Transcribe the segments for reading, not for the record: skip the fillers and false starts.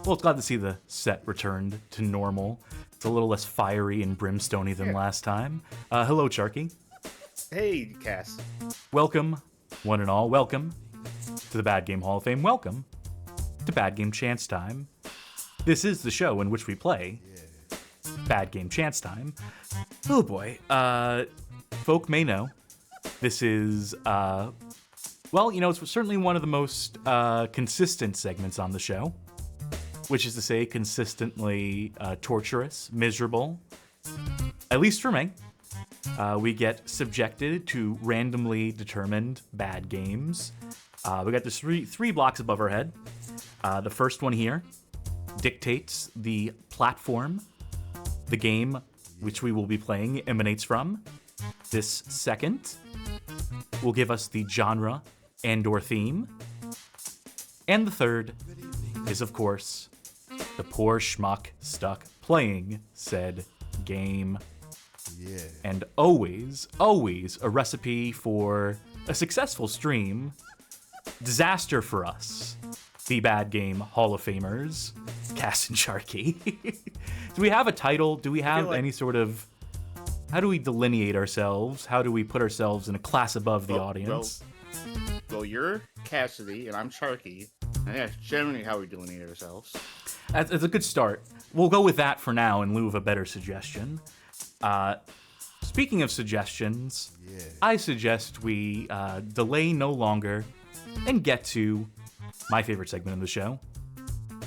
Well, it's glad to see the set returned to normal. It's a little less fiery and brimstony than last time. Hello, Charky. Hey, Cass. Welcome, one and all. Welcome to the Bad Game Hall of Fame. Welcome to Bad Game Chance Time. This is the show in which we play Bad Game Chance Time. Oh boy. Folk may know this is, well, you know, it's certainly one of the most consistent segments on the show, which is to say consistently torturous, miserable, at least for me. We get subjected to randomly determined bad games. We got this three blocks above our head. The first one here dictates the platform the game which we will be playing emanates from. This second will give us the genre and/or theme. And the third is, of course, the poor schmuck stuck playing said game. Yeah. And always, always a recipe for a successful stream. Disaster for us, the Bad Game Hall of Famers, Cass and Sharky. Do we have a title? Do we have any sort of... How do we delineate ourselves? How do we put ourselves in a class above the audience? Well, you're Cassidy, and I'm Sharky. And that's generally how we delineate ourselves. That's a good start. We'll go with that for now in lieu of a better suggestion. Speaking of suggestions, I suggest we delay no longer and get to my favorite segment of the show,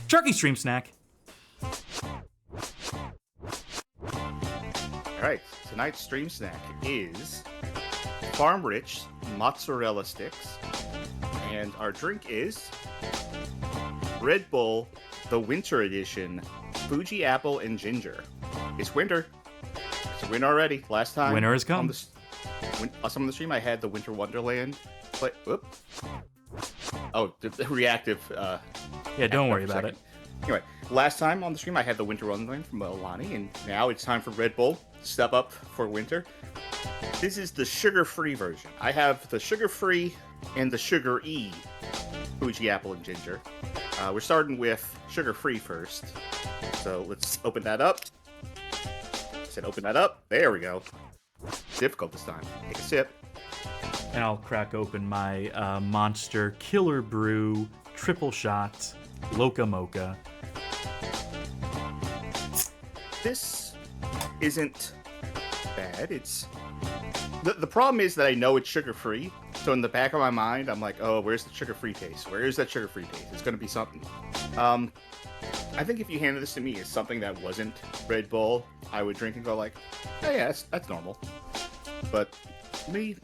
Sharky Stream Snack. Alright, tonight's stream snack is Farm Rich mozzarella sticks. And our drink is Red Bull, the Winter Edition, Fuji Apple and Ginger. It's winter. It's a winter already. Last time. Winter has come. On the stream, I had the Winter Wonderland. Whoop. Oh, the reactive. Yeah, don't worry about it. Anyway, last time on the stream, I had the Winter Wonderland from Alani, and now it's time for Red Bull. Step up for winter. This is the sugar-free version. I have the sugar-free and the sugar-e Fuji Apple and Ginger. We're starting with sugar-free first. So let's open that up. I said open that up. There we go. Difficult this time. Take a sip. And I'll crack open my Monster Killer Brew Triple Shot Loca Mocha. This isn't bad. It's the problem is that I know it's sugar-free. So in the back of my mind, I'm like, oh, where's the sugar-free taste? Where is that sugar-free taste? It's going to be something. I think if you handed this to me as something that wasn't Red Bull, I would drink and go like, oh yeah, that's normal. But me,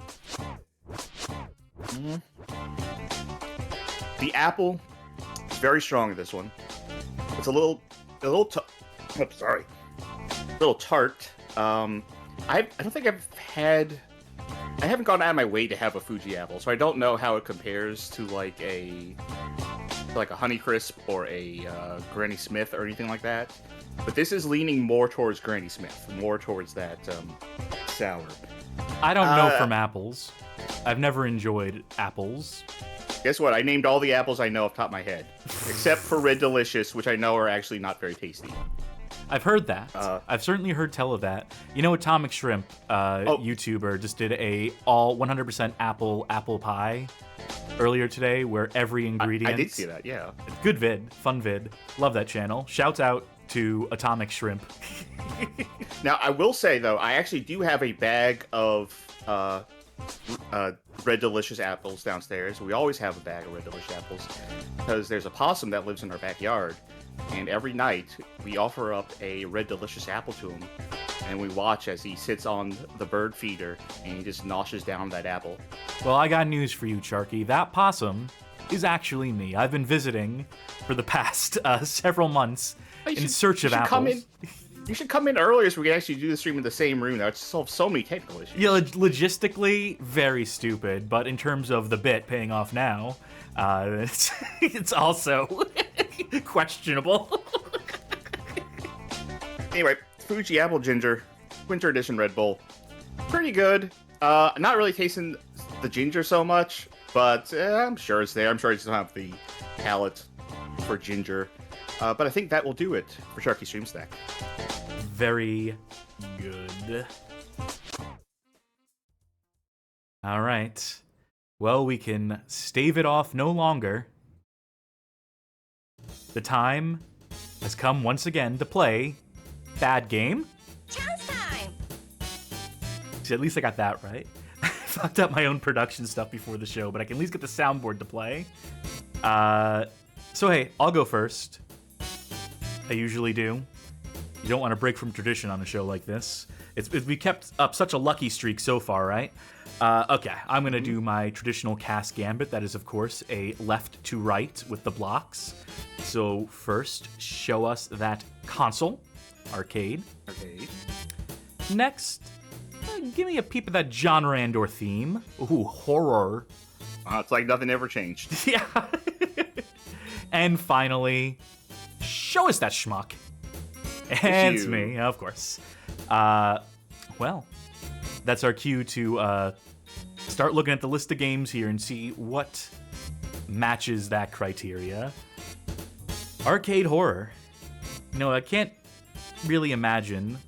the apple is very strong in this one. It's a little tart. I don't think I haven't gone out of my way to have a Fuji apple, so I don't know how it compares to like a Honeycrisp or a Granny Smith or anything like that. But this is leaning more towards Granny Smith, more towards that sour. I don't know from apples. I've never enjoyed apples. Guess what? I named all the apples I know off the top of my head, except for Red Delicious, which I know are actually not very tasty. I've heard that. I've certainly heard tell of that. You know, Atomic Shrimp, YouTuber, just did a all 100% apple pie earlier today, where every ingredient... I did see that, yeah. Good vid, fun vid. Love that channel. Shouts out to Atomic Shrimp. Now, I will say, though, I actually do have a bag of Red Delicious apples downstairs. We always have a bag of Red Delicious apples, because there's a possum that lives in our backyard. And every night, we offer up a Red Delicious apple to him, and we watch as he sits on the bird feeder, and he just noshes down that apple. Well, I got news for you, Charky. That possum is actually me. I've been visiting for the past several months in search of apples. You should come in earlier so we can actually do the stream in the same room. That would solve so many technical issues. Yeah, logistically, very stupid, but in terms of the bit paying off now, it's also... questionable. Anyway, Fuji Apple Ginger, Winter Edition Red Bull. Pretty good. Not really tasting the ginger so much, but I'm sure it's there. I'm sure I just don't have the palate for ginger. But I think that will do it for Sharky Stream Stack. Very good. All right. Well, we can stave it off no longer. The time has come once again to play Bad Game. Chance time! See, at least I got that right. I fucked up my own production stuff before the show, but I can at least get the soundboard to play. So hey, I'll go first. I usually do. You don't want to break from tradition on a show like this. We kept up such a lucky streak so far, right? Okay, I'm going to do my traditional cast gambit. That is, of course, a left to right with the blocks. So first, show us that console, arcade. Arcade. Next, give me a peep at that genre and or theme. Ooh, horror. It's like nothing ever changed. Yeah. And finally, show us that schmuck. And it's me, of course. Well, that's our cue to start looking at the list of games here and see what matches that criteria. Arcade horror. No, I can't really imagine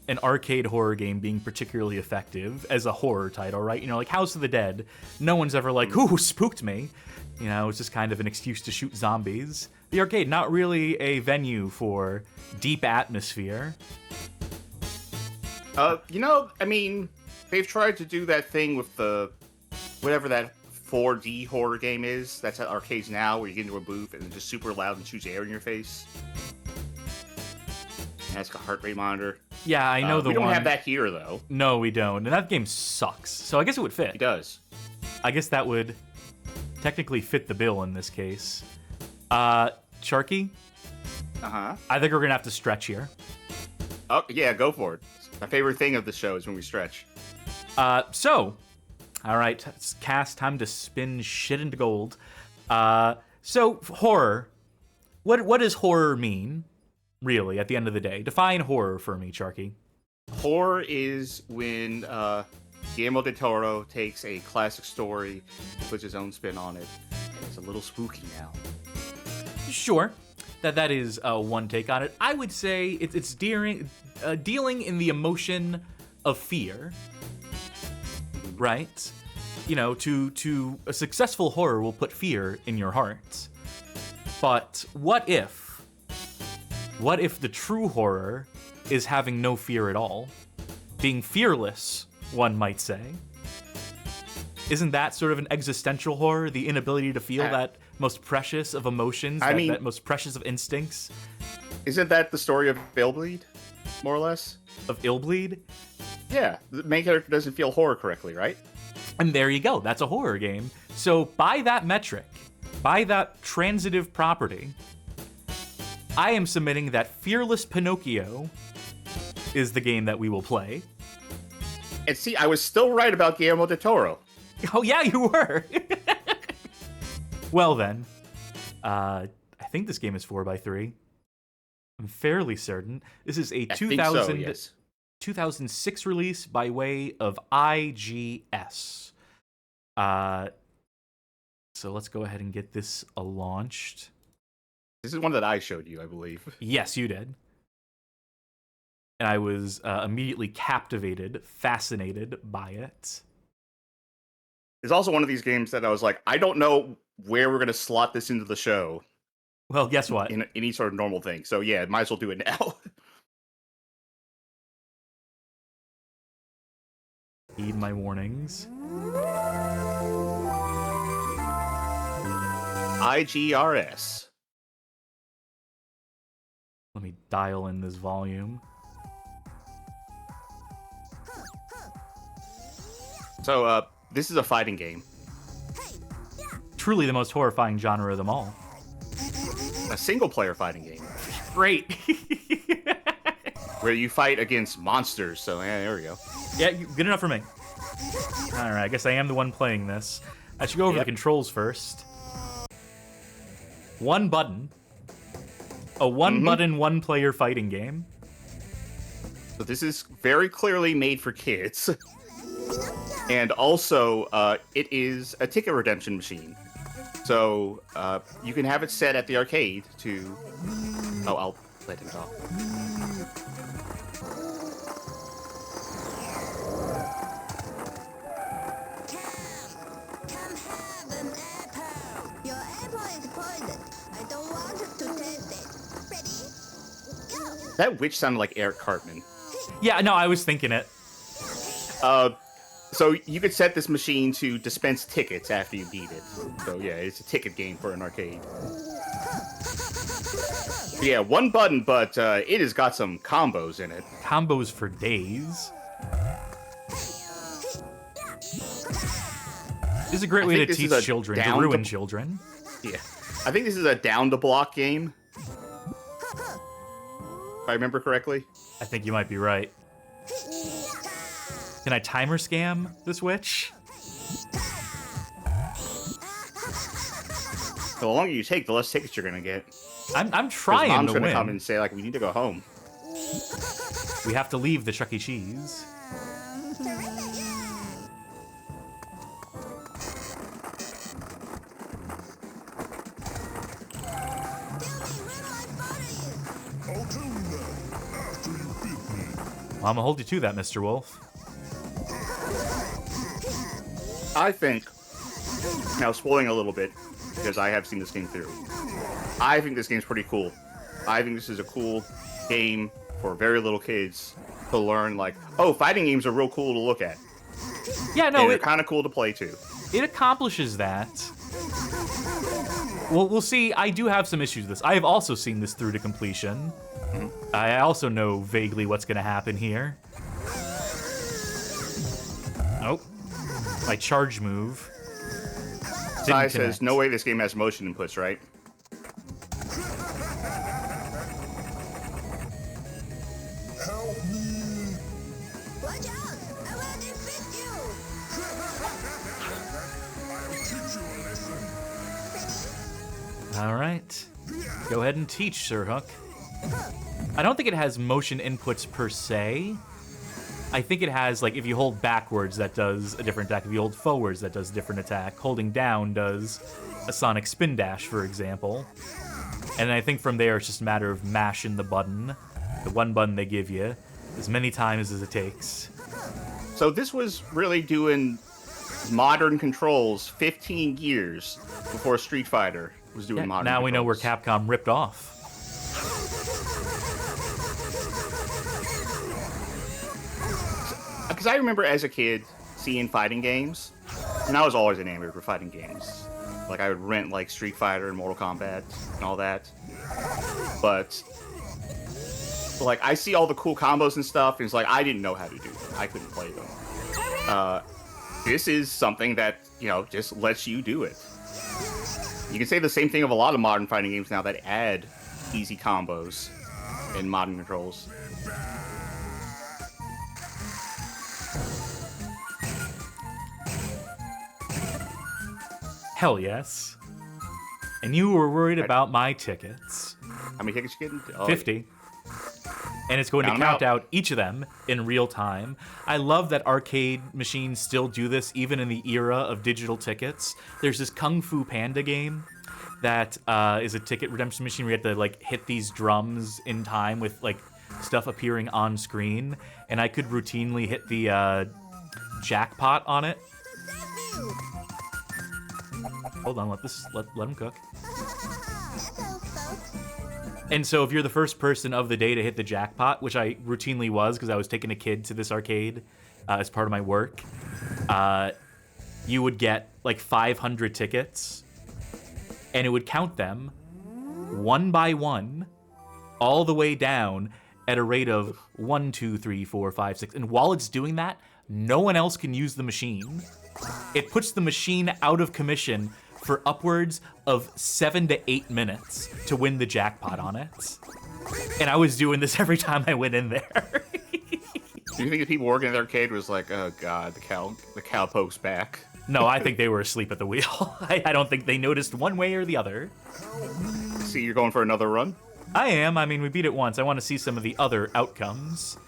an arcade horror game being particularly effective as a horror title, right? You know, like House of the Dead. No one's ever like, ooh, spooked me. You know, it's just kind of an excuse to shoot zombies. The arcade, not really a venue for deep atmosphere. You know, I mean, they've tried to do that thing with the, whatever that 4D horror game is. That's at arcades now, where you get into a booth and it's just super loud and shoots air in your face. And that's got a heart rate monitor. Yeah, I know the one. We don't have that here, though. No, we don't. And that game sucks. So I guess it would fit. It does. I guess that would technically fit the bill in this case. Sharky? Uh-huh. I think we're going to have to stretch here. Oh, yeah, go for it. My favorite thing of the show is when we stretch. So, all right, it's cast time to spin shit into gold. So, horror. What does horror mean, really, at the end of the day? Define horror for me, Sharky. Horror is when Guillermo del Toro takes a classic story, puts his own spin on it, and it's a little spooky now. Sure, that is one take on it. I would say it's dealing in the emotion of fear, right? You know, to a successful horror will put fear in your heart. But what if the true horror is having no fear at all? Being fearless, one might say. Isn't that sort of an existential horror? The inability to feel that most precious of emotions, that most precious of instincts? Isn't that the story of Illbleed, more or less? Of Illbleed? Yeah, the main character doesn't feel horror correctly, right? And there you go, that's a horror game. So by that metric, by that transitive property, I am submitting that Fearless Pinocchio is the game that we will play. And see, I was still right about Guillermo del Toro. Oh yeah, you were. Well then, I think this game is 4x3. I'm fairly certain. This is a 2006 release by way of IGS. So let's go ahead and get this launched. This is one that I showed you, I believe. Yes, you did. And I was immediately captivated, fascinated by it. It's also one of these games that I was like, I don't know where we're going to slot this into the show. Well, guess what? In any sort of normal thing. So yeah, might as well do it now. Heed my warnings. IGRS. Let me dial in this volume. So, this is a fighting game. Truly the most horrifying genre of them all. A single-player fighting game. Great. Where you fight against monsters, so yeah, there we go. Yeah, good enough for me. Alright, I guess I am the one playing this. I should go over the controls first. One button. A one-button, one-player fighting game. So this is very clearly made for kids. And also, it is a ticket redemption machine. So you can have it set at the arcade to... Oh, I'll let him talk. Come have an apple. Your apple is poisoned. I don't want to taste it. Ready? Go. That witch sounded like Eric Cartman. Yeah, no, I was thinking it. So you could set this machine to dispense tickets after you beat it. So yeah, it's a ticket game for an arcade. Yeah, one button, but it has got some combos in it. Combos for days. This is a great way to teach children, to ruin children. Yeah. I think this is a down-the-block game. If I remember correctly. I think you might be right. Can I timer scam this witch? The longer you take, the less tickets you're gonna get. I'm trying Mom's to gonna win. come and say, like, we need to go home. We have to leave the Chuck E. Cheese. Well, I'm gonna hold you to that, Mr. Wolf. I think, now spoiling a little bit, because I have seen this game through, I think this game's pretty cool. I think this is a cool game for very little kids to learn, like, oh, fighting games are real cool to look at. Yeah, no, and they're kind of cool to play, too. It accomplishes that. Well, we'll see. I do have some issues with this. I have also seen this through to completion. I also know vaguely what's going to happen here. Nope. My charge move. Sai says, no way this game has motion inputs, right? Help me! Watch out! I will defeat you! I will teach you a lesson. All right. Go ahead and teach, Sir Hook. I don't think it has motion inputs per se. I think it has, like, if you hold backwards, that does a different attack. If you hold forwards, that does a different attack. Holding down does a sonic spin dash, for example. And I think from there, it's just a matter of mashing the button, the one button they give you, as many times as it takes. So this was really doing modern controls 15 years before Street Fighter was doing modern controls. Now we know where Capcom ripped off. Because I remember as a kid seeing fighting games, and I was always enamored with fighting games. Like, I would rent, like, Street Fighter and Mortal Kombat and all that. But, like, I see all the cool combos and stuff, and it's like, I didn't know how to do them. I couldn't play them. This is something that, you know, just lets you do it. You can say the same thing of a lot of modern fighting games now that add easy combos and modern controls. Hell yes. And you were worried about my tickets. How many tickets you getting? Oh, 50. And it's going to count out each of them in real time. I love that arcade machines still do this, even in the era of digital tickets. There's this Kung Fu Panda game that is a ticket redemption machine where you have to, like, hit these drums in time with, like, stuff appearing on screen. And I could routinely hit the jackpot on it. Hold on, let him cook. And so if you're the first person of the day to hit the jackpot, which I routinely was because I was taking a kid to this arcade as part of my work, you would get like 500 tickets, and it would count them one by one all the way down at a rate of 1, 2, 3, 4, 5, 6. And while it's doing that, no one else can use the machine. It puts the machine out of commission for upwards of 7 to 8 minutes to win the jackpot on it. And I was doing this every time I went in there. Do you think the people working at the arcade was like, oh god, the cowpoke's back? No, I think they were asleep at the wheel. I don't think they noticed one way or the other. See, you're going for another run? I am. I mean, we beat it once. I want to see some of the other outcomes.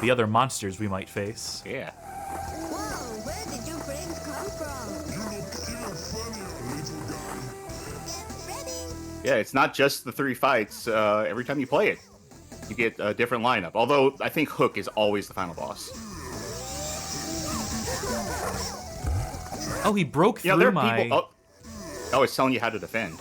The other monsters we might face. Yeah. Whoa, where did Yeah, it's not just the 3 fights. Every time you play it, you get a different lineup. Although I think Hook is always the final boss. Oh, he broke through There are my... people... Oh, it's telling you how to defend.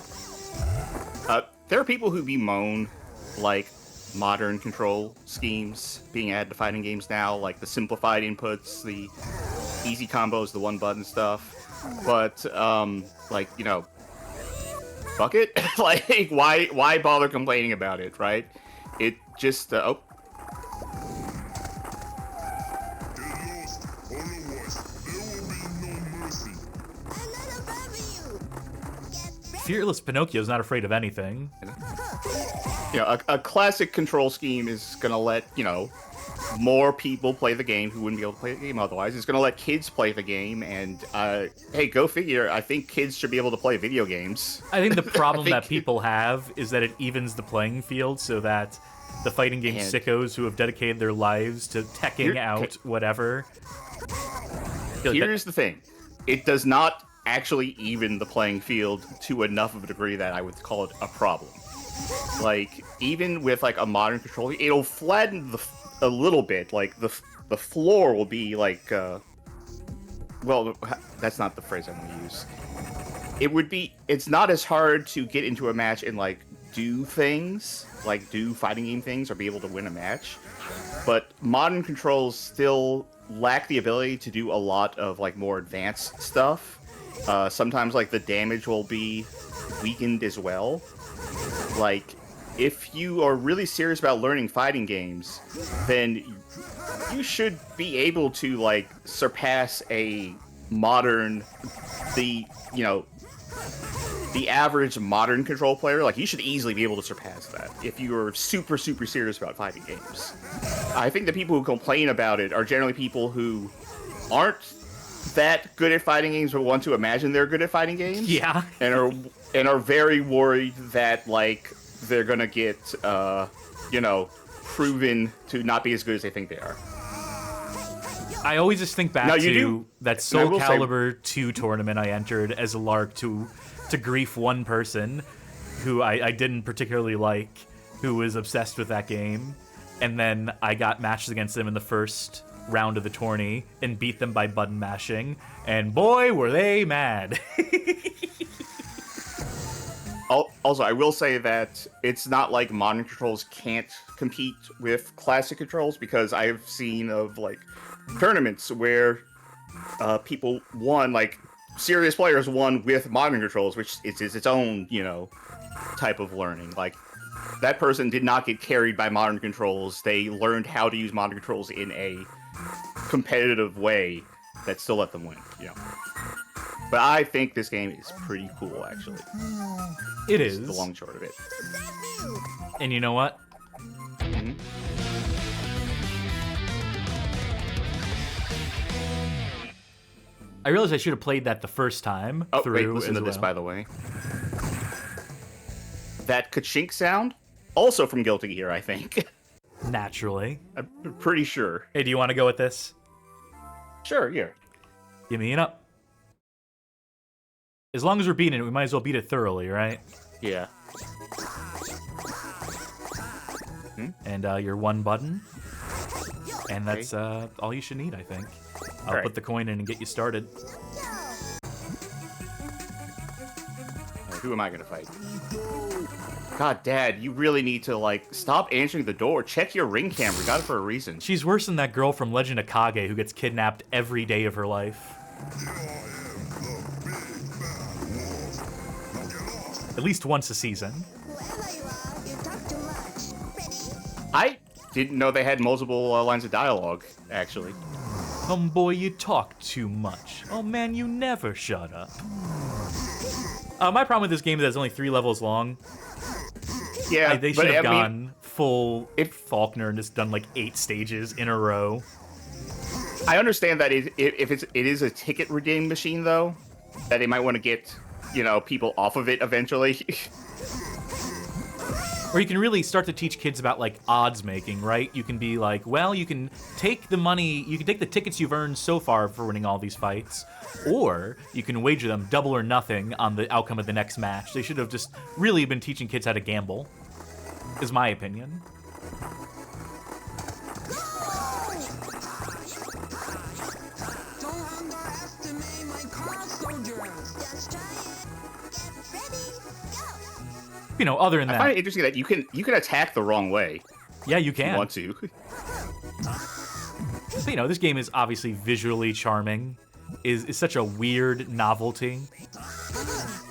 There are people who bemoan, like, modern control schemes being added to fighting games now, like the simplified inputs, the easy combos, the one-button stuff. But, like, you know, fuck it. Like, why bother complaining about it, right? It just, oh. Fearless Pinocchio's not afraid of anything. You know, a classic control scheme is gonna let, you know, more people play the game who wouldn't be able to play the game otherwise. It's gonna let kids play the game, and, hey, go figure, I think kids should be able to play video games. I think the problem that people have is that it evens the playing field so that the fighting game sickos who have dedicated their lives to teching out whatever... Here's the thing. It does not actually even the playing field to enough of a degree that I would call it a problem. Like, even with, like, a modern controller, it'll flatten a little bit. Like, the floor will be, like, well, that's not the phrase I want to use. It would be... It's not as hard to get into a match and, like, do things, like, do fighting game things, or be able to win a match. But modern controls still lack the ability to do a lot of, like, more advanced stuff. Sometimes, like, the damage will be weakened as well. Like, if you are really serious about learning fighting games, then you should be able to, like, surpass the average modern control player. Like, you should easily be able to surpass that if you are super, super serious about fighting games. I think the people who complain about it are generally people who aren't that good at fighting games but want to imagine they're good at fighting games. Yeah. And are very worried that, like, they're gonna get, you know, proven to not be as good as they think they are. I always just think back to that Soul Calibur 2 tournament I entered as a lark to grief one person who I didn't particularly like, who was obsessed with that game, and then I got matched against them in the first round of the tourney and beat them by button mashing, and boy, were they mad. Also, I will say that it's not like modern controls can't compete with classic controls, because I've seen of, like, tournaments where people won, like, serious players won with modern controls, which is its own, you know, type of learning. Like, that person did not get carried by modern controls. They learned how to use modern controls in a competitive way that still let them win, you know. But I think this game is pretty cool, actually. It is. The long and short of it. And you know what? Mm-hmm. I realized I should have played that the first time through. Wait, listen to this, by the way. That ka-chink sound, also from Guilty Gear, I think. Naturally. I'm pretty sure. Hey, do you want to go with this? Sure, here. Give me an up. As long as we're beating it, we might as well beat it thoroughly, right? Yeah. And your one button. And that's all you should need, I think. I'll put the coin in and get you started. Who am I gonna fight? God, Dad, you really need to, like, stop answering the door. Check your ring camera. Got it for a reason. She's worse than that girl from Legend of Kage who gets kidnapped every day of her life. At least once a season. Whoever you are, you talk too much. Ready? I didn't know they had multiple lines of dialogue, actually. Boy, you talk too much. Oh man, you never shut up. My problem with this game is that it's only 3 levels long. Yeah, they should have gone full Faulkner and just done like 8 stages in a row. I understand that if it is a ticket redeem machine, though, that they might want to get, you know, people off of it eventually. Or you can really start to teach kids about, like, odds making, right? You can be like, well, you can take the money, you can take the tickets you've earned so far for winning all these fights, or you can wager them double or nothing on the outcome of the next match. They should have just really been teaching kids how to gamble, is my opinion. Don't underestimate my car soldier. Just try it. Get ready, go. You know, other than I find that, it interesting that you can attack the wrong way yeah, you if you can. want to. But, you know, this game is obviously visually charming, is such a weird novelty.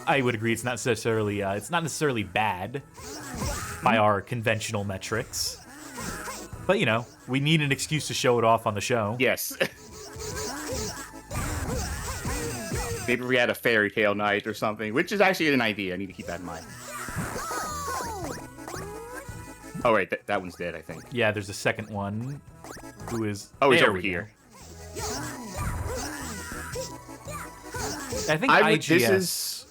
I would agree it's not necessarily bad by our conventional metrics. But, you know, we need an excuse to show it off on the show. Yes. Maybe we had a fairy tale night or something, which is actually an idea. I need to keep that in mind. Oh, wait, that one's dead, I think. Yeah, there's a second one who is... Oh, he's there over we go. here. I think IGS...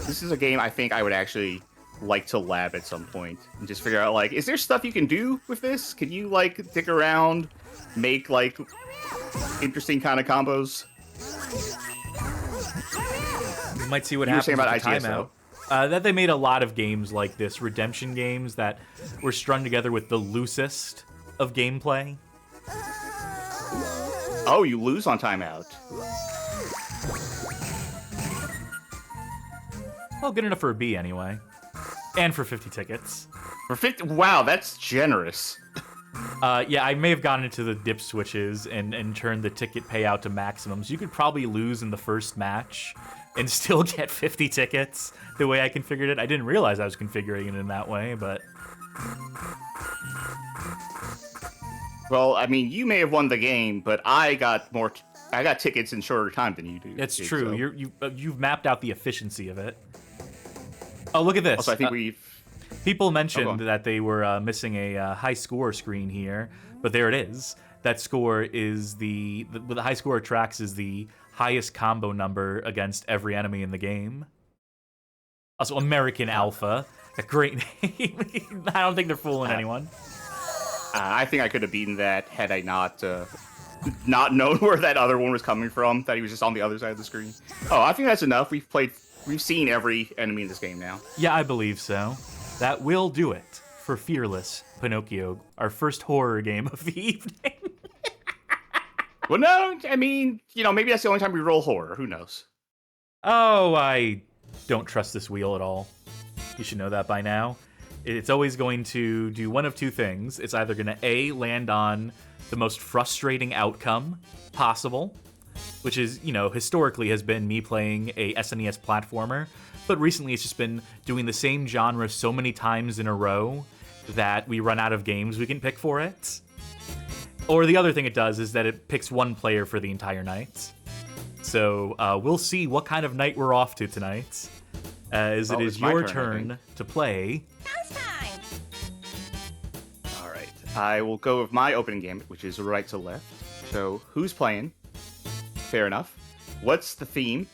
This is a game I think I would actually like to lab at some point and just figure out, like, is there stuff you can do with this? Can you, like, dig around, make, like, interesting kind of combos? You might see what You were happens saying with about the IGS, timeout. That they made a lot of games like this, redemption games that were strung together with the loosest of gameplay. Oh, you lose on timeout. Well, good enough for a B anyway. And for 50 tickets. For 50, wow, that's generous. Yeah, I may have gotten into the dip switches and turned the ticket payout to maximums. You could probably lose in the first match and still get 50 tickets the way I configured it. I didn't realize I was configuring it in that way, but... Well, I mean, you may have won the game, but I got tickets in shorter time than you do. It's Jake, true. so. You've mapped out the efficiency of it. Oh, look at this. Also, I think People mentioned that they were missing a high score screen here, but there it is. That score is the high score tracks is the highest combo number against every enemy in the game. Also, American Alpha, a great name. I don't think they're fooling anyone. I think I could have beaten that had I not known where that other one was coming from. That he was just on the other side of the screen. Oh, I think that's enough. We've seen every enemy in this game now. Yeah, I believe so. That will do it for Fearless Pinocchio, our first horror game of the evening. Well, no, I mean, maybe that's the only time we roll horror. Who knows? Oh, I don't trust this wheel at all. You should know that by now. It's always going to do one of two things. It's either going to A, land on the most frustrating outcome possible, which is, historically has been me playing a SNES platformer, but recently it's just been doing the same genre so many times in a row that we run out of games we can pick for it. Or the other thing it does is that it picks one player for the entire night. So we'll see what kind of night we're off to tonight, as it is your turn to play. Now's time. All right. I will go with my opening gambit, which is right to left. So, who's playing? Fair enough. What's the theme?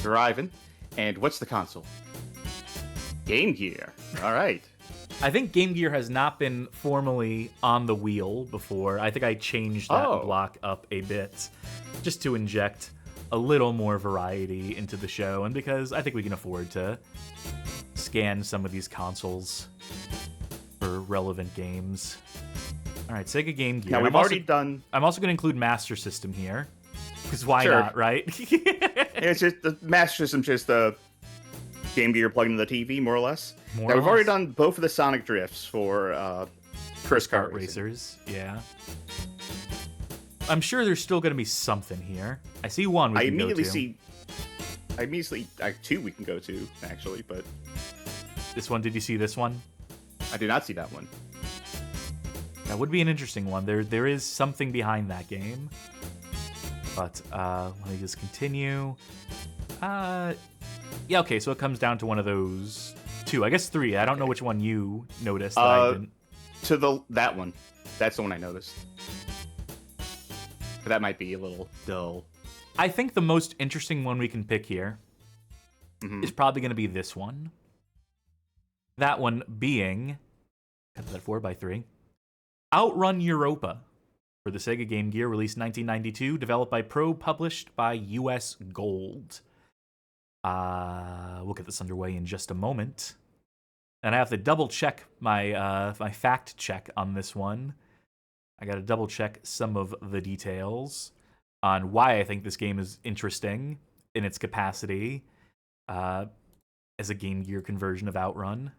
Driving. And what's the console? Game Gear. All right. I think Game Gear has not been formally on the wheel before. I think I changed that block up a bit just to inject a little more variety into the show, and because I think we can afford to scan some of these consoles for relevant games. All right, Sega Game Gear. Now, we've already done... I'm also going to include Master System here, because why Sure. not, right? It's just the Master System, just the Game Gear plugged into the TV, more or less. More Now, or we've already less. done both of the Sonic Drifts for Chris Kart Kart Racing. Racers, yeah. I'm sure there's still going to be something here. I see one we I can go immediately to. see two we can go to, actually, but This one, did you see this one? I did not see that one. That would be an interesting one. There is something behind that game. But let me just continue. Yeah, okay, so it comes down to one of those two. I guess three. I don't know which one you noticed that I didn't. That one. That's the one I noticed. But that might be a little dull. I think the most interesting one we can pick here is probably going to be this one. That one being, cut that 4x3, OutRun Europa for the Sega Game Gear, released 1992, developed by Probe, published by US Gold. We'll get this underway in just a moment. And I have to double check my my fact check on this one. I got to double check some of the details on why I think this game is interesting in its capacity as a Game Gear conversion of OutRun.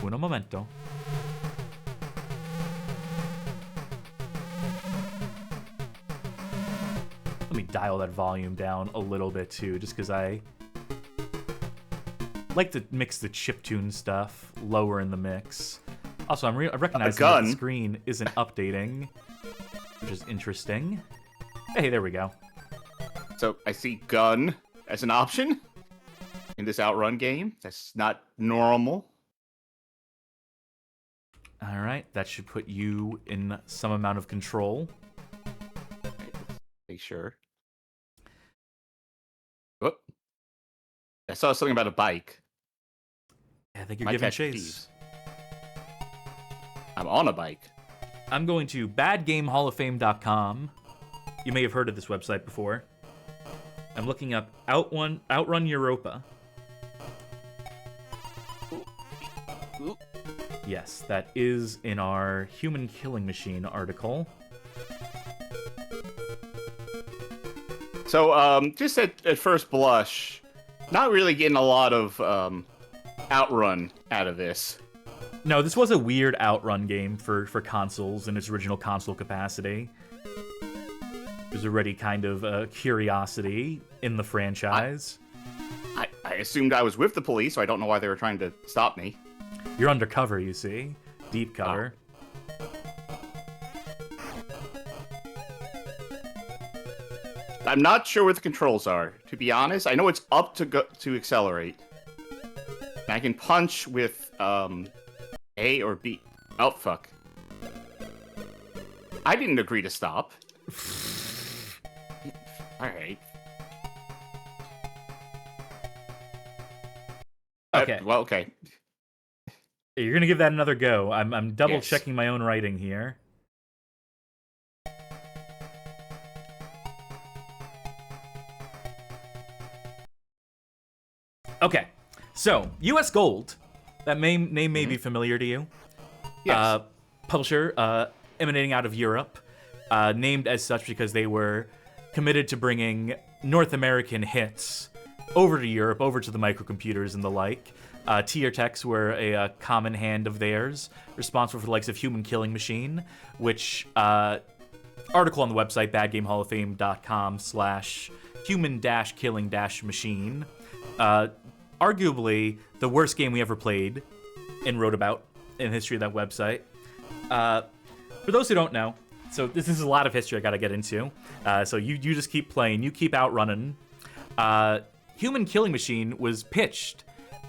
Uno momento. Let me dial that volume down a little bit too, just because I like to mix the chiptune stuff lower in the mix. Also, I recognize that the screen isn't updating, which is interesting. Hey, there we go. So I see gun as an option in this OutRun game. That's not normal. All right, that should put you in some amount of control. Make sure. Whoop. I saw something about a bike. I think you're giving chase. Thieves. I'm on a bike. I'm going to badgamehalloffame.com. You may have heard of this website before. I'm looking up OutRun Europa. Ooh. Yes, that is in our Human Killing Machine article. So, just at first blush, not really getting a lot of OutRun out of this. No, this was a weird OutRun game for consoles in its original console capacity. It was already kind of a curiosity in the franchise. I assumed I was with the police, so I don't know why they were trying to stop me. You're undercover, you see. Deep cover. Oh. I'm not sure what the controls are, to be honest. I know it's up to accelerate. And I can punch with A or B. Oh, fuck. I didn't agree to stop. Alright. Okay. Well, okay. You're gonna give that another go. I'm double checking my own writing here. Okay, so US Gold, that name may be familiar to you. Yes. Publisher emanating out of Europe, named as such because they were committed to bringing North American hits over to Europe, over to the microcomputers and the like. Techs were a common hand of theirs, responsible for the likes of Human Killing Machine, which article on the website, badgamehalloffame.com/human-killing-machine. Arguably the worst game we ever played and wrote about in the history of that website. For those who don't know, so this is a lot of history I gotta get into. So you just keep playing, you keep outrunning. Human Killing Machine was pitched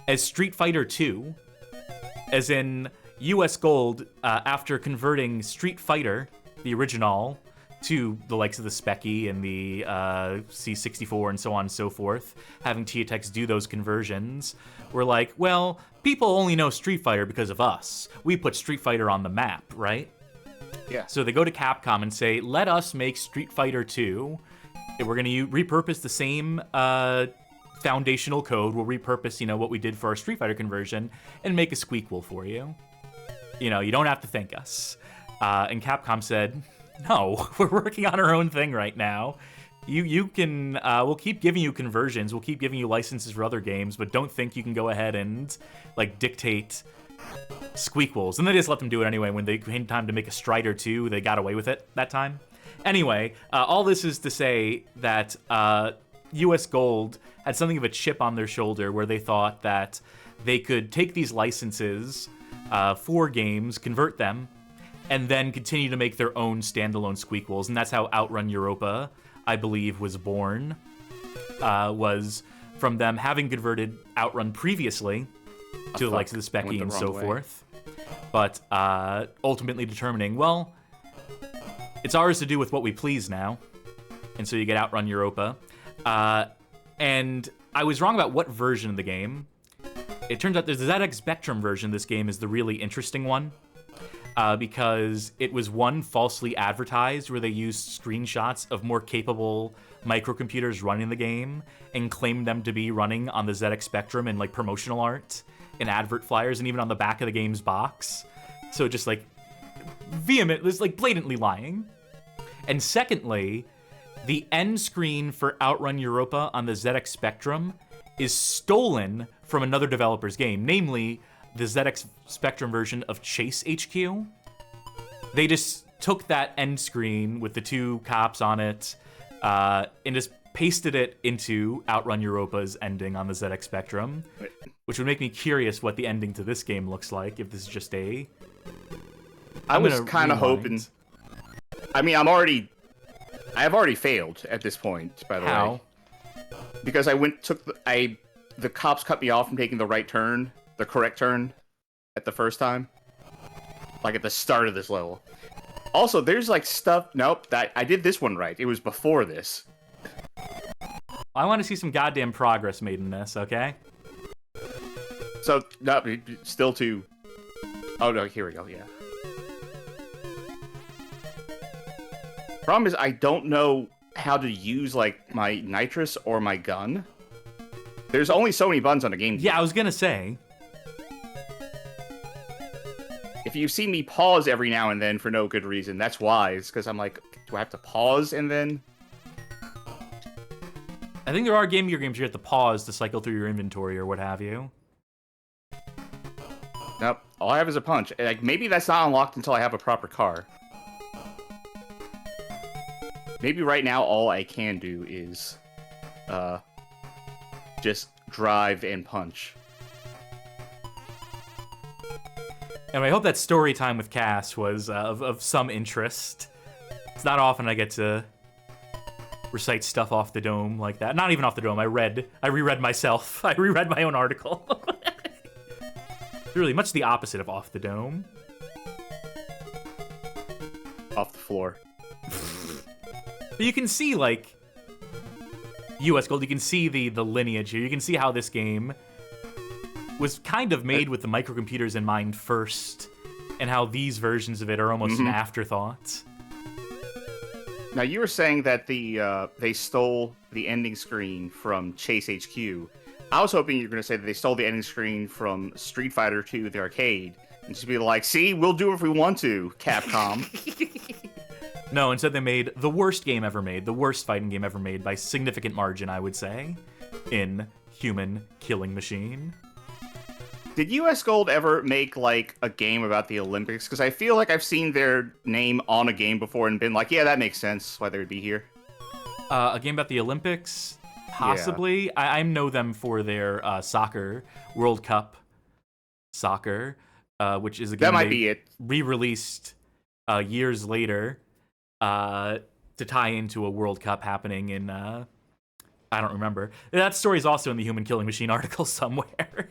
as Street Fighter 2, as in US Gold, after converting Street Fighter, the original, to the likes of the Speccy and the C64 and so on and so forth, having Techs do those conversions, were like, well, people only know Street Fighter because of us. We put Street Fighter on the map, right? Yeah. So they go to Capcom and say, let us make Street Fighter 2. We're going to repurpose the same foundational code. We'll repurpose, what we did for our Street Fighter conversion and make a squeakquel for you. You don't have to thank us. And Capcom said, no, we're working on our own thing right now. You can, we'll keep giving you conversions. We'll keep giving you licenses for other games, but don't think you can go ahead and, dictate squeakquels. And they just let them do it anyway. When they came time to make a Strider 2, they got away with it that time. Anyway, all this is to say that US Gold had something of a chip on their shoulder where they thought that they could take these licenses for games, convert them, and then continue to make their own standalone squeakquels. And that's how OutRun Europa, I believe, was born. Was from them having converted OutRun previously to the likes of the Speccy and so forth. But ultimately determining, well, it's ours to do with what we please now. And so you get OutRun Europa. And I was wrong about what version of the game. it turns out the ZX Spectrum version of this game is the really interesting one. Because it was one falsely advertised where they used screenshots of more capable microcomputers running the game and claimed them to be running on the ZX Spectrum in like promotional art and advert flyers and even on the back of the game's box. So just like vehement, it's like blatantly lying. And secondly, the end screen for OutRun Europa on the ZX Spectrum is stolen from another developer's game, namely the ZX Spectrum version of Chase HQ. They just took that end screen with the two cops on it and just pasted it into OutRun Europa's ending on the ZX Spectrum, which would make me curious what the ending to this game looks like, if this is just a... I was kind of hoping... I mean, I have already failed at this point, by the way. Because the cops cut me off from taking the right turn, the correct turn, at the first time. Like at the start of this level. Also, there's like stuff... Nope, I did this one right. It was before this. I want to see some goddamn progress made in this, okay? So, no, still too... Oh, no, here we go, yeah. Problem is, I don't know how to use, like, my nitrous or my gun. There's only so many buttons on a game. Yeah, I was gonna say. If you see me pause every now and then for no good reason, that's why. It's because I'm like, do I have to pause and then... I think there are Game Gear games you have to pause to cycle through your inventory or what have you. Nope, all I have is a punch. Like, maybe that's not unlocked until I have a proper car. Maybe right now all I can do is just drive and punch. And I hope that story time with Cass was of some interest. It's not often I get to recite stuff off the dome like that. Not even off the dome. I reread myself. I reread my own article. Really, much the opposite of off the dome. Off the floor. But you can see, like, US Gold, you can see the lineage here. You can see how this game was kind of made with the microcomputers in mind first, and how these versions of it are almost an afterthought. Now, you were saying that they stole the ending screen from Chase HQ. I was hoping you were going to say that they stole the ending screen from Street Fighter 2, the arcade, and just be like, see, we'll do it if we want to, Capcom. No, instead they made the worst game ever made, the worst fighting game ever made by significant margin, I would say, in Human Killing Machine. Did US Gold ever make, like, a game about the Olympics? Because I feel like I've seen their name on a game before and been like, yeah, that makes sense why they would be here. A game about the Olympics? Possibly. Yeah. I know them for their soccer, World Cup Soccer, which is a game that might be it. Re-released years later to tie into a World Cup happening in... I don't remember. That story's also in the Human Killing Machine article somewhere.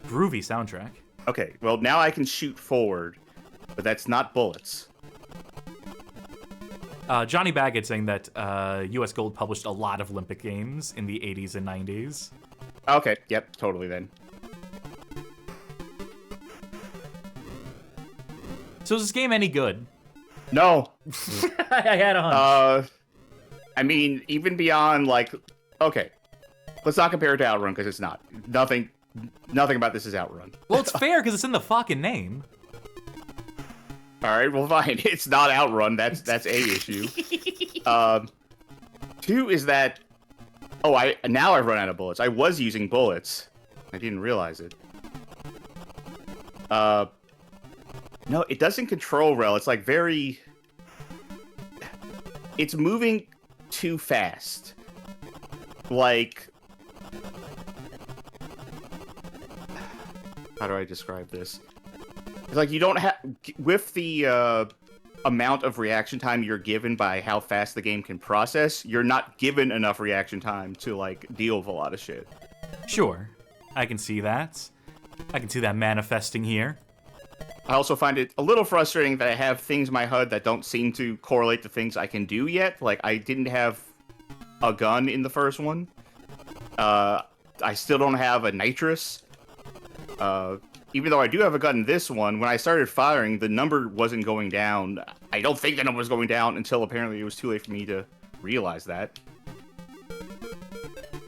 Groovy soundtrack. Okay, well, now I can shoot forward, but that's not bullets. Johnny Baggett saying that US Gold published a lot of Olympic games in the 80s and 90s. Okay, yep, totally then. So is this game any good? No. I had a hunch. I mean, even beyond, like... Okay, let's not compare it to OutRun, because it's not. Nothing about this is OutRun. Well, it's fair, because it's in the fucking name. Alright, well, fine. It's not OutRun. That's a issue. Two is that... Oh, now I've run out of bullets. I was using bullets. I didn't realize it. No, it doesn't control rail. It's like very... It's moving too fast. Like... How do I describe this? It's like you don't have... With the amount of reaction time you're given by how fast the game can process, you're not given enough reaction time to, like, deal with a lot of shit. Sure. I can see that. I can see that manifesting here. I also find it a little frustrating that I have things in my HUD that don't seem to correlate to things I can do yet. Like, I didn't have a gun in the first one. I still don't have a nitrous. Even though I do have a gun in this one, when I started firing, the number wasn't going down. I don't think the number was going down until apparently it was too late for me to realize that.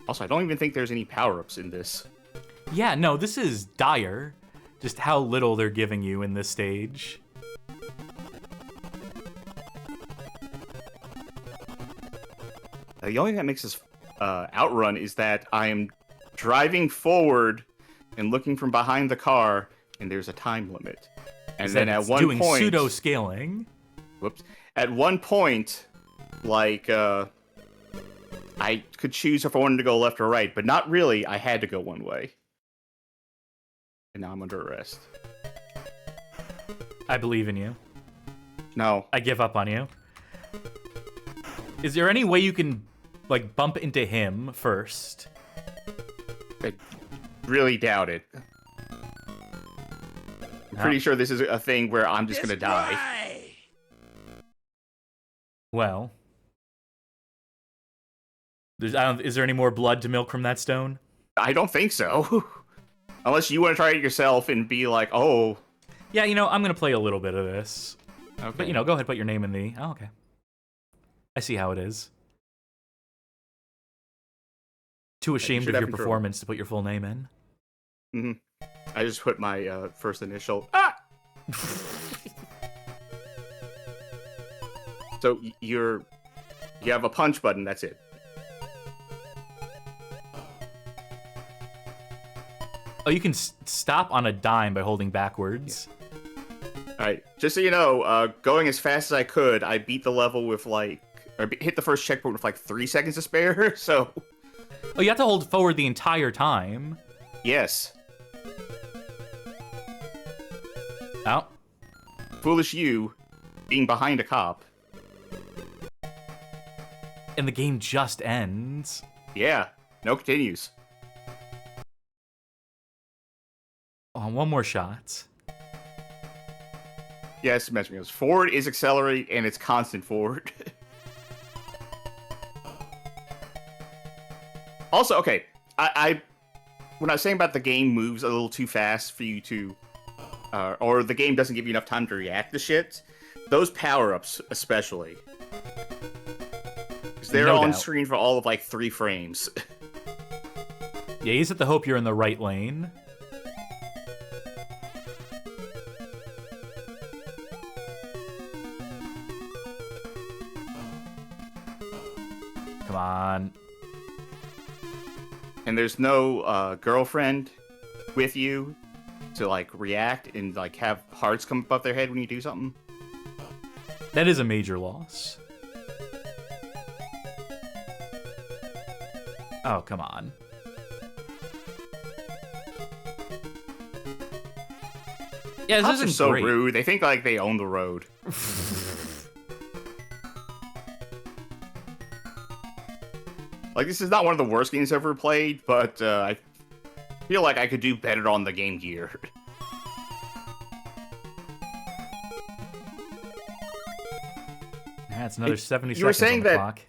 Also, I don't even think there's any power-ups in this. Yeah, no, this is dire. Just how little they're giving you in this stage. The only thing that makes this outrun is that I am driving forward and looking from behind the car, and there's a time limit. And then at one doing point, pseudo scaling. Whoops. At one point, like I could choose if I wanted to go left or right, but not really. I had to go one way. And now I'm under arrest. I believe in you. No. I give up on you. Is there any way you can, like, bump into him first? I really doubt it. I'm pretty sure this is a thing where I'm just gonna die. Well. Is there any more blood to milk from that stone? I don't think so. Unless you want to try it yourself and be like, oh. Yeah, you know, I'm going to play a little bit of this. Okay. But, you know, go ahead, put your name in the... Oh, okay. I see how it is. Too ashamed of your performance to put your full name in. Mm-hmm. I just put my first initial. Ah! So you have a punch button, that's it. Oh, you can stop on a dime by holding backwards. Alright, just so you know, going as fast as I could, I beat the level with hit the first checkpoint with like 3 seconds to spare, so... Oh, you have to hold forward the entire time? Yes. Oh. Foolish you, being behind a cop. And the game just ends. Yeah, no continues. Oh, one more shot. Yes, mentioning this. Forward is accelerate, and it's constant forward. Also, okay, I when I was saying about the game moves a little too fast for you to, or the game doesn't give you enough time to react to shit, those power-ups especially. Because they're on screen for all of like 3 frames. Yeah, you just have to hope you're in the right lane. Come on. And there's no girlfriend with you to like react and like have hearts come above their head when you do something. That is a major loss. Oh, come on. Yeah, this isn't so great. rude. They think like they own the road. Like, this is not one of the worst games I've ever played, but I feel like I could do better on the Game Gear. That's another 70 you were seconds saying on the that, clock.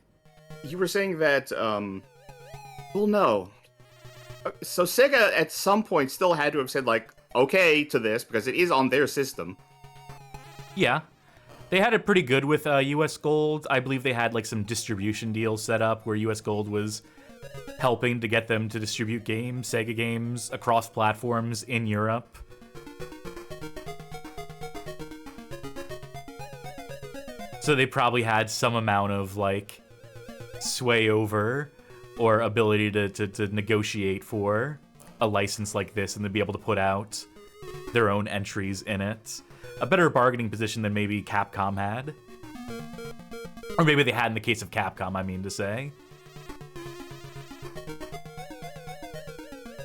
You were saying that, well, no. So Sega, at some point, still had to have said, like, okay to this, because it is on their system. Yeah. They had it pretty good with US Gold. I believe they had like some distribution deals set up where US Gold was helping to get them to distribute games, Sega games, across platforms in Europe. So they probably had some amount of like sway over or ability to negotiate for a license like this and to be able to put out their own entries in it. A better bargaining position than maybe Capcom had. Or maybe they had in the case of Capcom, I mean to say.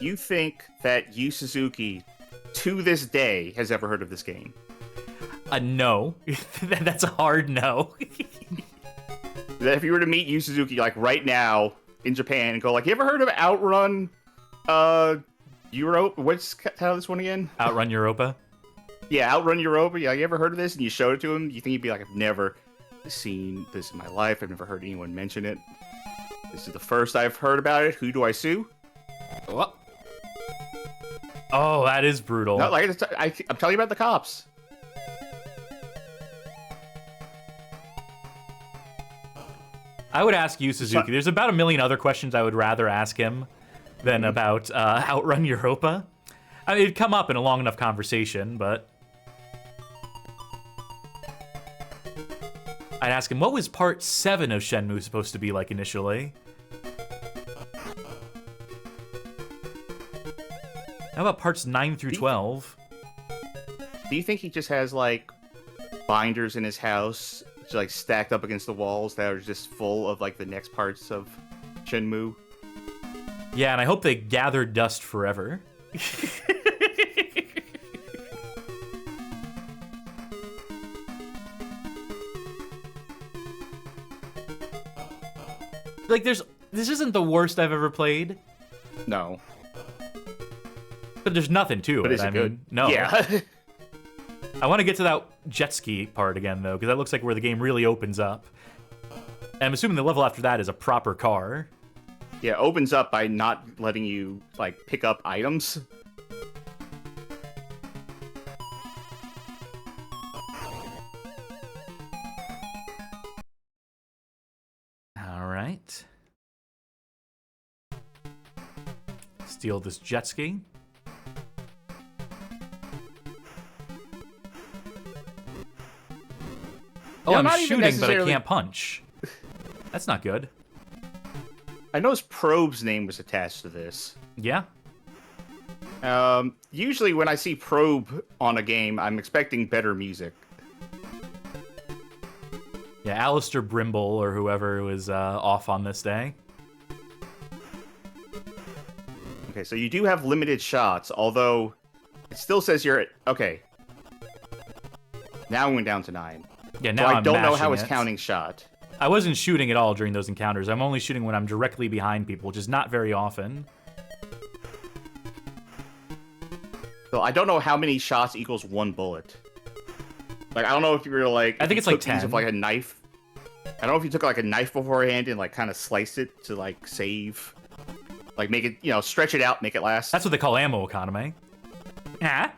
You think that Yu Suzuki, to this day, has ever heard of this game? No. That's a hard no. That if you were to meet Yu Suzuki, like, right now, in Japan, and go, like, you ever heard of OutRun, Europa? What's the title of this one again? OutRun Europa? Yeah, OutRun Europa. Yeah, you ever heard of this? And you showed it to him, you think he'd be like, I've never seen this in my life. I've never heard anyone mention it. This is the first I've heard about it. Who do I sue? What? Oh, that is brutal. No, like I'm telling you about the cops. I would ask you, Suzuki. There's about a million other questions I would rather ask him than about OutRun Europa. I mean, it'd come up in a long enough conversation, but... I'd ask him, what was part 7 of Shenmue supposed to be like initially? How about parts 9 through 12? Do you think he just has, like, binders in his house, like, stacked up against the walls that are just full of, like, the next parts of Shenmue? Yeah, and I hope they gather dust forever. Like, this isn't the worst I've ever played, No. but there's nothing to But it. is it good? No. Yeah. I want to get to that jet ski part again, though, because that looks like where the game really opens up. And I'm assuming the level after that is a proper car. Yeah, it opens up by not letting you, like, pick up items. All right. Steal this jet ski. Oh, Yeah, I'm not even shooting, but I necessarily- can't punch. That's not good. I noticed Probe's name was attached to this. Yeah? Usually when I see Probe on a game, I'm expecting better music. Yeah, Alistair Brimble or whoever was off on this day. Okay, so you do have limited shots, although it still says you're at... Okay. Now I went down to 9. Yeah, So now I I'm don't know how mashing it's it. counting shot. I wasn't shooting at all during those encounters. I'm only shooting when I'm directly behind people, which is not very often. So I don't know how many shots equals 1 bullet. Like, I don't know if you were like... I think it's like 10. With, like, a knife. I don't know if you took, like, a knife beforehand and, like, kind of sliced it to, like, save... Like, make it, you know, stretch it out, make it last. That's what they call ammo economy. Yeah.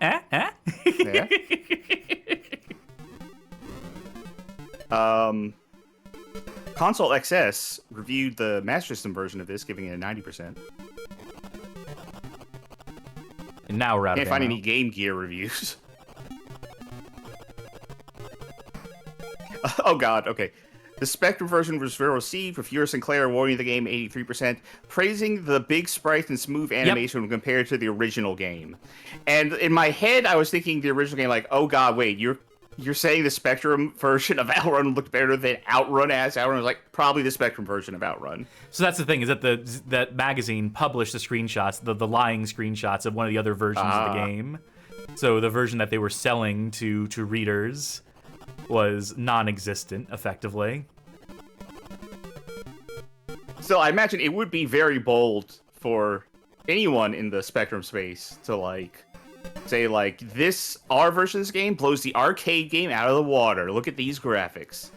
Console XS reviewed the Master System version of this, giving it a 90%. And now we're out Can't of find ammo. any Game Gear reviews. Oh god, okay. The Spectrum version was well received, with Viewer Sinclair awarding the game 83%, praising the big sprites and smooth animation when compared to the original game. And in my head, I was thinking the original game, like, oh god, wait, you're saying the Spectrum version of OutRun looked better than OutRun as OutRun? Was like, probably the Spectrum version of OutRun. So that's the thing, is that that magazine published the screenshots, the lying screenshots of one of the other versions of the game. So the version that they were selling to readers was non-existent, effectively. So I imagine it would be very bold for anyone in the Spectrum space to, like, say, like, our version of this game blows the arcade game out of the water. Look at these graphics.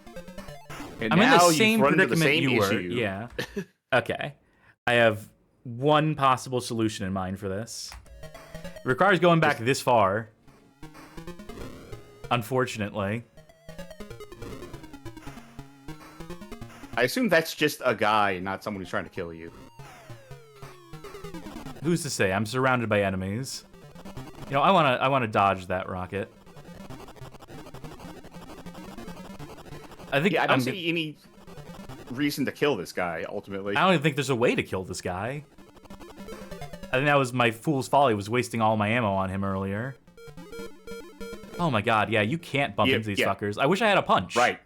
And I'm in now the you've same run into predicament the same you were. issue. Yeah. Okay. I have one possible solution in mind for this. It requires going back this far. Unfortunately. I assume that's just a guy, not someone who's trying to kill you. Who's to say? I'm surrounded by enemies. You know, I wanna dodge that rocket. I think Yeah, I don't see any reason to kill this guy, ultimately. I don't even think there's a way to kill this guy. I think that was my fool's folly, was wasting all my ammo on him earlier. Oh my god, yeah, you can't bump into these fuckers. I wish I had a punch. Right.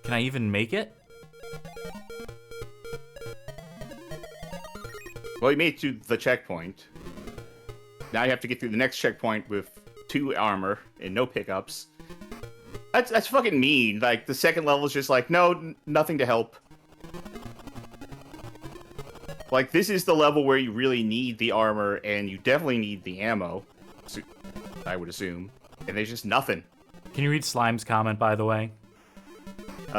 Can I even make it? Well, you made it to the checkpoint. Now you have to get through the next checkpoint with 2 armor and no pickups. That's fucking mean. Like, the second level is just like, no, nothing to help. Like, this is the level where you really need the armor, and you definitely need the ammo. So, I would assume. And there's just nothing. Can you read Slime's comment, by the way?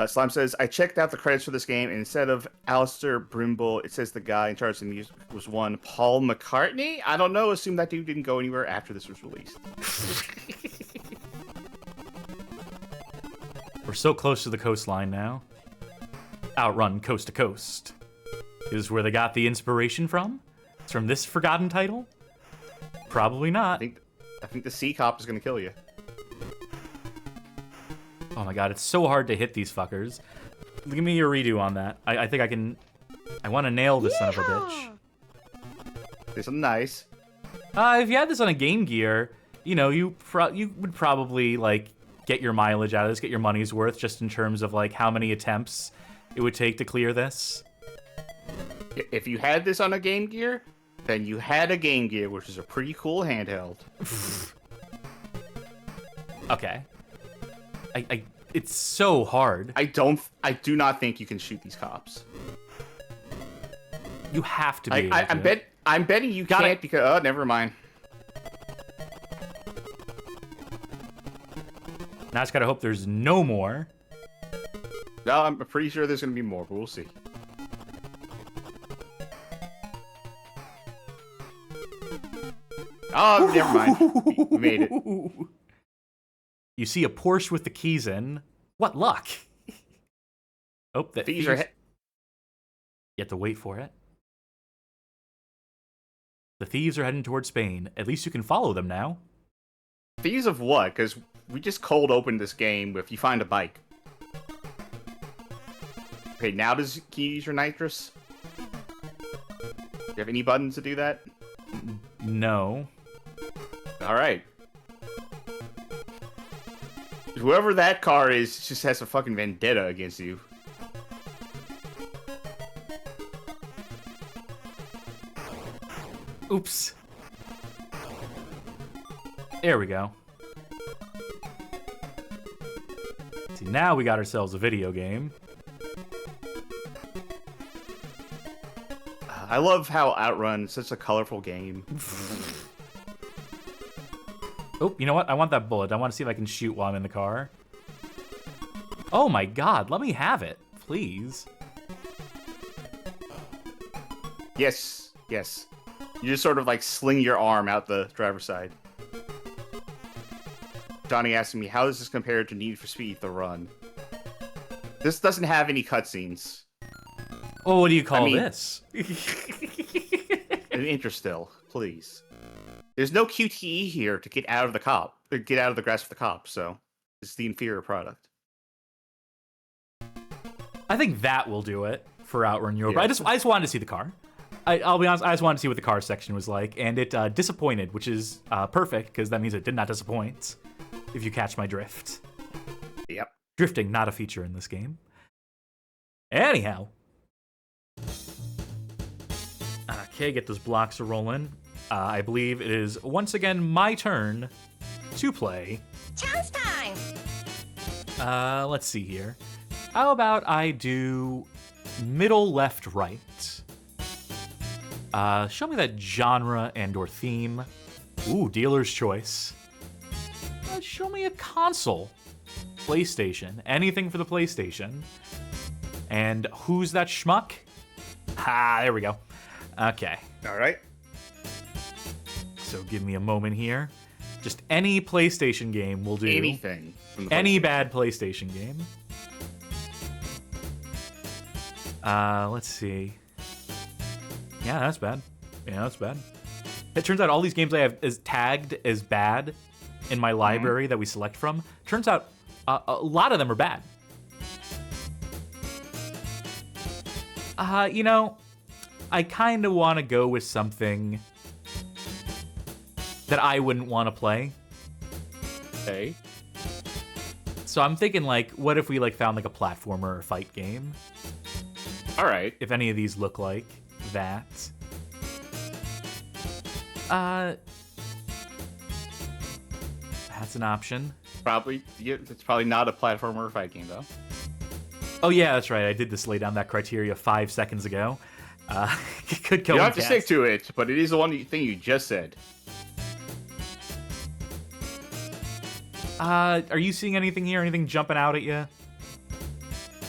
Slime says, I checked out the credits for this game, and instead of Alistair Brimble, it says the guy in charge of the music was one Paul McCartney? I don't know. Assume that dude didn't go anywhere after this was released. We're so close to the coastline now. OutRun Coast to Coast. Is where they got the inspiration from? It's from this forgotten title? Probably not. I think the sea cop is going to kill you. Oh my god, it's so hard to hit these fuckers. Give me your redo on that. I think I can... I want to nail this son of a bitch. There's something nice. If you had this on a Game Gear, you know, you would probably, like, get your mileage out of this, get your money's worth, just in terms of, like, how many attempts it would take to clear this. If you had this on a Game Gear, then you had a Game Gear, which is a pretty cool handheld. Okay. It's so hard. I do not think you can shoot these cops. You have to be able to. I'm betting you can't because... Oh, never mind. Now I just gotta hope there's no more. No, I'm pretty sure there's gonna be more, but we'll see. Oh, never mind. We made it. You see a Porsche with the keys in. What luck! Oh, the thieves are... You have to wait for it. The thieves are heading towards Spain. At least you can follow them now. Thieves of what? Because we just cold opened this game if you find a bike. Okay, now can you use your nitrous? Do you have any buttons to do that? No. Alright. Whoever that car is just has a fucking vendetta against you. Oops. There we go. See, now we got ourselves a video game. I love how OutRun is such a colorful game. Oh, you know what? I want that bullet. I want to see if I can shoot while I'm in the car. Oh my god, let me have it, please. Yes, yes. You just sort of like sling your arm out the driver's side. Johnny asking me, how does this compare to Need for Speed The Run? This doesn't have any cutscenes. Oh, what do you call this? An interstill, please. There's no QTE here to get out of the grasp of the cop, so it's the inferior product. I think that will do it for OutRun Europa. Yeah. I just wanted to see the car. I'll be honest, I just wanted to see what the car section was like, and it disappointed, which is perfect, because that means it did not disappoint, if you catch my drift. Yep. Drifting, not a feature in this game. Anyhow. Okay, get those blocks rolling. I believe it is once again my turn to play. Chance time! Let's see here. How about I do middle, left, right? Show me that genre and/or theme. Ooh, dealer's choice. Show me a console. PlayStation. Anything for the PlayStation. And who's that schmuck? Ha, there we go. Okay. All right. So give me a moment here. Just any PlayStation game will do. Anything. Any bad PlayStation game. Let's see. Yeah, that's bad. Yeah, that's bad. It turns out all these games I have is tagged as bad in my library that we select from. Turns out a lot of them are bad. You know, I kind of want to go with something that I wouldn't want to play. Okay. So I'm thinking, like, what if we, like, found, like, a platformer or fight game? All right. If any of these look like that. That's an option. Probably. It's probably not a platformer or fight game, though. Oh, yeah, that's right. I did this lay down that criteria 5 seconds ago. Could go. You don't have to stick to it, but it is the one thing you just said. Are you seeing anything here? Anything jumping out at you?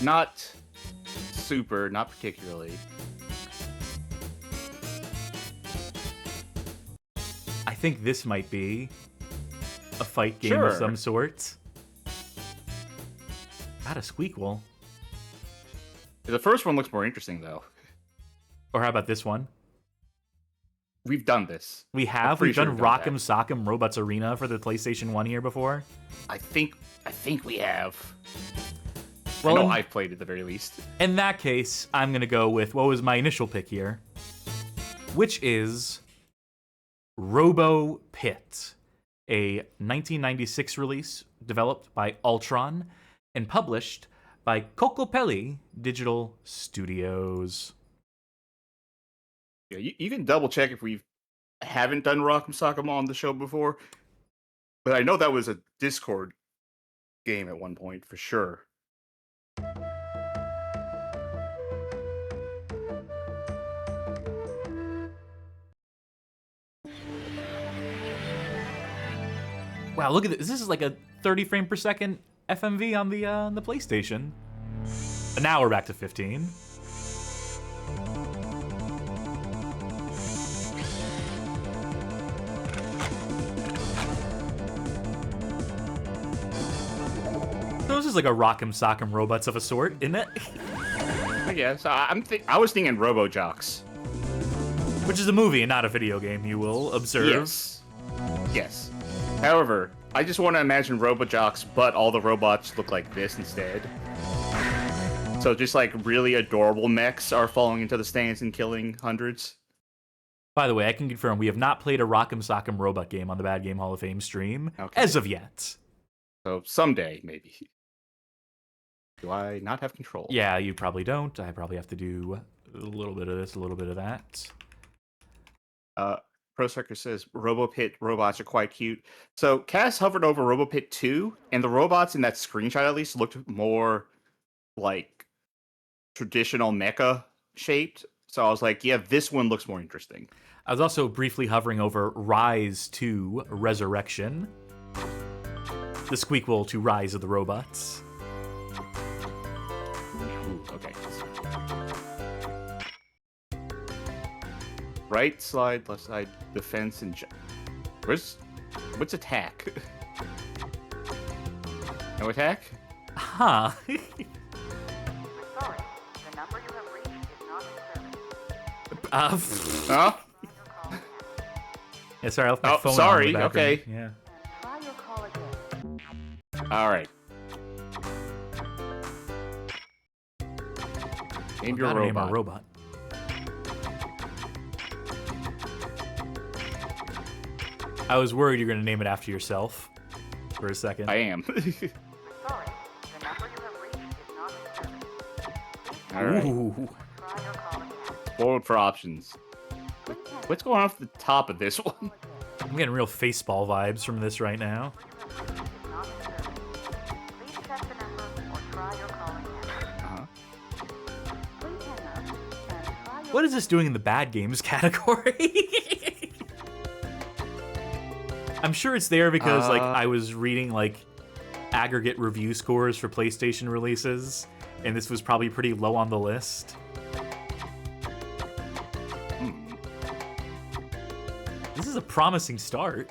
Not super, not particularly. I think this might be a fight game of Sure. some sort. Got a Squeakquel. The first one looks more interesting, though. Or how about this one? We've done this. We have. pretty We've sure done we've done Rock'em Sock'em Robots Arena for the PlayStation 1 here before. I think we have. Well, I know I've played at the very least. In that case, I'm going to go with what was my initial pick here, which is Robo Pit, a 1996 release developed by OutRun and published by Cocopelli Digital Studios. Yeah, you can double check if we haven't done Rock'em Sock'em on the show before, but I know that was a Discord game at one point for sure. Wow, look at this. This is like a 30 frame per second FMV on the PlayStation. And now we're back to 15. So this is like a Rock'em Sock'em Robots of a sort, isn't it? I guess I was thinking Robo Jocks. Which is a movie and not a video game, you will observe. Yes. Yes. However, I just want to imagine Robo Jocks, but all the robots look like this instead. So just like really adorable mechs are falling into the stands and killing hundreds. By the way, I can confirm we have not played a Rock'em Sock'em Robot game on the Bad Game Hall of Fame stream as of yet. So someday, maybe. Do I not have control? Yeah, you probably don't. I probably have to do a little bit of this, a little bit of that. Pro Sucker says Robo Pit robots are quite cute. So Cass hovered over Robo Pit 2, and the robots in that screenshot at least looked more like traditional mecha shaped. So I was like, yeah, this one looks more interesting. I was also briefly hovering over Rise 2 Resurrection, the Squeakquel to Rise of the Robots. Ooh, okay. Right slide, left side, defense, and jump. What's attack? No attack? Huh. Sorry, the number you have reached is not in service. Huh? Yeah, sorry, I left my phone on sorry, in the background. okay. Yeah. Try your call again. All right. Name your Gotta name robot. our robot. I was worried you're going to name it after yourself for a second. I am. Sorry, the number you have reached is not in service. All right. Ooh. Try your call again. Forward for options. What's going on off the top of this one? I'm getting real Faceball vibes from this right now. Not in service. Please check the number or try your call again. Uh-huh. Please hang up and try your What is this doing in the bad games category? I'm sure it's there because like I was reading like aggregate review scores for PlayStation releases, and this was probably pretty low on the list. This is a promising start.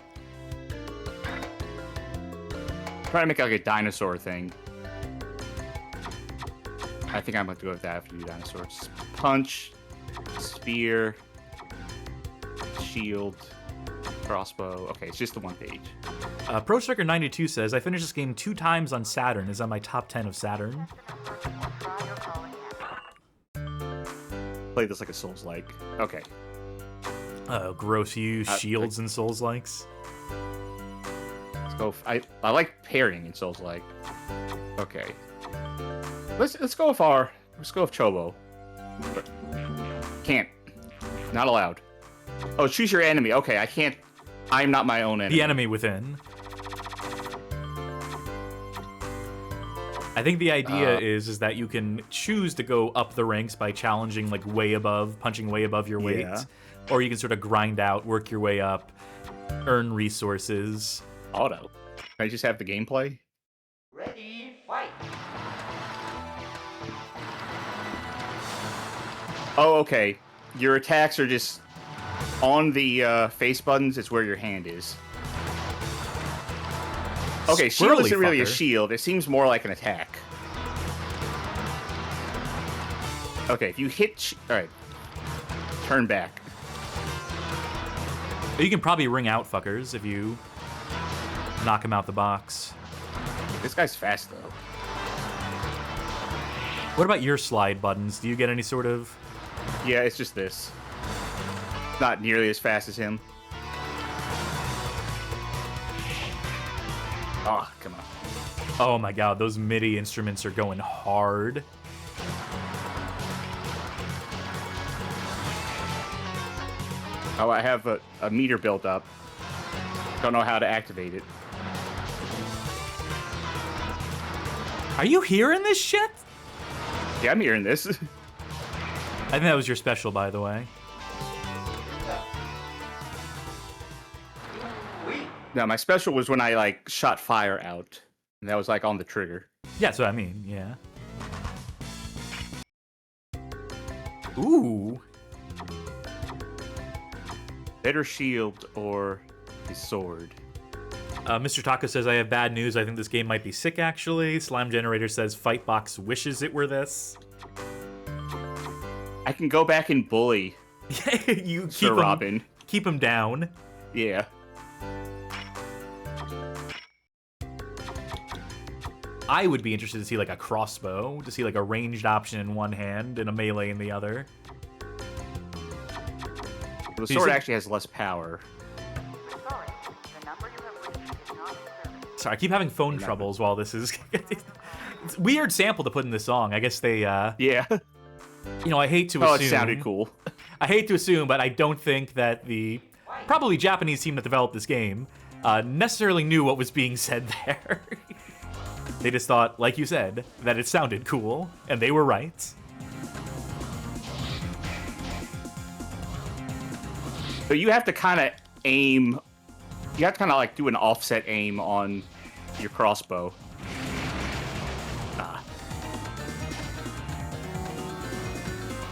Trying to make like a dinosaur thing. I think I'm going to go with that after you dinosaurs. Punch, spear, shield, crossbow. Okay, it's just the one page. Pro Striker 92 says, I finished this game 2 times on Saturn. Is on my top 10 of Saturn. try your call again. Play this like a Souls-like. Okay. Gross, you use shields and Souls-likes. Let's go. I like parrying in Souls-like. Okay. Let's go with let's go with Chobo. Can't. Not allowed. Oh, choose your enemy. Okay, I can't. I'm not my own enemy. The enemy within. I think the idea is that you can choose to go up the ranks by challenging like way above, punching way above your weight. Yeah. Or you can sort of grind out, work your way up, earn resources. Auto. I just have the gameplay? Ready, fight! Oh, okay. Your attacks are just on the face buttons. It's where your hand is. Okay, shield Squirrely isn't really a fucker. shield. It seems more like an attack. Okay, if you hit... All right. Turn back. You can probably ring out fuckers if you knock him out the box. This guy's fast, though. What about your slide buttons? Do you get any sort of... Yeah, it's just this. Not nearly as fast as him. Oh, come on. Oh my god, those MIDI instruments are going hard. Oh, I have a meter built up. Don't know how to activate it. Are you hearing this shit? Yeah, I'm hearing this. I think that was your special, by the way. No, my special was when I, like, shot fire out. And that was, like, on the trigger. Yeah, that's what I mean, yeah. Ooh. Better shield or his sword. Mr. Taco says, I have bad news. I think this game might be sick, actually. Slime Generator says, Fightbox wishes it were this. I can go back and bully You Sir Robin. Keep him down. Yeah. I would be interested to see, like, a crossbow. To see, like, a ranged option in one hand and a melee in the other. The So you sword said- actually has less power. We're sorry. The number you have reached is not in service. Sorry, I keep having phone troubles while this is... It's a weird sample to put in the song. I guess they, Yeah. you know, I hate to Oh, assume... it sounded cool. I hate to assume, but I don't think that the probably Japanese team that developed this game necessarily knew what was being said there. They just thought, like you said, that it sounded cool, and they were right. So you have to kind of aim... You have to kind of, like, do an offset aim on your crossbow.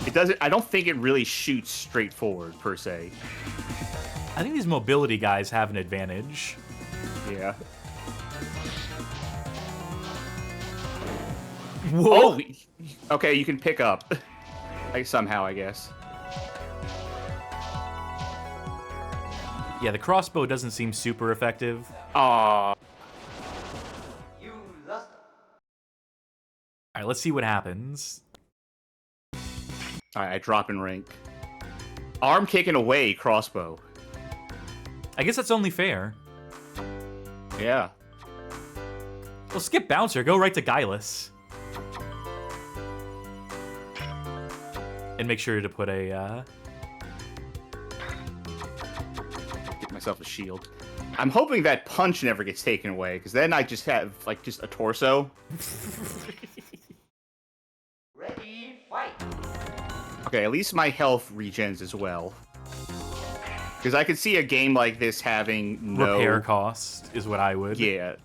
It doesn't... I don't think it really shoots straight forward, per se. I think these mobility guys have an advantage. Yeah. Whoa! Oh! Okay, you can pick up. Like, somehow, I guess. Yeah, the crossbow doesn't seem super effective. Aw. You lost. Alright, let's see what happens. Alright, I drop in rank. Arm kicking away, crossbow. I guess that's only fair. Yeah. Well, skip Bouncer, go right to Guileless. And make sure to put a, Get myself a shield. I'm hoping that punch never gets taken away, because then I just have, like, just a torso. Ready, fight! Okay, at least my health regens as well. Because I could see a game like this having no... repair cost is what I would. Yeah.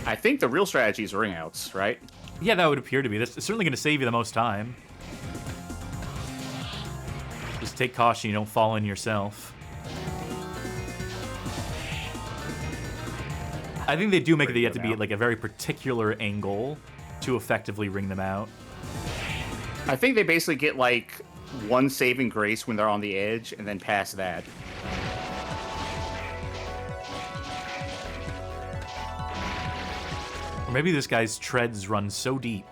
I think the real strategy is ring outs, right? Yeah, that would appear to be. That's certainly going to save you the most time. Just take caution, you don't fall in yourself. I think they do make it that you have to be at like a very particular angle to effectively ring them out. I think they basically get, like, one saving grace when they're on the edge, and then past that. Or maybe this guy's treads run so deep.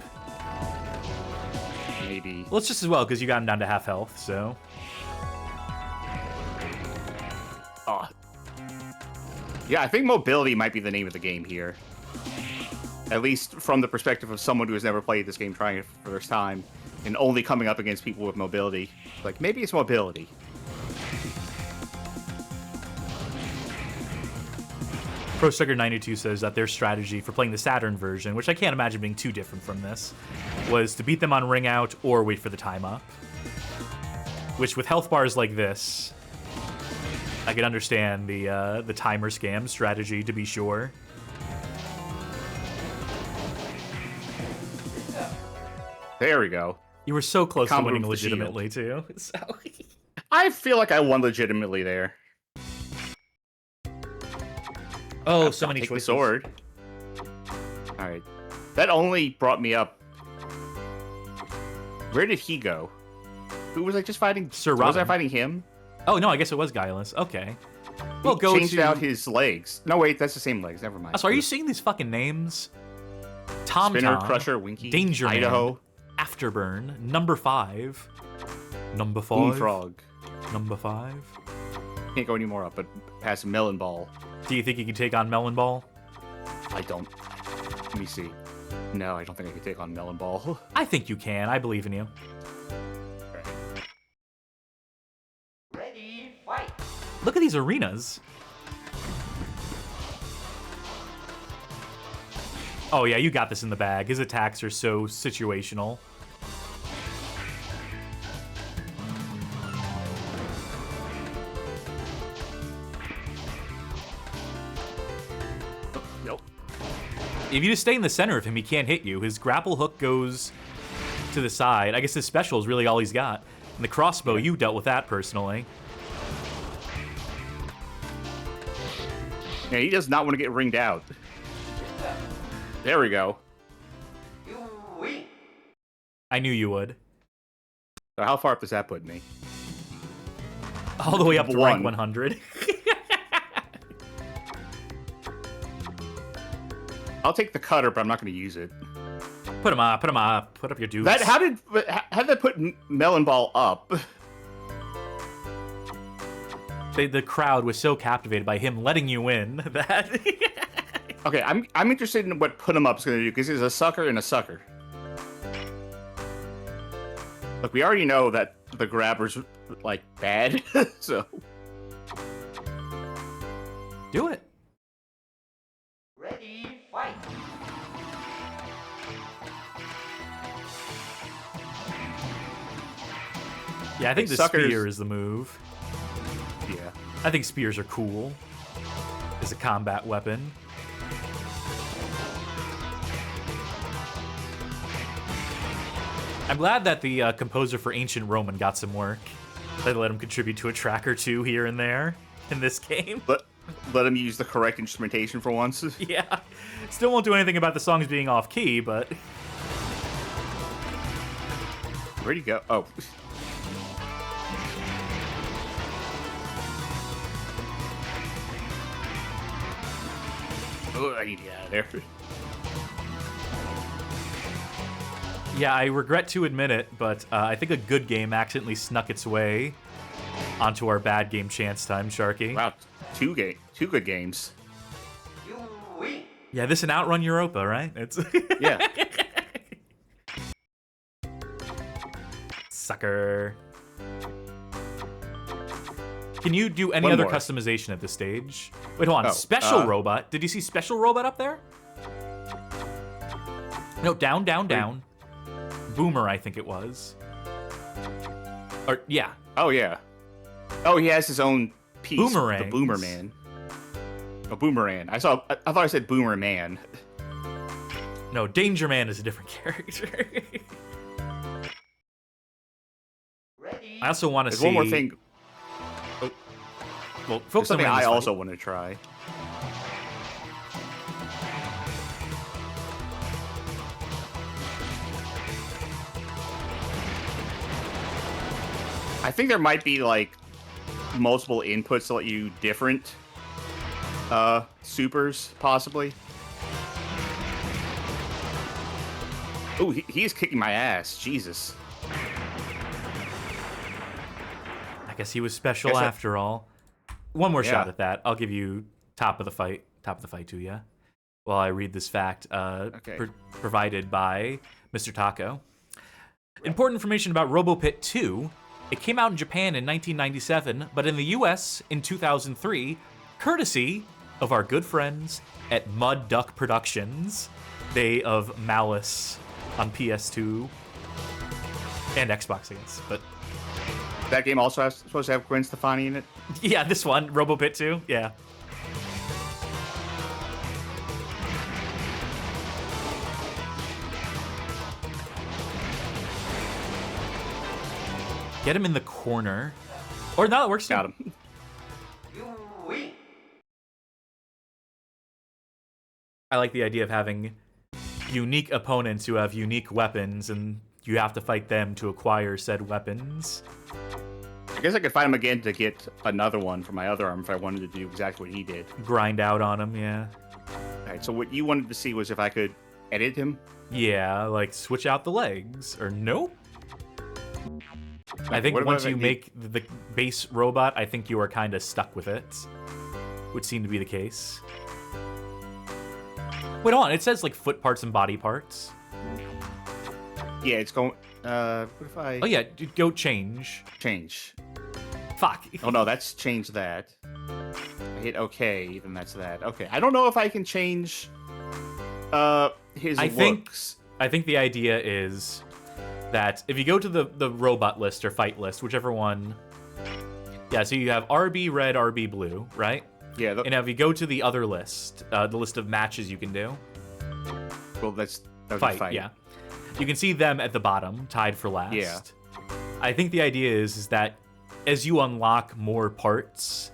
Maybe. Well, it's just as well, because you got him down to half health, so... Oh. Yeah, I think mobility might be the name of the game here. At least from the perspective of someone who has never played this game trying it for the first time, and only coming up against people with mobility. Like, maybe it's mobility. ProStucker92 says that their strategy for playing the Saturn version, which I can't imagine being too different from this, was to beat them on ring out or wait for the time up. Which, with health bars like this, I can understand the timer scam strategy, to be sure. There we go. You were so close to Combo winning with the shield. legitimately, too. So... I feel like I won legitimately there. Oh, so many Take the choices. sword. All right, that only brought me up. Where did he go? Who was I just fighting? Sir Was I Robin. fighting him? Oh, no, I guess it was Guileless. Okay. Well, He go changed to... out his legs. No, wait, that's the same legs. Never mind. Oh, so are you seeing these fucking names? Tom Spinner, Tom, Crusher, Winky, Danger Man, Idaho, Afterburn, number 5, number 5, Boomfrog. number 5. Can't go any more up, but past Melon Ball. Do you think you can take on Melon Ball? I don't. Let me see. No, I don't think I can take on Melon Ball. I think you can. I believe in you. Ready, fight. Look at these arenas. Oh yeah, you got this in the bag. His attacks are so situational. Nope. If you just stay in the center of him, he can't hit you. His grapple hook goes to the side. I guess his special is really all he's got. And the crossbow, you dealt with that personally. Yeah, he does not want to get ringed out. There we go. You win. I knew you would. So how far up does that put me? All the way up to One. rank 100. I'll take the cutter, but I'm not going to use it. Put him up, put him up. Put up your dukes. How did that put Melon Ball up? The crowd was so captivated by him letting you in that... Okay, I'm interested in what put him up is going to do, because he's a sucker and a sucker. Look, we already know that the grabber's, like, bad, so... Do it. Ready, fight. Yeah, I think the Suckers- spear is the move. Yeah. I think spears are cool as a combat weapon. I'm glad that the composer for Ancient Roman got some work. They let him contribute to a track or two here and there in this game. Let him use the correct instrumentation for once. Yeah. Still won't do anything about the songs being off key, but... Where'd he go? Oh. Oh, I need to get out of there. Yeah, I regret to admit it, but I think a good game accidentally snuck its way onto our bad game chance time, Sharky. Wow, two good games. You win. Yeah, this and OutRun Europa, right? It's Yeah. Sucker. Can you do any One other more. customization at this stage? Wait, hold on. Oh, Special Robot. Did you see Special Robot up there? No, down, down, down. Boomer, I think it was. Or, yeah. Oh, yeah. Oh, he has his own piece. Boomerangs. The Boomer Man. Oh, Boomerang. I thought I said Boomer Man. No, Danger Man is a different character. Ready. I also want to There's see... one more thing. Well, There's focus on something winning I this fight. also want to try. I think there might be, like, multiple inputs to let you different supers, possibly. Oh, he's kicking my ass. Jesus. I guess he was special Guess that- after all. One more shot Yeah. at that. I'll give you top of the fight to you. While I read this fact provided by Mr. Taco. Important information about Robo Pit 2. It came out in Japan in 1997, but in the US in 2003, courtesy of our good friends at Mud Duck Productions, Day of Malice on PS2 and Xbox, I guess. But That game also supposed to have Gwen Stefani in it. Yeah, this one, Robo Pit 2. Yeah. Get him in the corner. Or no, it works. Got him. You win. I like the idea of having unique opponents who have unique weapons, and you have to fight them to acquire said weapons. I guess I could fight him again to get another one for my other arm if I wanted to do exactly what he did. Grind out on him, yeah. Alright, so what you wanted to see was if I could edit him? Yeah, like switch out the legs. Or nope. I think What once about you the- make the base robot, I think you are kind of stuck with it. Would seem to be the case. Wait, hold on. It says like foot parts and body parts. Yeah, it's going... what if I... Oh yeah, go change. Change. Fuck. Oh no, that's change that. I hit OK, then that's that. Okay, I don't know if I can change his I looks. think the idea is that if you go to the robot list or fight list, whichever one... Yeah, so you have RB red, RB blue, right? Yeah, And if you go to the other list, the list of matches you can do, well, that would be fight, yeah. You can see them at the bottom, tied for last. Yeah. I think the idea is that as you unlock more parts,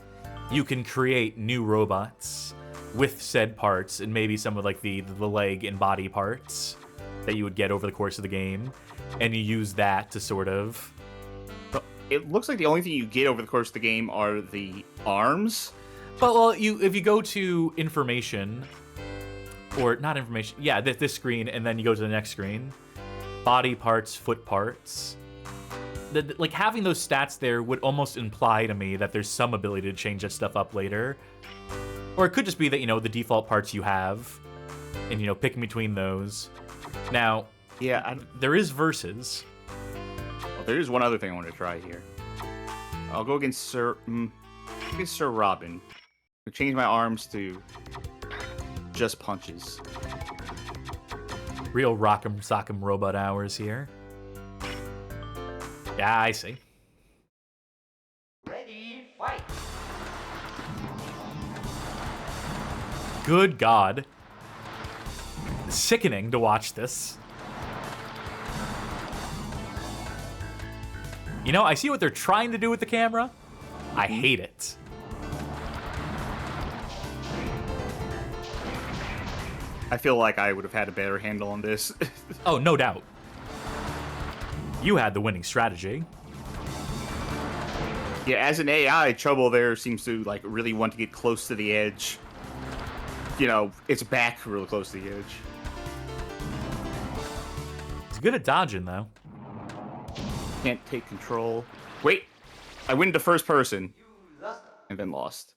you can create new robots with said parts, and maybe some of like the leg and body parts that you would get over the course of the game, and you use that to sort of... It looks like the only thing you get over the course of the game are the arms. But well, if you go to information, or not information, yeah, this screen, and then you go to the next screen, body parts, foot parts. Like having those stats there would almost imply to me that there's some ability to change that stuff up later, or it could just be that the default parts you have, and picking between those. Now, Yeah, there is versus. well, there is one other thing I want to try here. I'll go against Sir Robin. I'll change my arms to just punches. Real rock'em sock'em robot hours here. Yeah, I see. Ready, fight. Good God. Sickening to watch this. I see what they're trying to do with the camera. I hate it. I feel like I would have had a better handle on this. Oh, no doubt. You had the winning strategy. Yeah, as an AI, Trouble there seems to like really want to get close to the edge. Its back really close to the edge. It's good at dodging, though. Can't take control. Wait, I went into first person and then lost.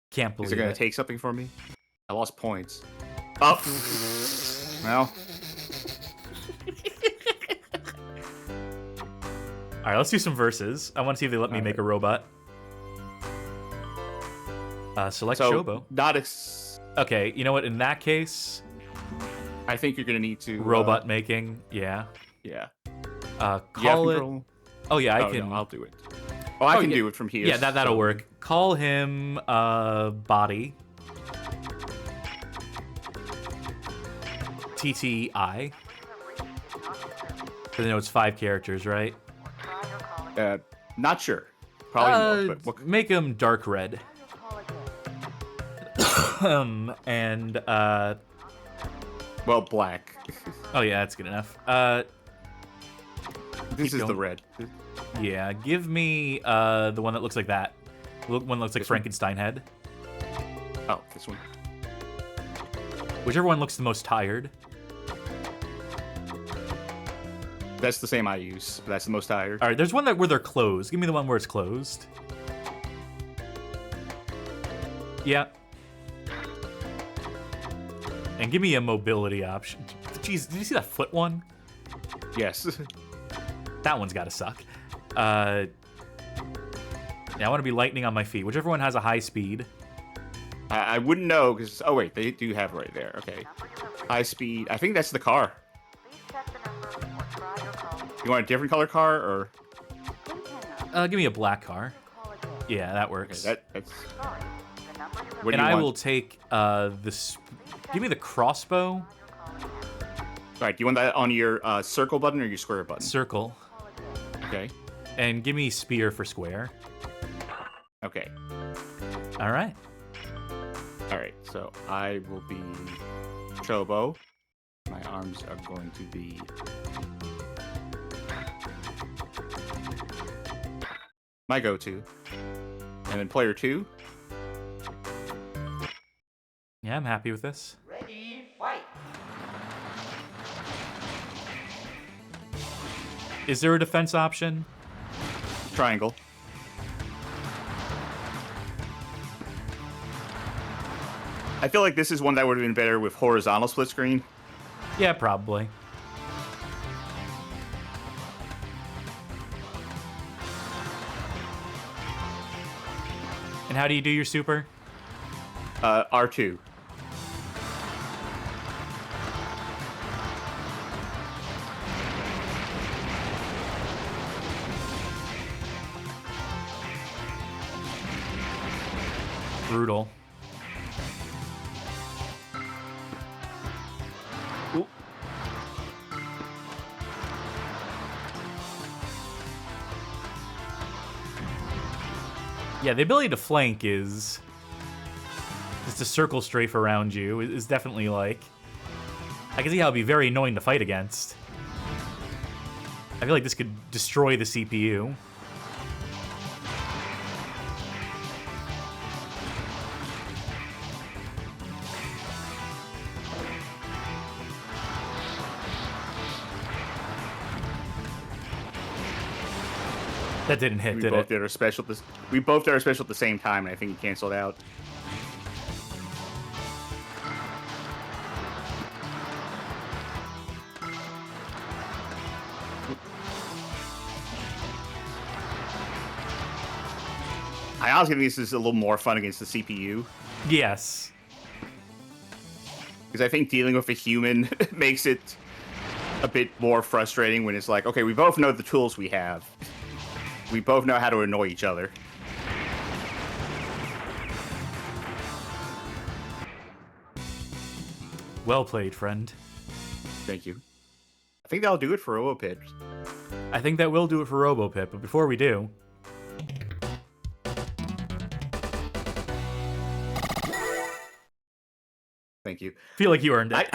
Can't Is believe it gonna it. take something from me? I lost points. Oh, well. All right, let's do some verses. I want to see if they let me All make right. a robot. Select So Shobo. not as. Okay, you know what? In that case, I think you're gonna need to robot making. Yeah. Yeah. Call You have it. control? Oh yeah, I Oh, can. no, I'll do it. Oh, I can yeah. do it from here. Yeah, that'll so- work. Call him body. TTI. Because I know it's 5 characters, right? Not sure. Probably more. But Make him dark red. And well, black. oh yeah, that's good enough. This is the going. red. Yeah, give me the one that looks like that. One that looks like This one? Frankenstein head. Oh, this one. Whichever one looks the most tired. That's the same I use. But that's the most tired. All right, there's one where they're closed. Give me the one where it's closed. Yeah. And give me a mobility option. Jeez, did you see that foot one? Yes. That one's got to suck. Yeah, I want to be lightning on my feet. Whichever one has a high speed. I wouldn't know because. Oh wait, they do have it right there. Okay. High speed. I think that's the car. Please check the number or try your calling. You want a different color car or? Give me a black car. Yeah, that works. Okay, that's. Sorry, the number you What do And you I want? will take this. Give me the crossbow. All right, do you want that on your circle button or your square button? Circle. Okay. And give me spear for square. Okay. All right. All right. So I will be Chobo. My arms are going to be my go-to, and then player 2. Yeah, I'm happy with this. Ready, fight. Is there a defense option? Triangle. I feel like this is one that would have been better with horizontal split screen. Yeah, probably. And how do you do your super? R2. Brutal. Ooh. Yeah, the ability to flank is just a circle strafe around you is definitely like. I can see how it'd be very annoying to fight against. I feel like this could destroy the CPU. That didn't hit, We did both it? did our special. We both did our special at the same time, and I think it canceled out. I honestly think this is a little more fun against the CPU, Yes. because I think dealing with a human makes it a bit more frustrating when it's like, okay, we both know the tools we have. We both know how to annoy each other. Well played, friend. Thank you. I think that'll do it for Robo Pit. I think that will do it for Robo Pit, but before we do, Thank you. feel like you earned it.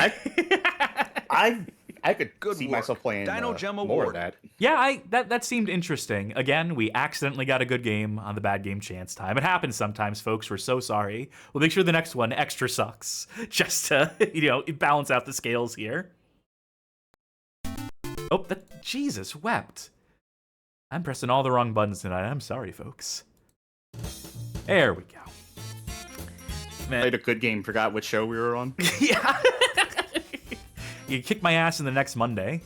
I could see work. myself playing Dino Gem more Award. of that. Yeah, that seemed interesting. Again, we accidentally got a good game on the Bad Game Chance time. It happens sometimes, folks. We're so sorry. We'll make sure the next one extra sucks, just to balance out the scales here. Oh, Jesus wept. I'm pressing all the wrong buttons tonight. I'm sorry, folks. There we go. Man, Played a good game, forgot what show we were on. yeah. You kick my ass in the next Monday.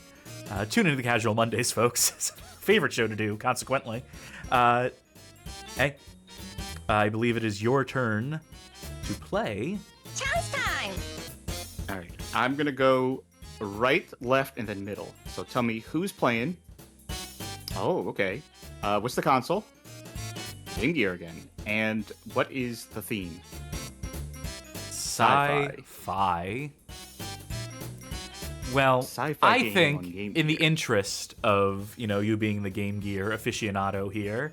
Tune into the Casual Mondays, folks. Favorite show to do, consequently. Hey, I believe it is your turn to play. Chance time! All right, I'm gonna go right, left, and then middle. So tell me who's playing. Oh, okay. What's the console? Game Gear again. And what is the theme? Sci-fi. Well, Sci-fi I game on think Game in the Gear. interest of, you being the Game Gear aficionado here,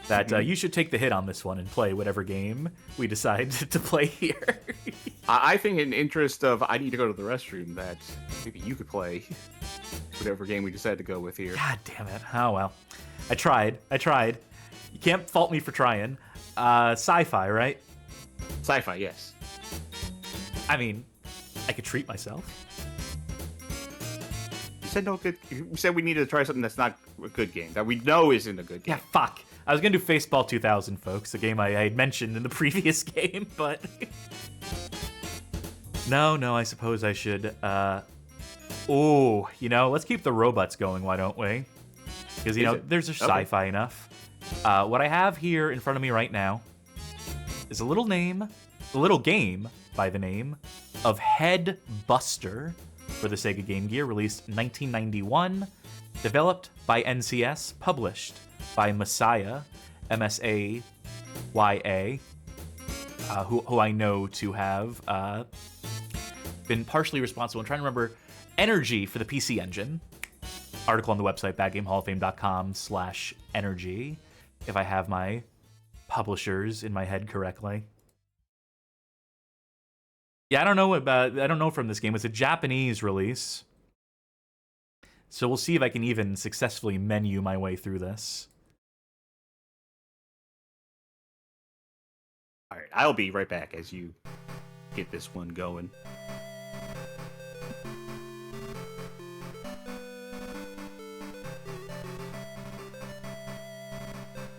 that you should take the hit on this one and play whatever game we decide to play here. I think in interest of I need to go to the restroom, that maybe you could play whatever game we decide to go with here. God damn it. Oh, well. I tried. You can't fault me for trying. Sci-fi, right? Sci-fi, yes. I mean, I could treat myself. You said no good. You said we needed to try something that's not a good game, that we know isn't a good game. Yeah, fuck. I was gonna do Faceball 2000, folks, a game I had mentioned in the previous game, but... No, I suppose I should, let's keep the robots going, why don't we? Because, there's just Okay. sci-fi enough. What I have here in front of me right now is a little game by the name of Head Buster. for the Sega Game Gear, released 1991, developed by NCS, published by Messiah, M-S-A-Y-A, who I know to have been partially responsible. I'm trying to remember Energy for the PC Engine. Article on the website, badgamehalloffame.com/energy, if I have my publishers in my head correctly. Yeah, I don't know from this game. It's a Japanese release. So we'll see if I can even successfully menu my way through this. All right, I'll be right back as you get this one going.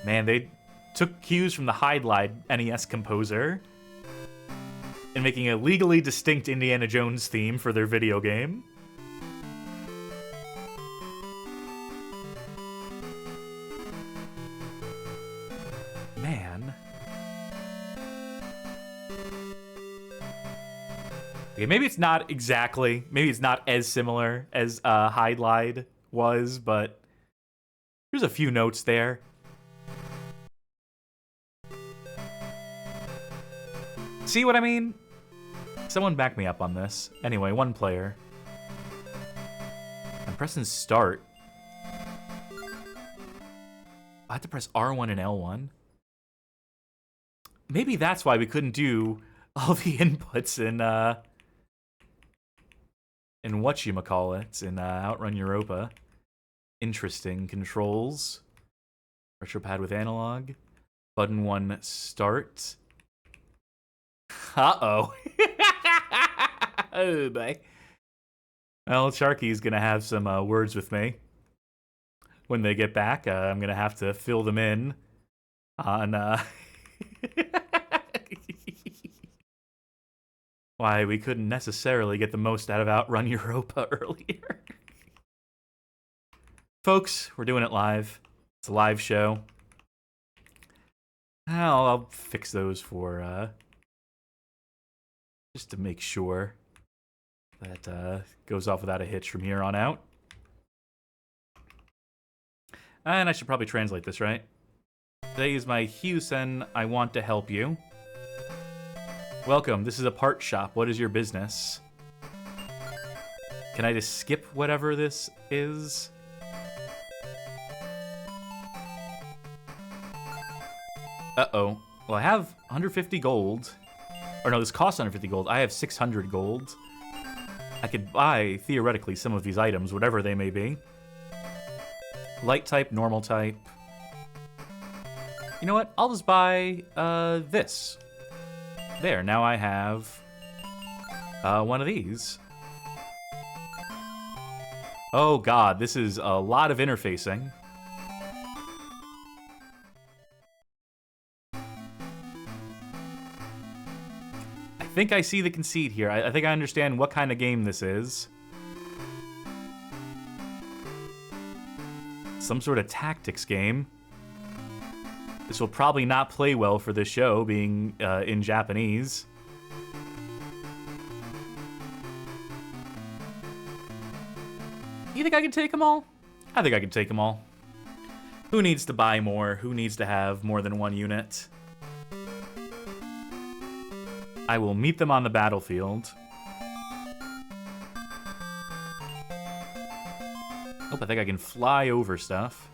Man, they took cues from the Hide-Lide NES composer in making a legally distinct Indiana Jones theme for their video game. Man. Okay, maybe it's not exactly, maybe it's not as similar as Hide-Lide was, but there's a few notes there. See what I mean? Someone back me up on this. Anyway, one player. I'm pressing start. I have to press R1 and L1. Maybe that's why we couldn't do all the inputs in whatchamacallit, in OutRun Europa. Interesting. Controls. Retropad with analog. Button 1 start. Uh-oh. Oh, boy. Well, Sharky's gonna have some words with me. When they get back, I'm gonna have to fill them in on why we couldn't necessarily get the most out of OutRun Europa earlier. Folks, we're doing it live. It's a live show. I'll fix those for just to make sure that goes off without a hitch from here on out. And I should probably translate this, right? Today is my Hyusen, I want to help you. Welcome, this is a part shop. What is your business? Can I just skip whatever this is? Uh-oh. Well, I have 150 gold. Or no, this costs 150 gold. I have 600 gold. I could buy, theoretically, some of these items, whatever they may be. Light type, normal type. You know what? I'll just buy this. There, now I have one of these. Oh god, this is a lot of interfacing. I think I see the conceit here. I think I understand what kind of game this is. Some sort of tactics game. This will probably not play well for this show, being in Japanese. You think I can take them all? I think I can take them all. Who needs to buy more? Who needs to have more than one unit? I will meet them on the battlefield. Oh, I think I can fly over stuff.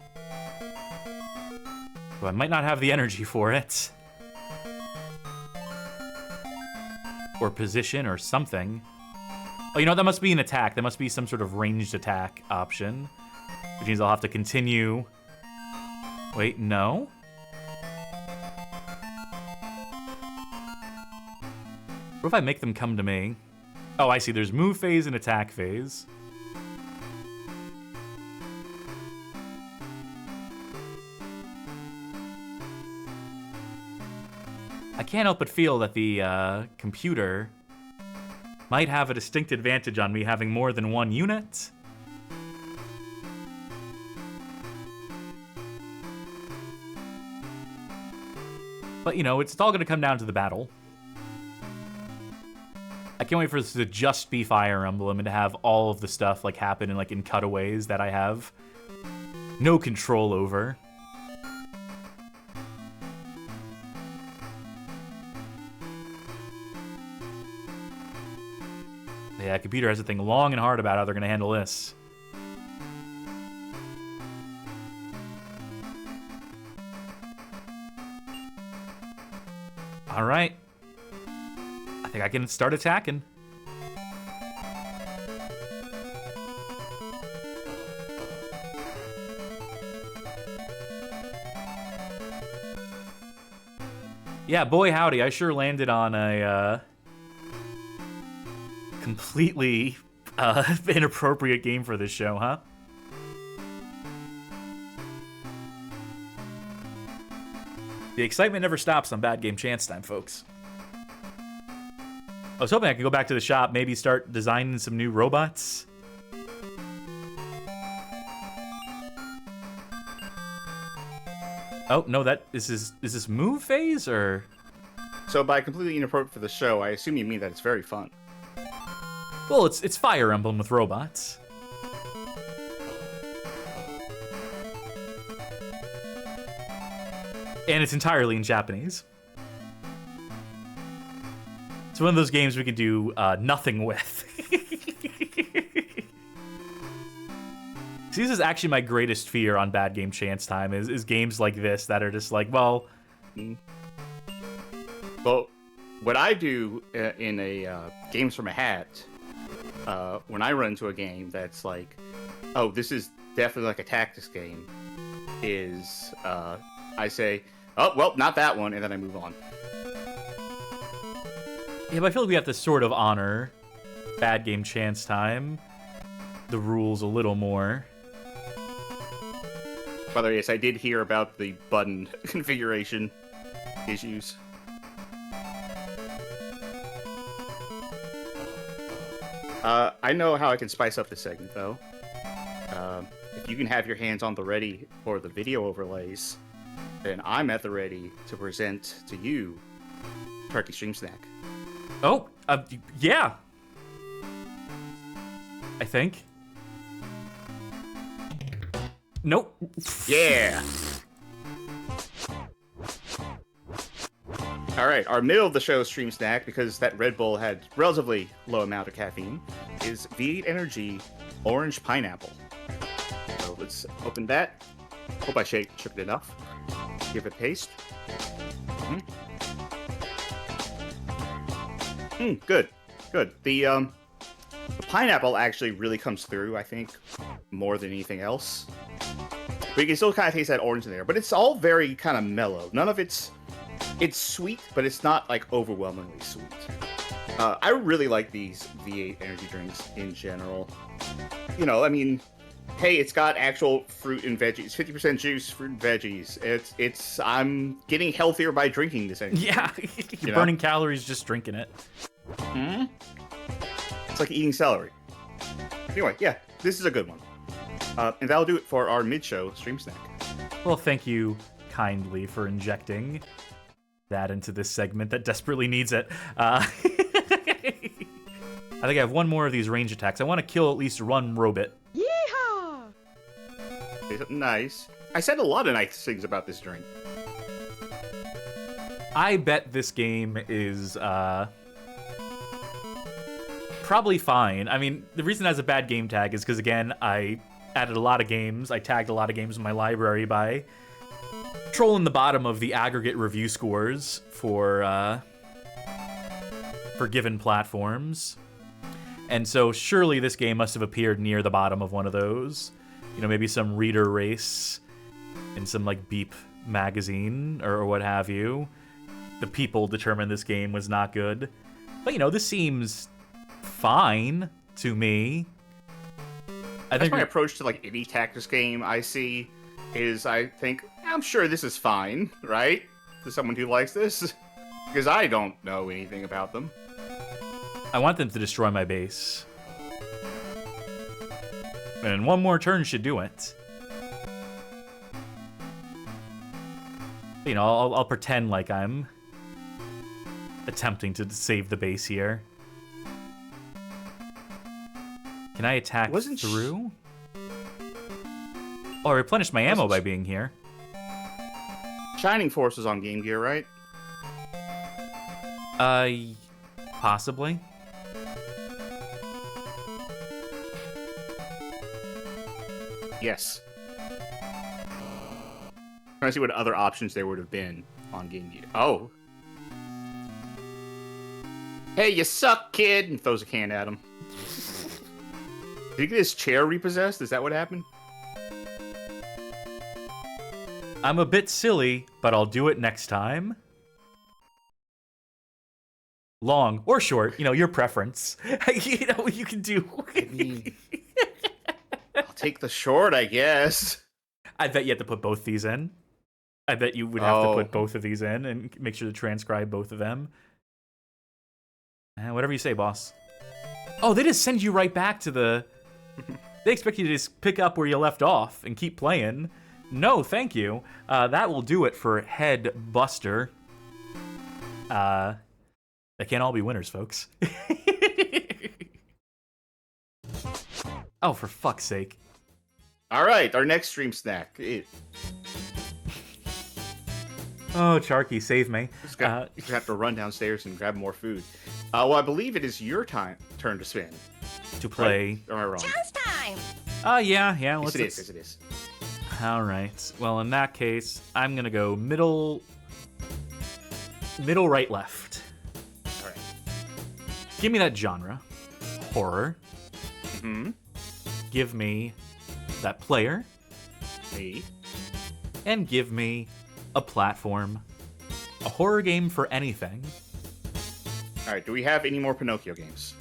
Well, I might not have the energy for it. Or position or something. Oh, you know what? That must be an attack. That must be some sort of ranged attack option. Which means I'll have to continue. Wait, no? What if I make them come to me? Oh, I see. There's move phase and attack phase. I can't help but feel that the computer might have a distinct advantage on me having more than one unit. But, you know, it's all going to come down to the battle. I can't wait for this to just be Fire Emblem and to have all of the stuff like happen in like in cutaways that I have no control over. Yeah, computer has to think long and hard about how they're gonna handle this. All right. I think I can start attacking. Yeah, boy howdy, I sure landed on a completely inappropriate game for this show, huh? The excitement never stops on Bad Game Chance Time, folks. I was hoping I could go back to the shop, maybe start designing some new robots. Oh, no, is this move phase, or? So by completely inappropriate for the show, I assume you mean that it's very fun. Well, it's Fire Emblem with robots. And it's entirely in Japanese. It's one of those games we can do nothing with. See, this is actually my greatest fear on Bad Game Chance Time, is games like this that are just like, well... Well, what I do in a Games from a Hat, when I run into a game that's like, oh, this is definitely like a tactics game, is I say, oh, well, not that one, and then I move on. Yeah, but I feel like we have to sort of honor Bad Game Chance Time, the rules a little more. By the way, yes, I did hear about the button configuration issues. I know how I can spice up this segment, though. If you can have your hands on the ready for the video overlays, then I'm at the ready to present to you Turkey Stream Snack. Oh, yeah. I think. Nope. Yeah! Alright, our middle of the show stream snack, because that Red Bull had relatively low amount of caffeine, is V8 Energy Orange Pineapple. So let's open that. Hope I shook it enough. Give it a taste. Good. Good. The pineapple actually really comes through, I think, more than anything else. But you can still kind of taste that orange in there. But it's all very kind of mellow. None of it's sweet, but it's not like overwhelmingly sweet. I really like these V8 energy drinks in general. You know, I mean, hey, it's got actual fruit and veggies, 50% juice, fruit and veggies. I'm getting healthier by drinking this energy. Yeah, you're burning calories just drinking it. It's like eating celery. Anyway, yeah, this is a good one. And that'll do it for our mid-show stream snack. Well, thank you kindly for injecting that into this segment that desperately needs it. I think I have one more of these range attacks. I want to kill at least one Robot. Yeehaw! Nice. I said a lot of nice things about this drink. I bet this game is probably fine. I mean, the reason it has a bad game tag is because, again, I added a lot of games. I tagged a lot of games in my library by trolling the bottom of the aggregate review scores for given platforms. And so surely this game must have appeared near the bottom of one of those. You know, maybe some reader race in some, like, Beep magazine or what have you. The people determined this game was not good. But, you know, this seems fine to me. That's my approach to, like, any tactics game I see, is I think, I'm sure this is fine, right? To someone who likes this. Because I don't know anything about them. I want them to destroy my base. And one more turn should do it. You know, I'll pretend like I'm attempting to save the base here. Can I attack Wasn't through? Oh, I replenished my ammo by being here. Shining Force was on Game Gear, right? Possibly. Yes. Trying to see what other options there would have been on Game Gear. Oh. Hey, you suck, kid! And throws a can at him. Did he get his chair repossessed? Is that what happened? I'm a bit silly, but I'll do it next time. Long or short, your preference. You can do. I mean, I'll take the short, I guess. I bet you have to put both these in. I bet you would have to put both of these in and make sure to transcribe both of them. Whatever you say, boss. Oh, they just send you right back to the... They expect you to just pick up where you left off and keep playing. No, thank you. That will do it for Head Buster. They can't all be winners, folks. Oh, for fuck's sake. All right, our next stream snack. Oh, Charky, save me. You have to run downstairs and grab more food. Well, I believe it is your turn to spin. To play. Right? Or am I wrong? Chance time! Yeah. Yes, it is. All right. Well, in that case, I'm gonna go middle, right, left. All right. Give me that genre, horror. Mm-hmm. Give me that player, Me. and give me a platform, a horror game for anything. All right. Do we have any more Pinocchio games?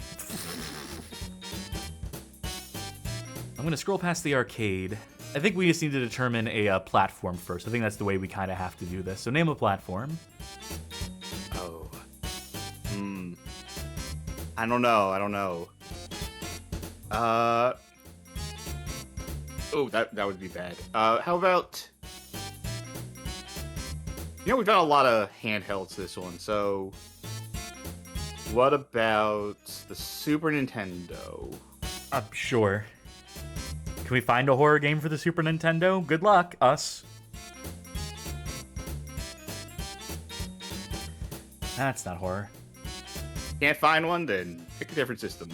I'm gonna scroll past the arcade. I think we just need to determine a platform first. I think that's the way we kind of have to do this. So name a platform. Oh. I don't know. Oh, that would be bad. How about... we've done a lot of handhelds this one, so... What about the Super Nintendo? Sure. Can we find a horror game for the Super Nintendo? Good luck, us. That's not horror. Can't find one? Then pick a different system.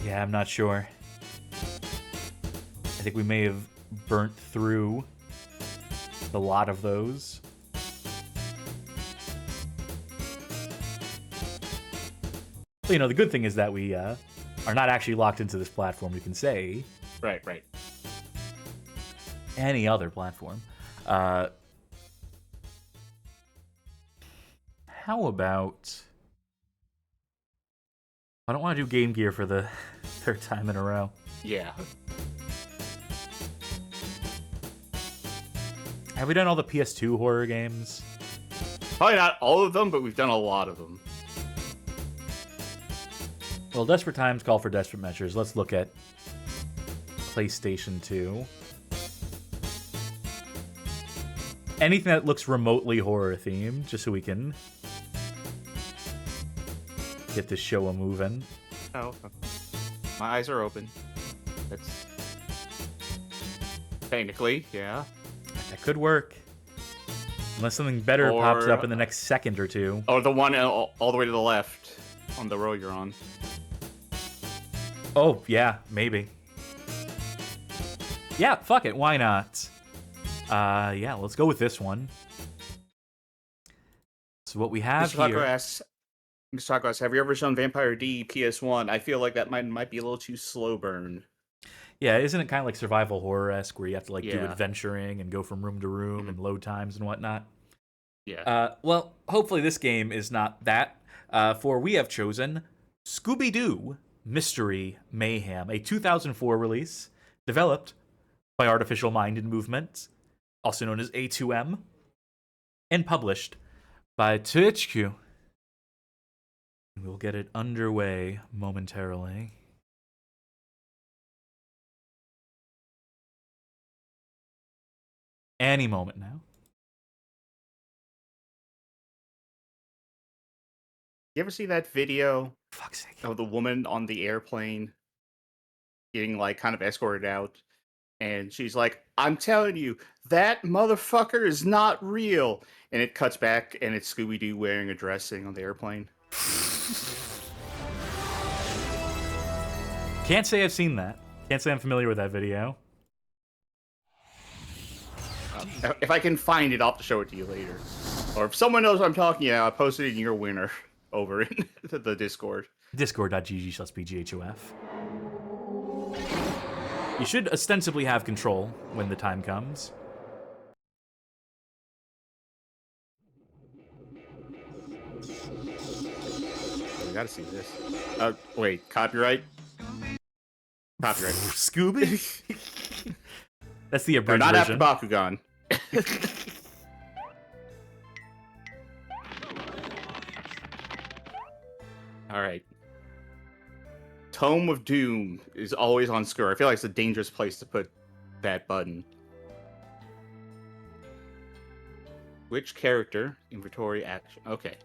Yeah, I'm not sure. I think we may have burnt through a lot of those. Well, the good thing is that we are not actually locked into this platform. We can say Right. any other platform. How about... I don't want to do Game Gear for the third time in a row. Yeah. Have we done all the PS2 horror games? Probably not all of them, but we've done a lot of them. Well, desperate times call for desperate measures. Let's look at PlayStation 2. Anything that looks remotely horror themed, just so we can get this show a-moving. Oh, my eyes are open. That's technically, yeah. That could work. Unless something better Or- pops up in the next second or two. Oh, the one all the way to the left on the row you're on. Oh, yeah, maybe. Yeah, fuck it, why not? Yeah, let's go with this one. So what we have Mr. Taco here... asks, Mr. Taco asks, have you ever shown Vampire D PS1? I feel like that might be a little too slow burn. Yeah, isn't it kind of like survival horror-esque, where you have to do Yeah. adventuring and go from room to room and load times and whatnot? Yeah. Well, hopefully this game is not that, for we have chosen Scooby-Doo Mystery Mayhem, a 2004 release, developed by Artificial Mind and Movement, also known as A2M, and published by THQ. We'll get it underway momentarily. Any moment now. You ever see that video Fuck's sake. of the woman on the airplane getting like kind of escorted out? And she's like, I'm telling you, that motherfucker is not real. And it cuts back and it's Scooby-Doo wearing a dress sitting on the airplane. Can't say I've seen that. Can't say I'm familiar with that video. If I can find it, I'll have to show it to you later. Or if someone knows what I'm talking about, I'll post it in your winner over in the Discord. Discord.gg/BGHOF. You should ostensibly have control when the time comes. We gotta see this. Wait, copyright? Copyright. Scooby? That's the No, abridged not version. after Bakugan. Alright. Tome of Doom is always on Skur. I feel like it's a dangerous place to put that button. Which character? Inventory action. Okay.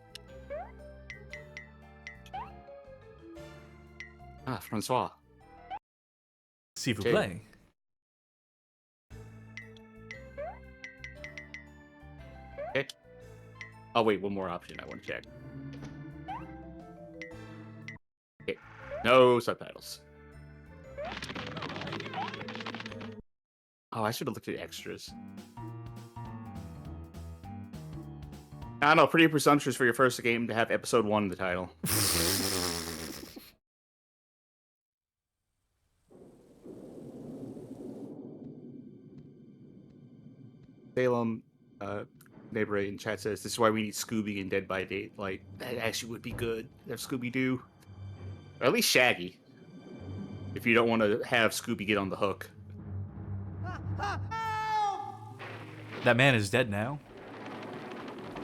Ah, Francois. S'il vous Okay. plaît. Okay. Oh, wait, one more option I want to check. Okay. No subtitles. Oh, I should have looked at extras. I don't know, pretty presumptuous for your first game to have episode 1 in the title. Salem, neighbor in chat says, this is why we need Scooby and Dead by Daylight. That actually would be good. Have Scooby-Doo. Or at least Shaggy. If you don't want to have Scooby get on the hook. That man is dead now.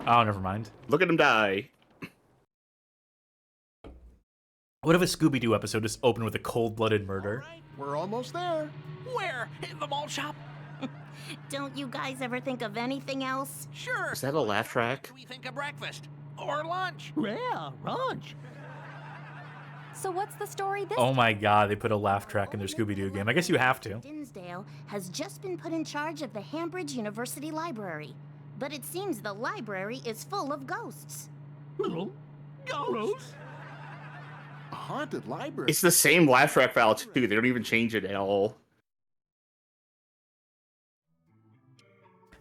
Oh, never mind. Look at him die. What if a Scooby-Doo episode just opened with a cold-blooded murder? We're almost there. Where? In the mall shop? Don't you guys ever think of anything else? Sure. Is that a laugh track? We think of breakfast or lunch. Yeah, lunch. So what's the story this Oh my god, they put a laugh track in their Scooby-Doo game. I guess you have to. Dinsdale has just been put in charge of the Hambridge University Library. But it seems the library is full of ghosts. Ghosts. A haunted library. It's the same laugh track file too. They don't even change it at all.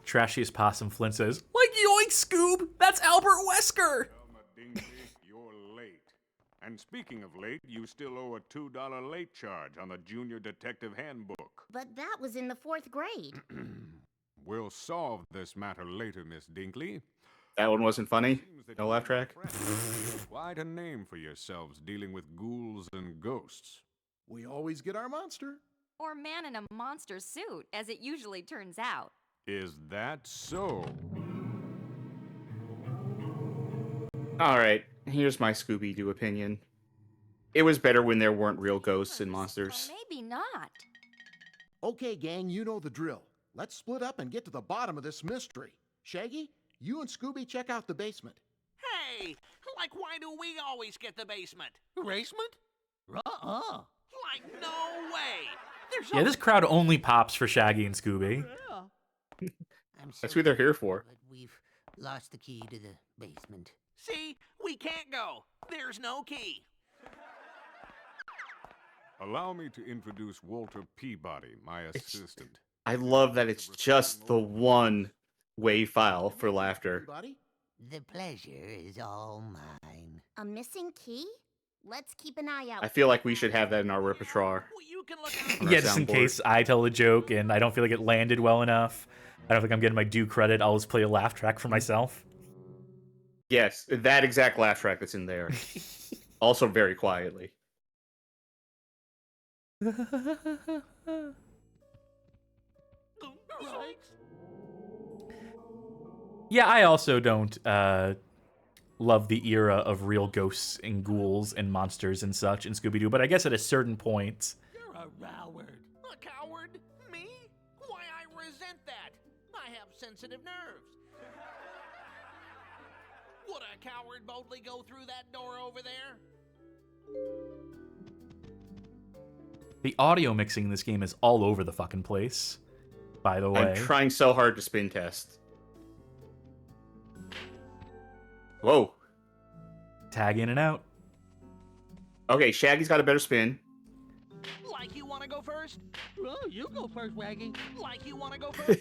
Trashiest Possum Flint says, like yoink, Scoob! That's Albert Wesker! Dinky, you're late. And speaking of late, you still owe a $2 late charge on the Junior Detective Handbook. But that was in the 4th grade. We'll solve this matter later, Miss Dinkley. That one wasn't funny. Seems that No you laugh track. have quite a name for yourselves dealing with ghouls and ghosts. We always get our monster. Or man in a monster suit, as it usually turns out. Is that so? Alright, here's my Scooby-Doo opinion. It was better when there weren't real ghosts and monsters. Well, maybe not. Okay, gang, you know the drill. Let's split up and get to the bottom of this mystery. Shaggy, you and Scooby check out the basement. Hey, like why do we always get the basement? Basement? Like no way. There's Yeah, this crowd only pops for Shaggy and Scooby. That's who they're here for. But we've lost the key to the basement. See, we can't go. There's no key. Allow me to introduce Walter Peabody, my assistant. I love that it's just the one WAV file for laughter. Everybody? The pleasure is all mine. A missing key? Let's keep an eye out. I feel like we should have that in our repertoire. Well, you can look out. On our Yeah, just in soundboard. case I tell a joke and I don't feel like it landed well enough. I don't think I'm getting my due credit. I'll just play a laugh track for myself. Yes, that exact laugh track that's in there. Also very quietly. Yeah, I also don't love the era of real ghosts and ghouls and monsters and such in Scooby-Doo, but I guess at a certain point... You're a coward. A coward? Me? Why, I resent that. I have sensitive nerves. Would a coward boldly go through that door over there? The audio mixing in this game is all over the fucking place, by the way. I'm trying so hard to spin test. Whoa. Tag in and out. Okay, Shaggy's got a better spin. Like you want to go first? Oh, you go first, Waggy. Like you want to go first?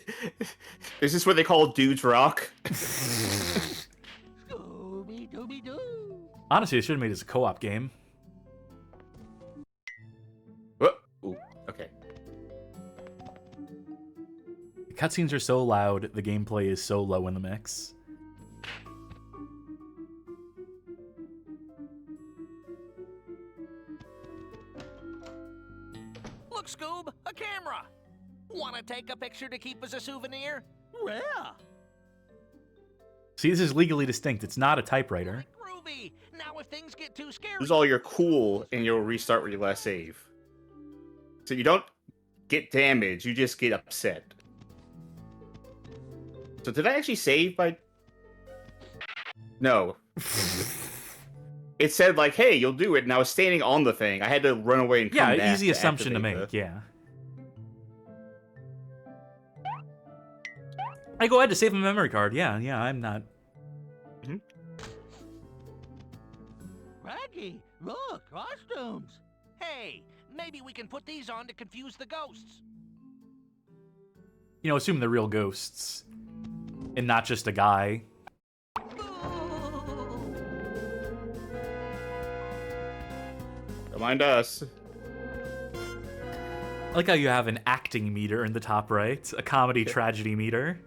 Is this what they call dudes rock? Scooby-Dooby-Doo. Honestly, they should have made this a co-op game. Ooh, okay. The cutscenes are so loud, the gameplay is so low in the mix. Look, Scoob, a camera. Want to take a picture to keep as a souvenir? Yeah. See, this is legally distinct. It's not a typewriter. Groovy. Now if things get too scary... Use all your cool, and you'll restart where you last save. So you don't get damage, you just get upset. So did I actually save by... No. It said, like, hey, you'll do it, and I was standing on the thing. I had to run away and come back. Yeah, easy assumption to activate make, yeah. I go ahead to save a memory card. Yeah, I'm not... Raggy, look, costumes. Hey, maybe we can put these on to confuse the ghosts. You know, assume they're real ghosts. And not just a guy. Don't mind us. I like how you have an acting meter in the top right. A comedy tragedy meter.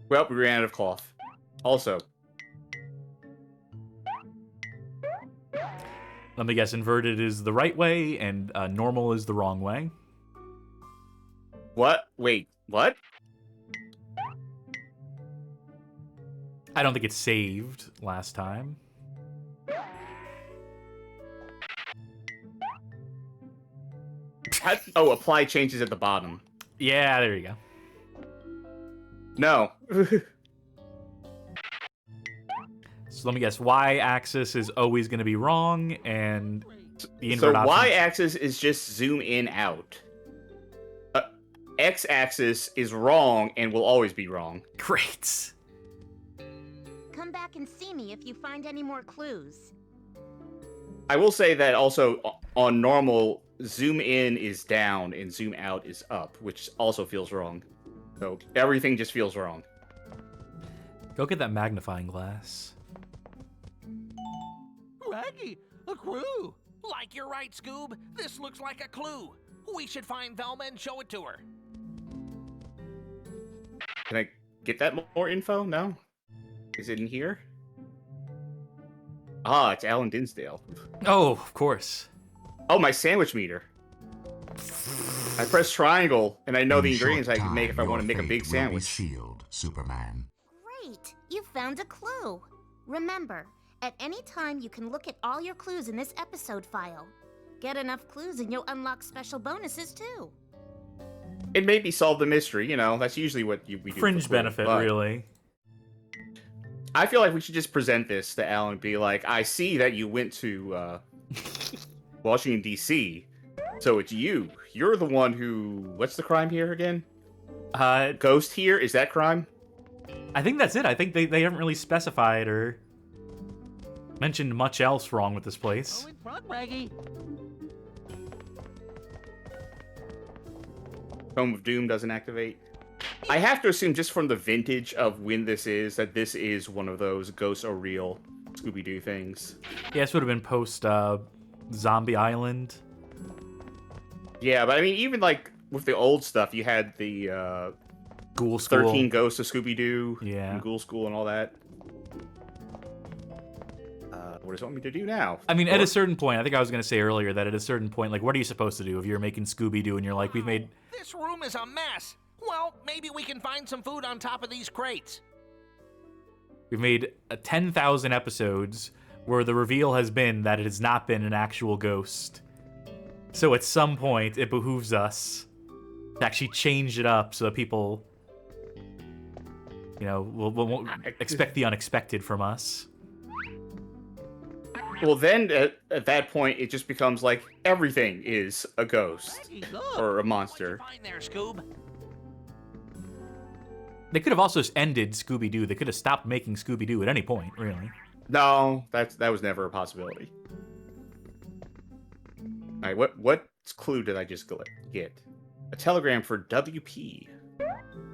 Well, we ran out of cloth. Also. Let me guess, inverted is the right way, and normal is the wrong way. What? Wait, what? I don't think it's saved last time. Oh, apply changes at the bottom. Yeah, there you go. No. So let me guess, y-axis is always going to be wrong, and the invert So option... y-axis is just zoom in out. X-axis is wrong and will always be wrong. Great. Come back and see me if you find any more clues. I will say that also on normal, zoom in is down and zoom out is up, which also feels wrong. So everything just feels wrong. Go get that magnifying glass. Raggy, a clue. Like you're right, Scoob. This looks like a clue. We should find Velma and show it to her. Can I get that more info? No? Is it in here? Ah, it's Alan Dinsdale. Oh, of course. Oh, my sandwich meter. I press triangle, and I know the ingredients I can make if I want to make a big sandwich. Sealed, Superman. Great! You found a clue. Remember, at any time you can look at all your clues in this episode file. Get enough clues and you'll unlock special bonuses too. It made me solve the mystery, you know, that's usually what we do. Fringe benefit, really. I feel like we should just present this to Alan and be like, I see that you went to Washington, D.C., so it's you. You're the one who... What's the crime here again? Ghost here? Is that crime? I think that's it. I think they haven't really specified or mentioned much else wrong with this place. Oh, in front, Raggy. Home of Doom doesn't activate. I have to assume, just from the vintage of when this is, that this is one of those ghosts are real Scooby-Doo things. Yeah, this would have been post Zombie Island. Yeah, but I mean, even like with the old stuff, you had the Ghoul School. 13 Ghosts of Scooby-Doo, yeah, and Ghoul School and all that. What does it want me to do now? I mean, at a certain point, I think I was going to say earlier that at a certain point, like, what are you supposed to do if you're making Scooby-Doo and you're like, we've made... This room is a mess. Well, maybe we can find some food on top of these crates. We've made 10,000 episodes where the reveal has been that it has not been an actual ghost. So at some point, it behooves us to actually change it up so that people You know, we'll expect the unexpected from us. Well, then at that point, it just becomes like everything is a ghost or a monster. Find there, Scoob. They could have also just ended Scooby-Doo. They could have stopped making Scooby-Doo at any point, really. No, that was never a possibility. All right, what clue did I just get? A telegram for WP.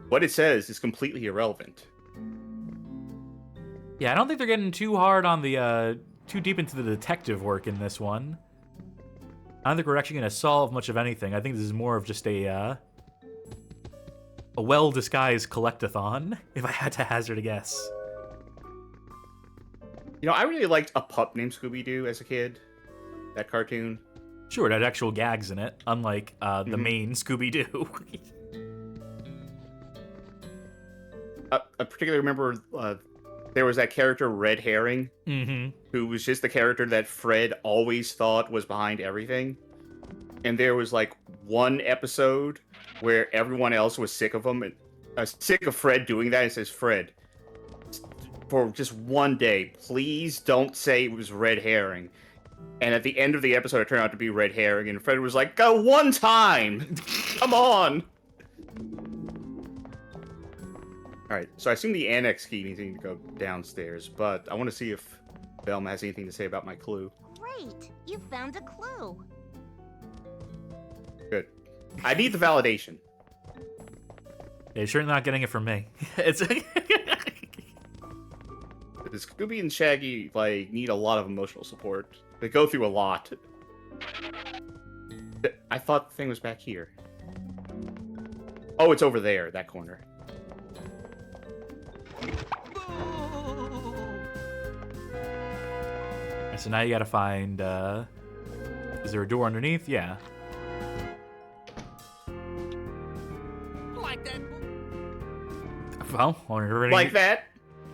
What it says is completely irrelevant. Yeah, I don't think they're getting too hard on the too deep into the detective work in this one. I don't think we're actually going to solve much of anything. I think this is more of just a well-disguised collectathon, if I had to hazard a guess. You know, I really liked A Pup Named Scooby-Doo as a kid. That cartoon. Sure, it had actual gags in it, unlike the main Scooby-Doo. I particularly remember there was that character, Red Herring, who was just the character that Fred always thought was behind everything. And there was like one episode where everyone else was sick of him, and sick of Fred doing that. And says, Fred, for just one day, please don't say it was Red Herring. And at the end of the episode, it turned out to be Red Herring, and Fred was like, go one time! Come on! Alright, so I assume the annex key needs to go downstairs, but I want to see if Velma has anything to say about my clue. Great! You found a clue. Good. I need the validation. Yeah, you're certainly not getting it from me. It's Scooby and Shaggy, like, need a lot of emotional support. They go through a lot. I thought the thing was back here. Oh, it's over there, that corner. So now you gotta find, is there a door underneath? Yeah. Like that. Well, we're never gonna like that?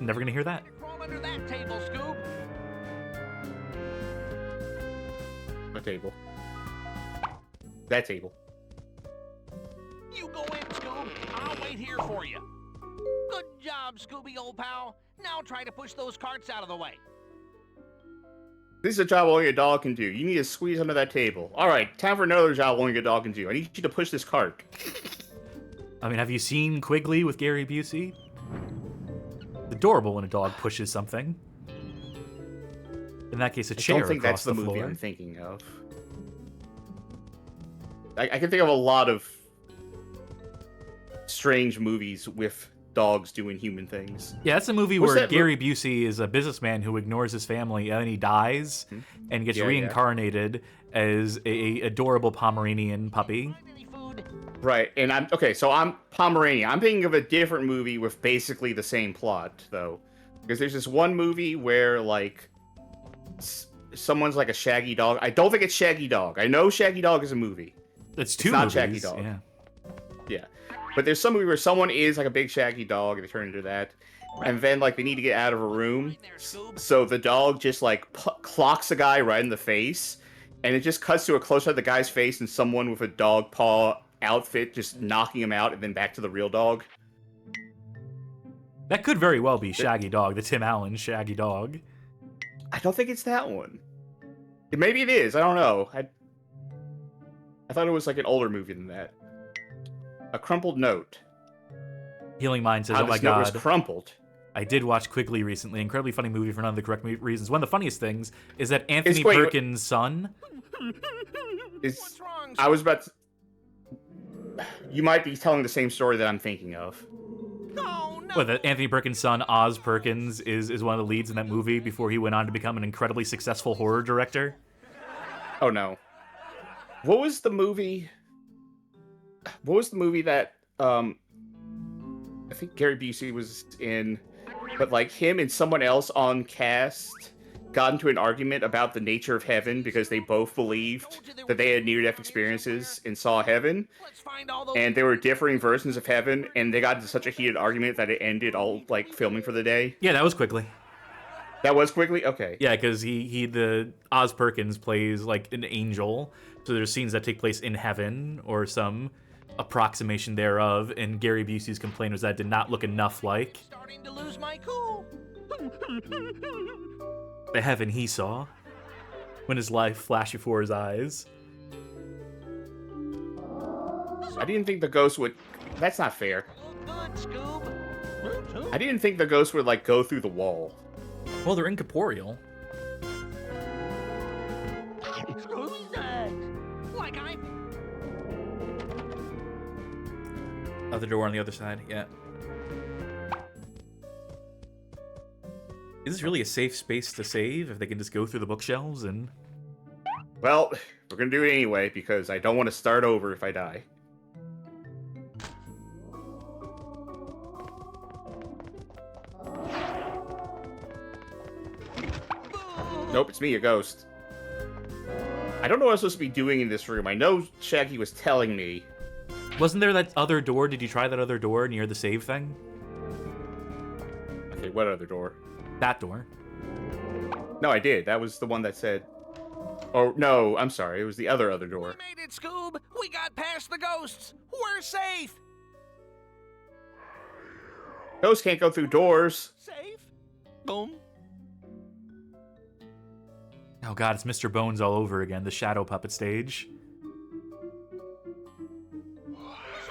Never gonna hear that. Crawl under that table, Scoob. What table? That table. You go in, Scoob. I'll wait here for you. Good job, Scooby, old pal. Now try to push those carts out of the way. This is a job only a dog can do. You need to squeeze under that table. Alright, time for another job only a dog can do. I need you to push this cart. I mean, have you seen Quigley with Gary Busey? Adorable when a dog pushes something. In that case, a chair I don't think across that's the movie floor. I'm thinking of. I can think of a lot of strange movies with dogs doing human things. Yeah, that's a movie where Gary Busey is a businessman who ignores his family and then he dies and gets reincarnated as a adorable Pomeranian puppy. Right, and I'm Pomeranian. I'm thinking of a different movie with basically the same plot, though. Because there's this one movie where, like, someone's like a Shaggy Dog. I don't think it's Shaggy Dog. I know Shaggy Dog is a movie. It's two not movies. Shaggy Dog. Yeah. Yeah. But there's some movie where someone is like a big Shaggy Dog and they turn into that. And then, like, they need to get out of a room. So the dog just, like, clocks a guy right in the face. And it just cuts to a close-up of the guy's face and someone with a dog paw outfit just knocking him out and then back to the real dog. That could very well be Shaggy Dog, the Tim Allen Shaggy Dog. I don't think it's that one. Maybe it is. I don't know. I thought it was like an older movie than that. A Crumpled Note. Healing Mind says, How oh my this note was god. crumpled. I did watch Quigley recently. Incredibly funny movie for none of the correct reasons. One of the funniest things is that Anthony Perkins' son... I was about to... You might be telling the same story that I'm thinking of. Well, that Anthony Perkins' son, Oz Perkins, is one of the leads in that movie before he went on to become an incredibly successful horror director. Oh, no. What was the movie that, I think Gary Busey was in, but, like, him and someone else on cast got into an argument about the nature of heaven because they both believed that they had near-death experiences and saw heaven, and there were differing versions of heaven, and they got into such a heated argument that it ended all, like, filming for the day. Yeah, that was Quigley. That was Quigley? Okay. Yeah, because the Oz Perkins plays, like, an angel, so there's scenes that take place in heaven, or some approximation thereof, and Gary Busey's complaint was that it did not look enough like Starting to lose my cool. the heaven he saw when his life flashed before his eyes. I didn't think the ghost would... That's not fair. Good, Scoob. I didn't think the ghost would, like, go through the wall. Well, they're incorporeal. Scooby that. Like I... Other door on the other side, yeah. Is this really a safe space to save if they can just go through the bookshelves and... Well, we're gonna do it anyway, because I don't want to start over if I die. Nope, it's me, a ghost. I don't know what I'm supposed to be doing in this room. I know Shaggy was telling me. Wasn't there that other door? Did you try that other door near the save thing? Okay, what other door? That door. No, I did. That was the one that said... Oh, no, I'm sorry. It was the other door. We made it, Scoob. We got past the ghosts. We're safe. Ghosts can't go through doors. Safe? Boom. Oh god, it's Mr. Bones all over again, the shadow puppet stage.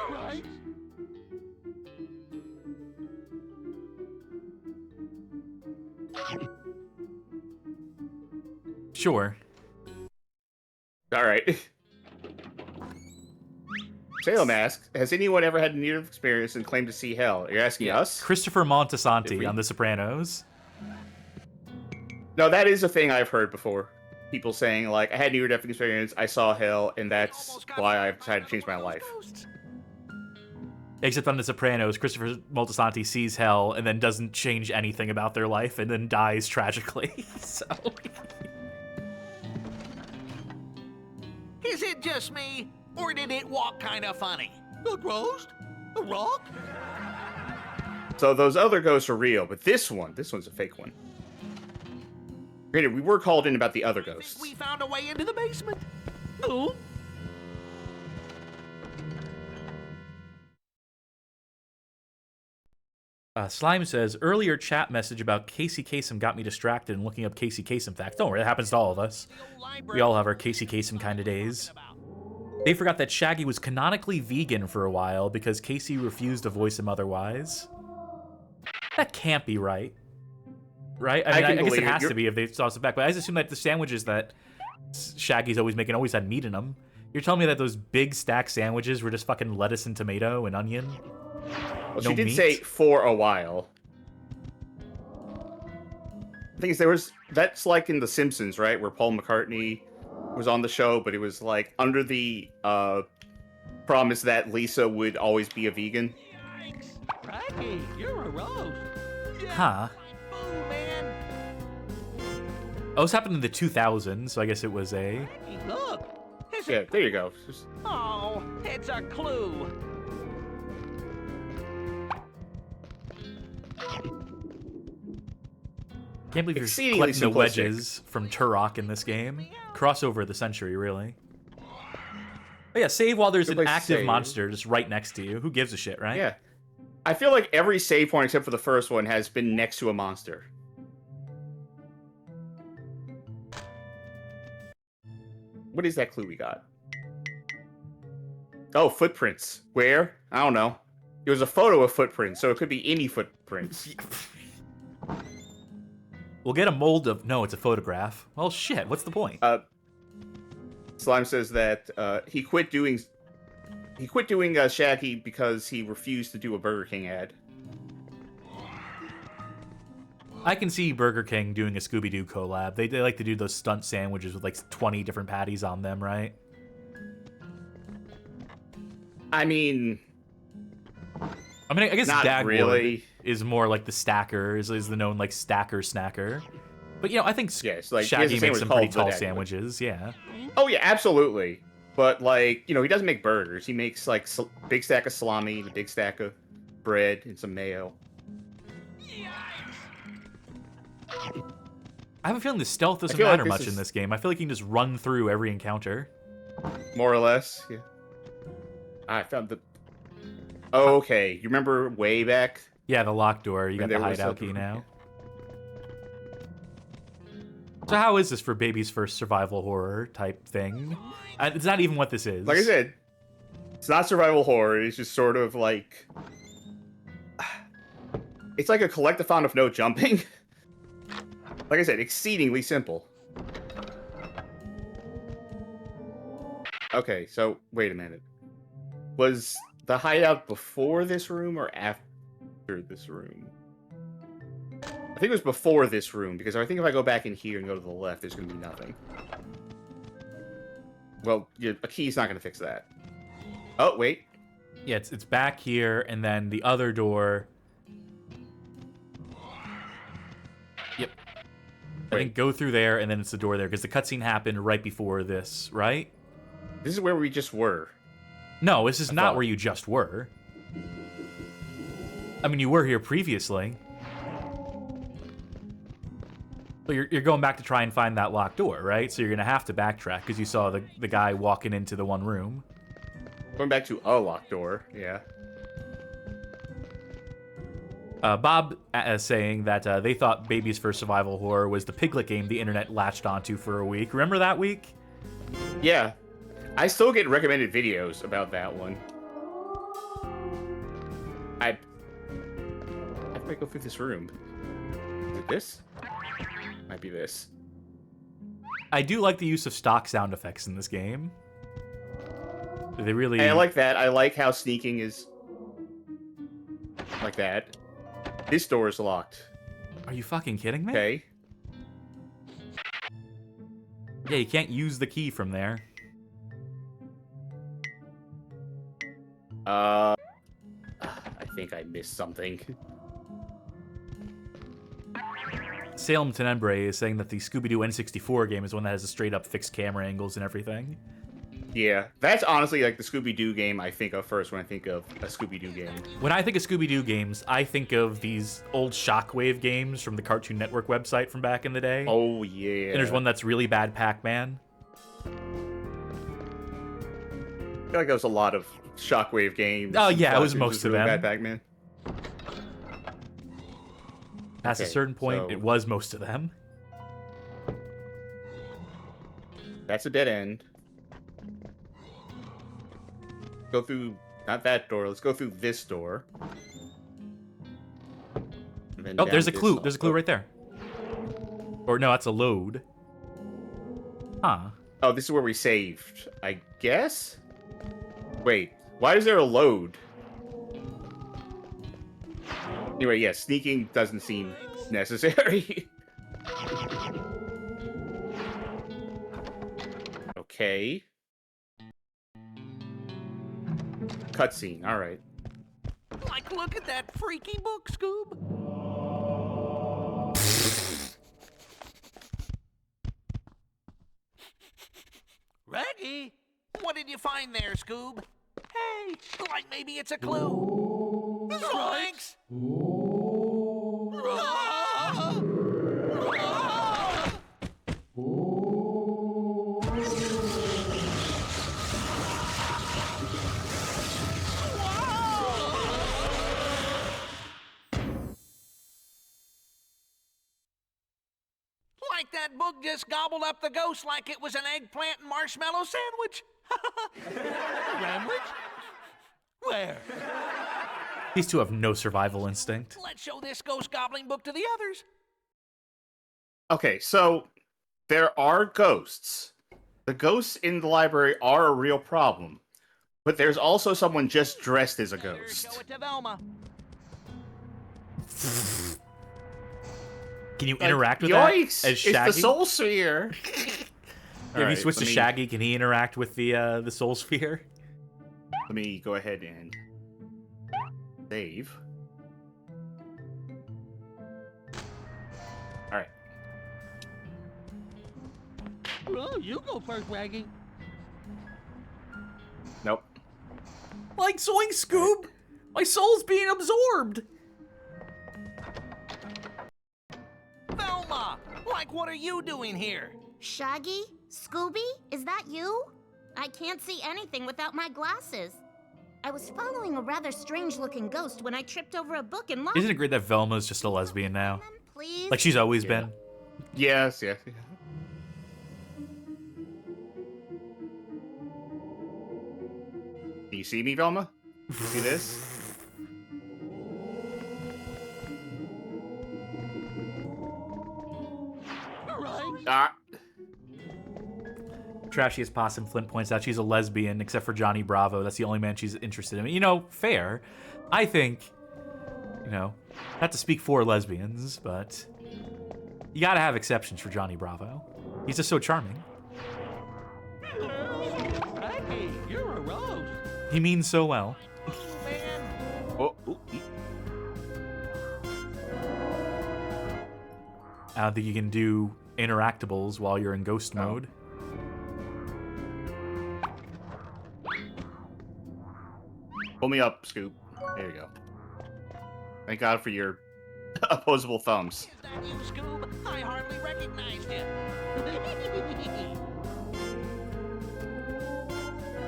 Right. Sure. Alright. Salem asks, has anyone ever had a near experience and claimed to see hell? You're asking us? Christopher Montesanti on The Sopranos. No, that is a thing I've heard before. People saying, like, I had near-death experience, I saw hell, and that's why I've decided to change my life. Except on The Sopranos, Christopher Moltisanti sees hell and then doesn't change anything about their life and then dies tragically. So... Is it just me, or did it walk kind of funny? A ghost? A rock? So those other ghosts are real, but this one's a fake one. Granted, we were called in about the other ghosts. We found a way into the basement. Oh. Slime says, earlier chat message about Casey Kasem got me distracted and looking up Casey Kasem facts. Don't worry, that happens to all of us. We all have our Casey Kasem kind of days. They forgot that Shaggy was canonically vegan for a while because Casey refused to voice him otherwise. That can't be right. Right? I mean, I guess it has to be if they sauce it back, but I just assume that the sandwiches that Shaggy's always making always had meat in them. You're telling me that those big stack sandwiches were just fucking lettuce and tomato and onion? Well, she did say for a while. The thing is, that's like in The Simpsons, right? Where Paul McCartney was on the show, but it was like under the promise that Lisa would always be a vegan. Yikes! Rocky, you're a roast. Huh. Boo, man. Oh, this happened in the 2000s, so I guess it was a... Hey, look. Yeah, there you go. Oh, it's a clue. Can't believe you're Exceedingly collecting the simplistic. wedges from Turok in this game. Crossover of the century, really. But yeah, save while there's Good an place to active save. monster just right next to you. Who gives a shit, right? Yeah. I feel like every save point except for the first one has been next to a monster. What is that clue we got? Oh, footprints. Where? I don't know. It was a photo of footprints, so it could be any footprints. We'll get a mold of... No, it's a photograph. Well, shit, what's the point? Slime says that he quit doing Shaggy because he refused to do a Burger King ad. I can see Burger King doing a Scooby-Doo collab. They like to do those stunt sandwiches with like 20 different patties on them, right? I mean, I guess not Dagwood really. is more like the stacker, is the known like stacker snacker. But you know, I think Yes, like, he has a Shaggy makes sandwich some called pretty the tall Dagwood. sandwiches, yeah. Oh yeah, absolutely. But like, you know, he doesn't make burgers. He makes like big stack of salami, a big stack of bread, and some mayo. I have a feeling the stealth doesn't feel like matter this much is- in this game. I feel like you can just run through every encounter. More or less, yeah. I found the... Oh, okay. You remember way back? Yeah, the locked door. You got the hideout key now. So how is this for baby's first survival horror type thing? It's not even what this is. Like I said, it's not survival horror. It's just sort of like... It's like a collectathon of no jumping. Like I said, exceedingly simple. Okay, so wait a minute. Was the hideout before this room or after this room? I think it was before this room, because I think if I go back in here and go to the left, there's going to be nothing. Well, a key's not going to fix that. Oh, wait. Yeah, it's back here, and then the other door... Yep. I think go through there, and then it's the door there, because the cutscene happened right before this, right? This is where we just were. No, this is not where you just were. I mean, you were here previously. But you're going back to try and find that locked door, right? So you're going to have to backtrack, because you saw the guy walking into the one room. Going back to a locked door, yeah. Bob saying that they thought Baby's First Survival Horror was the Piglet game the internet latched onto for a week. Remember that week? Yeah. I still get recommended videos about that one. How do I go through this room? Is it this? Might be this. I do like the use of stock sound effects in this game. They really... I like that. I like how sneaking is... like that. This door is locked. Are you fucking kidding me? Okay. Yeah, you can't use the key from there. I think I missed something. Salem Tenebrae is saying that the Scooby-Doo N64 game is one that has a straight-up fixed camera angles and everything. Yeah, that's honestly like the Scooby-Doo game I think of first when I think of a Scooby-Doo game. When I think of Scooby-Doo games, I think of these old Shockwave games from the Cartoon Network website from back in the day. Oh, yeah. And there's one that's really bad, Pac-Man. I feel like there was a lot of Shockwave games. Oh, yeah, it was most of them. Bad Pac-Man. Past a certain point, it was most of them. That's a dead end. Go through, not that door, let's go through this door. Oh, there's a clue. There's a clue right there. Or no, that's a load. Huh. Oh, this is where we saved, I guess? Wait, why is there a load? Anyway, yeah, sneaking doesn't seem necessary. Okay. Cutscene, alright. Like, look at that freaky book, Scoob. Raggy, what did you find there, Scoob? Hey, like maybe it's a clue. Zoinks! Like that book just gobbled up the ghost like it was an eggplant and marshmallow sandwich. Sandwich? Where? These two have no survival instinct. Let's show this ghost gobbling book to the others. Okay, so there are ghosts. The ghosts in the library are a real problem. But there's also someone just dressed as a ghost. Show it to Velma. Can you interact with that as Shaggy? It's the Soul Sphere. If you switch to Shaggy, can he interact with the Soul Sphere? Let me go ahead and save. Alright. Oh, you go first, Raggy. Nope. Like Zoink, Scoob! My soul's being absorbed! Velma! Like, what are you doing here? Shaggy? Scooby? Is that you? I can't see anything without my glasses. I was following a rather strange-looking ghost when I tripped over a book and lost. Isn't it great that Velma's just a lesbian now? Please? Like she's always been. Yes, yes. Do you see me, Velma? See this? Ah. Trashiest Possum Flint points out she's a lesbian, except for Johnny Bravo. That's the only man she's interested in. You know, fair. I think, you know, not to speak for lesbians, but you gotta have exceptions for Johnny Bravo. He's just so charming. Hey, you're a rose. He means so well. Oh, ooh. I don't think you can do interactables while you're in ghost mode. Pull me up, Scoop. There you go. Thank God for your opposable thumbs. Is that you, Scoob? I hardly recognized you.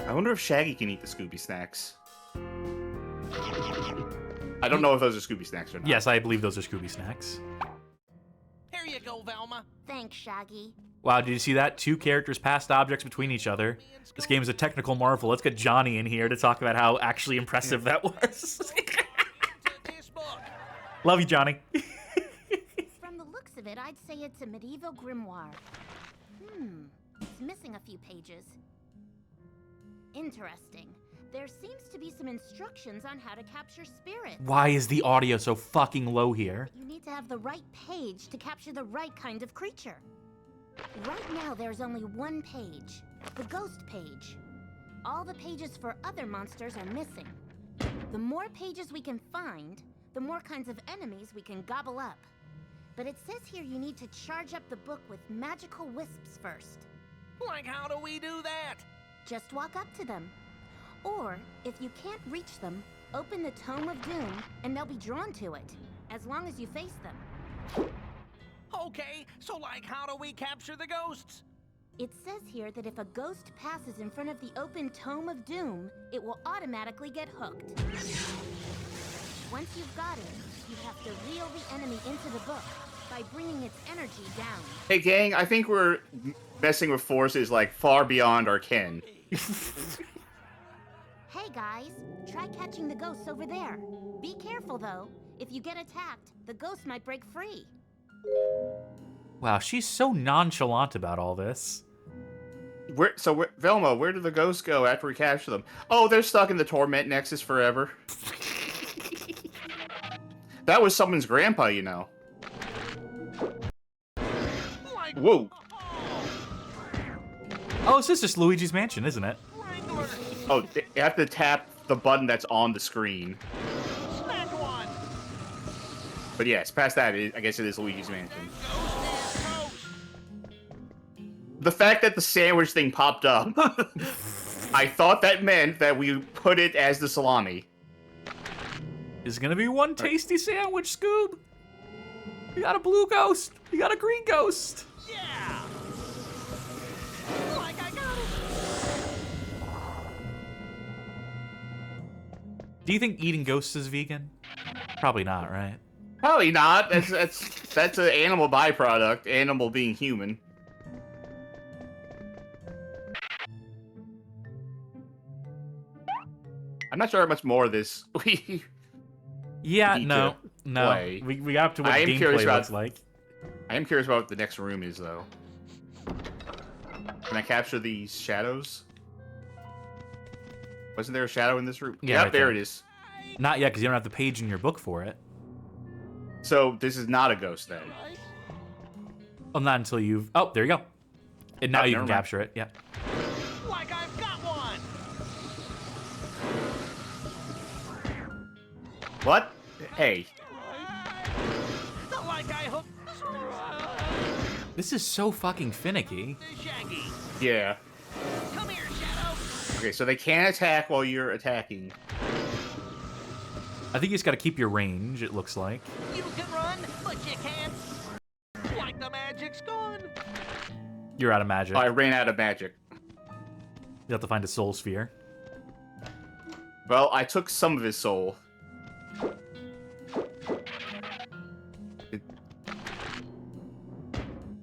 I wonder if Shaggy can eat the Scooby snacks. I don't know if those are Scooby snacks or not. Yes, I believe those are Scooby snacks. Here you go, Velma. Thanks, Shaggy. Wow, did you see that? 2 characters passed objects between each other. This game is a technical marvel. Let's get Johnny in here to talk about how actually impressive that was. Love you, Johnny. From the looks of it, I'd say it's a medieval grimoire. It's missing a few pages. Interesting. There seems to be some instructions on how to capture spirits. Why is the audio so fucking low here? You need to have the right page to capture the right kind of creature. Right now, there's only one page, the ghost page. All the pages for other monsters are missing. The more pages we can find, the more kinds of enemies we can gobble up. But it says here you need to charge up the book with magical wisps first. Like, how do we do that? Just walk up to them. Or, if you can't reach them, open the Tome of Doom and they'll be drawn to it, as long as you face them. Okay, so like, how do we capture the ghosts? It says here that if a ghost passes in front of the open Tome of Doom, it will automatically get hooked. Once you've got it, you have to reel the enemy into the book by bringing its energy down. Hey, gang, I think we're messing with forces like far beyond our ken. Hey guys, try catching the ghosts over there. Be careful though. If you get attacked, the ghost might break free. Wow, she's so nonchalant about all this. Velma, where do the ghosts go after we capture them? Oh, they're stuck in the Torment Nexus forever. That was someone's grandpa, you know. Whoa. Oh, this is just Luigi's Mansion, isn't it? Oh, you have to tap the button that's on the screen. But yes, past that, I guess it is Luigi's Mansion. The fact that the sandwich thing popped up, I thought that meant that we put it as the salami. Is gonna be one tasty sandwich, Scoob. You got a blue ghost. You got a green ghost. Yeah. Like I got it. Do you think eating ghosts is vegan? Probably not, right? Probably not. That's an animal byproduct. Animal being human. I'm not sure how much more of this we. Yeah, need no. to play. We got up to what I am gameplay curious looks about- like. I am curious about what the next room is, though. Can I capture these shadows? Wasn't there a shadow in this room? Yeah, Yep, right there there. it is. Not yet, because you don't have the page in your book for it. So this is not a ghost then. Well, not until you've... Oh, there you go. And now Oh, you never can mind. capture it. Yeah. Like I've got one. What? Hey. Like I hooked. This is so fucking finicky. Shaggy. Yeah. Come here, Shadow. Okay, so they can't attack while you're attacking. I think you just got to keep your range, it looks like. You can run, but you can't. Like the magic's gone. You're out of magic. I ran out of magic. You have to find a soul sphere. Well, I took some of his soul.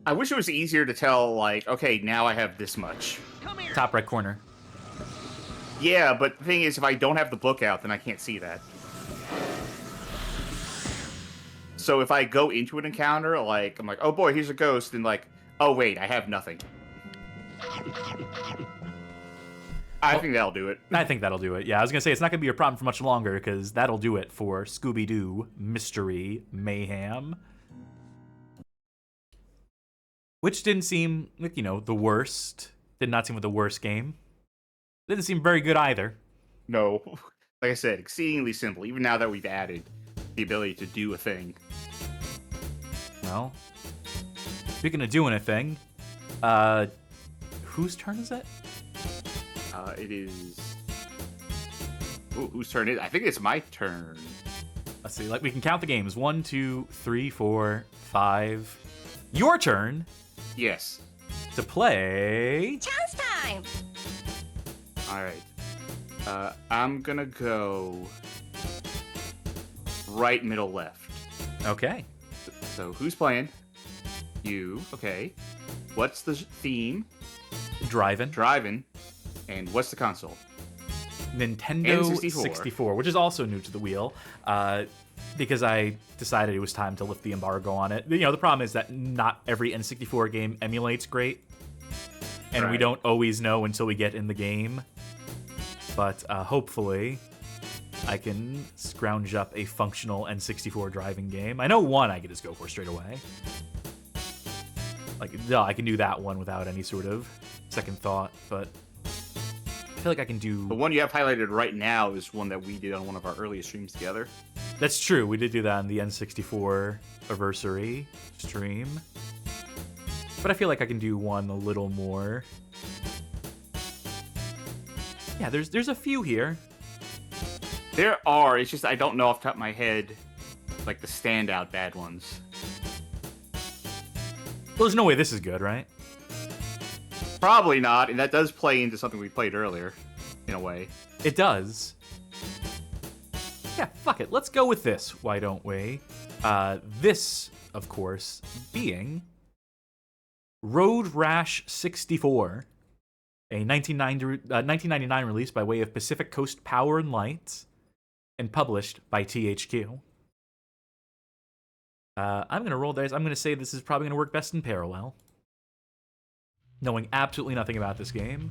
I wish it was easier to tell, like, okay, now I have this much. Top right corner. Yeah, but the thing is, if I don't have the book out, then I can't see that. So if I go into an encounter, like, I'm like, oh boy, here's a ghost, and like, oh wait, I have nothing. I think that'll do it. I think that'll do it. Yeah, I was going to say, it's not going to be a problem for much longer, because that'll do it for Scooby-Doo Mystery Mayhem. Which didn't seem, like, you know, the worst. Did not seem like the worst game. Didn't seem very good either. No. Like I said, exceedingly simple, even now that we've added the ability to do a thing. Well, speaking of doing a thing, whose turn is it? It is... Ooh, whose turn is it? I think it's my turn. Let's see, like, we can count the games. 1, 2, 3, 4, 5. Your turn. Yes. To play... Chance time! Alright. I'm gonna go... right, middle, left. Okay. So, who's playing? You. Okay. What's the theme? Driving. Driving. And what's the console? Nintendo N64. 64, which is also new to the wheel, because I decided it was time to lift the embargo on it. You know, the problem is that not every N64 game emulates great, and we don't always know until we get in the game. But hopefully, I can scrounge up a functional N64 driving game. I know one I could just go for straight away. Like, no, I can do that one without any sort of second thought, but I feel like I can do... The one you have highlighted right now is one that we did on one of our earliest streams together. That's true. We did do that on the N64 anniversary stream. But I feel like I can do one a little more. Yeah, there's a few here. There are. It's just I don't know off the top of my head, like, the standout bad ones. Well, there's no way this is good, right? Probably not, and that does play into something we played earlier, in a way. It does. Yeah, fuck it. Let's go with this, why don't we? This, of course, being Road Rash 64, a 1999 release by way of Pacific Coast Power and Light, and published by THQ. I'm going to roll dice. I'm going to say this is probably going to work best in parallel. Knowing absolutely nothing about this game.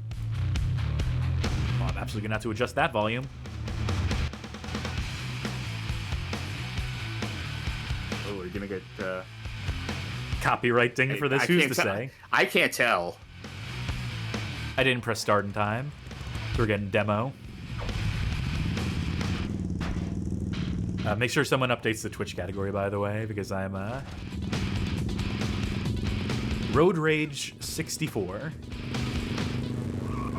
Oh, I'm absolutely going to have to adjust that volume. Oh, we're going to get... Copyright ding for this? Who's to say? I can't tell. I didn't press start in time. We're getting demo. Make sure someone updates the Twitch category, by the way, because I'm Road Rage 64.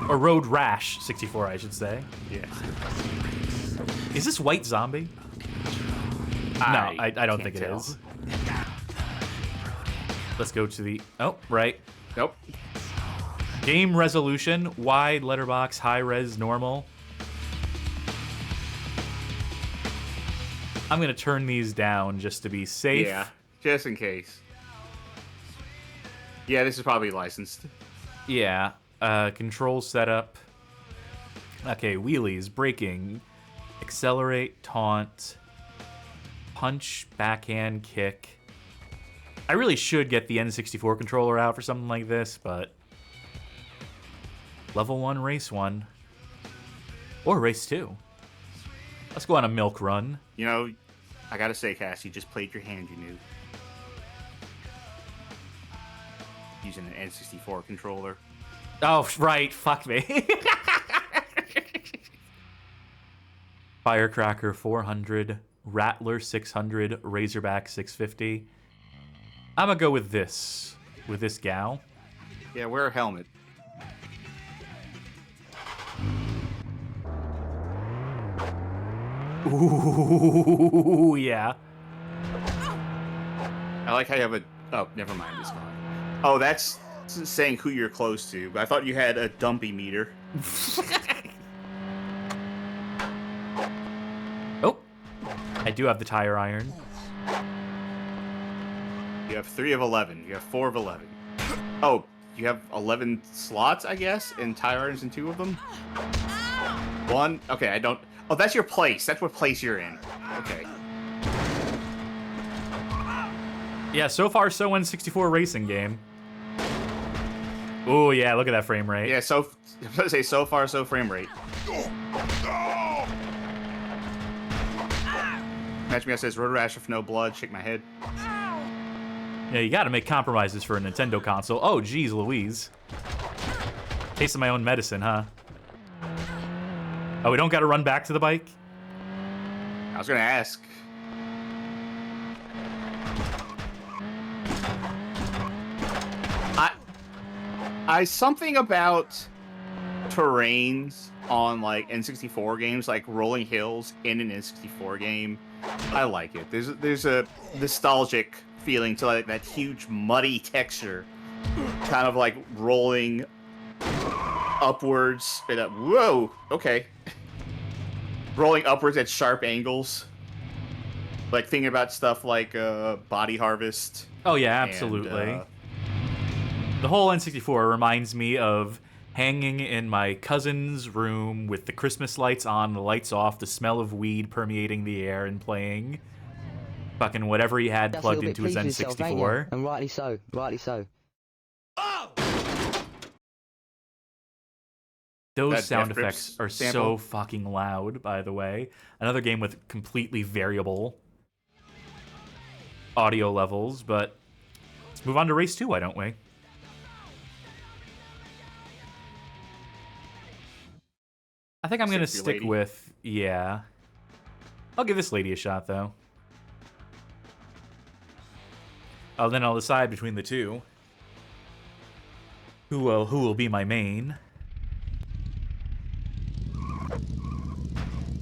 Or Road Rash 64, I should say. Yes. Is this White Zombie? No, I don't think it is. Let's go to the... Oh, right. Nope. Game resolution, wide, letterbox, high res, normal. I'm going to turn these down just to be safe. Yeah, just in case. Yeah, this is probably licensed. Yeah. Control setup. Okay, wheelies, braking, accelerate, taunt, punch, backhand, kick. I really should get the N64 controller out for something like this, but... Level 1, race 1. Or race 2. Let's go on a milk run. You know, I gotta say, Cass, you just played your hand you knew. Using an N64 controller. Oh, right. Fuck me. Firecracker 400, Rattler 600, Razorback 650. I'm gonna go with this gal. Yeah, wear a helmet. Ooh, yeah. I like how you have a... Oh, never mind, it's fine. Oh, that's saying who you're close to, but I thought you had a dumpy meter. do have the tire iron. You have 3 of 11. You have 4 of 11. Oh, you have 11 slots, I guess, and tire irons in 2 of them? 1? Okay, I don't... Oh, that's your place. That's what place you're in. Okay. Yeah, so far, so N64 racing game. Oh, yeah, look at that frame rate. Yeah, so... I was going to say, so far, so frame rate. Match Me Up says, Road Rash with no blood. Shake my head. Yeah, you gotta make compromises for a Nintendo console. Oh, geez, Louise. Tasting my own medicine, huh? Oh, we don't gotta run back to the bike? I was gonna ask. Something about terrains on, like, N64 games, like rolling hills in an N64 game, I like it. There's a nostalgic feeling to, like, that huge muddy texture, kind of like rolling upwards. Whoa, okay. Rolling upwards at sharp angles. Like, thinking about stuff like Body Harvest. Oh, yeah, absolutely. And, the whole N64 reminds me of hanging in my cousin's room with the Christmas lights on, the lights off, the smell of weed permeating the air, and playing fucking whatever he had plugged into his N64. And rightly so, rightly so. Those sound effects are so fucking loud, by the way. Another game with completely variable audio levels, but let's move on to race 2, why don't we? I think I'm going to stick with, yeah. I'll give this lady a shot, though. Oh, then I'll decide between the two. Who will be my main?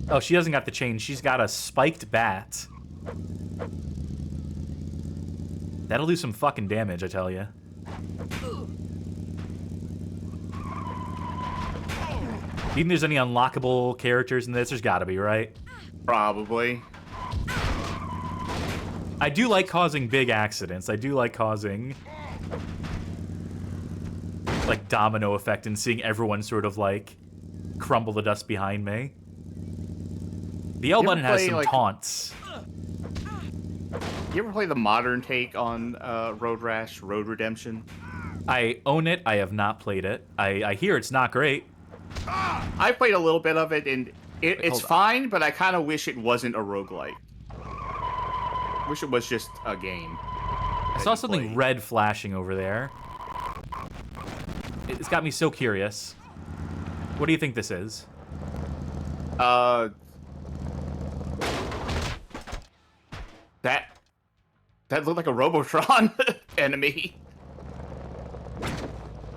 Oh, she doesn't got the chain. She's got a spiked bat. That'll do some fucking damage, I tell you. Do you think there's any unlockable characters in this? There's gotta be, right? Probably. I do like causing big accidents. I do like causing, like, domino effect and seeing everyone sort of, like, crumble to dust behind me. The L button has some taunts. You ever play the modern take on Road Rash, Road Redemption? I own it. I have not played it. I hear it's not great. I played a little bit of it, and it's fine, but I kind of wish it wasn't a roguelike. Wish it was just a game. I saw something red flashing over there. It's got me so curious. What do you think this is? That looked like a Robotron enemy.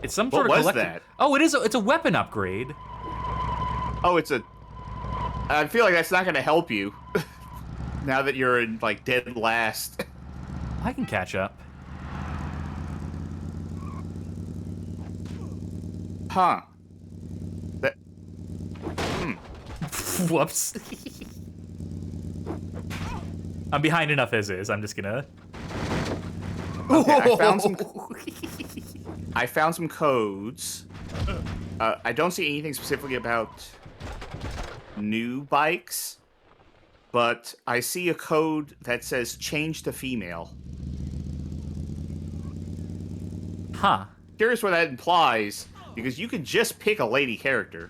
It's some sort of collective... that? Oh, it is. It's a weapon upgrade. Oh, it's a... I feel like that's not going to help you. Now that you're in, like, dead last. I can catch up. Huh. That... Whoops. I'm behind enough as is. I'm just gonna... Okay, I found some codes. I don't see anything specifically about new bikes, but I see a code that says change to female. Huh. Curious what that implies, because you can just pick a lady character.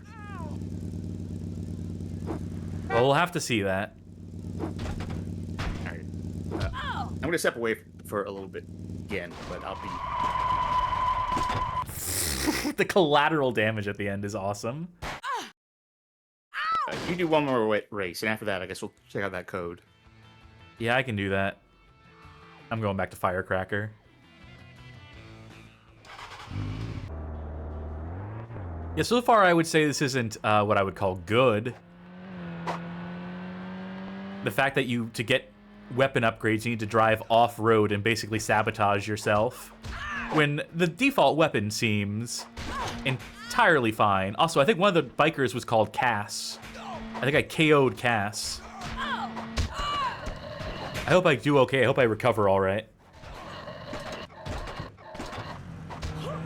Well, we'll have to see that. Alright. I'm going to step away for a little bit again, but I'll be... The collateral damage at the end is awesome. You do one more race, and after that, I guess we'll check out that code. Yeah, I can do that. I'm going back to Firecracker. Yeah, so far I would say this isn't what I would call good. The fact that to get weapon upgrades, you need to drive off-road and basically sabotage yourself. When the default weapon seems entirely fine. Also, I think one of the bikers was called Cass. I think I KO'd Cass. I hope I do okay. I hope I recover all right.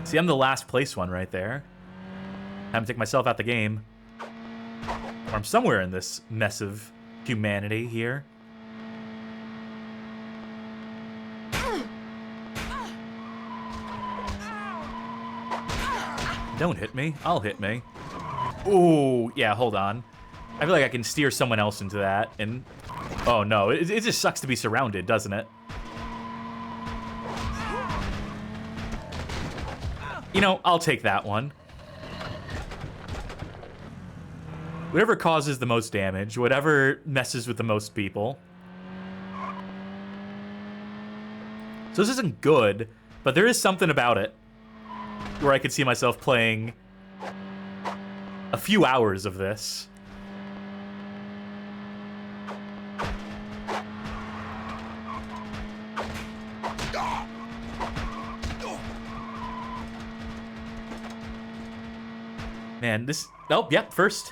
See, I'm the last place one right there. Time to take myself out the game. Or I'm somewhere in this mess of humanity here. Don't hit me. I'll hit me. Ooh, yeah, hold on. I feel like I can steer someone else into that, and... Oh, no. It just sucks to be surrounded, doesn't it? You know, I'll take that one. Whatever causes the most damage, whatever messes with the most people. So this isn't good, but there is something about it where I could see myself playing a few hours of this. Man, this... Oh, yep, first.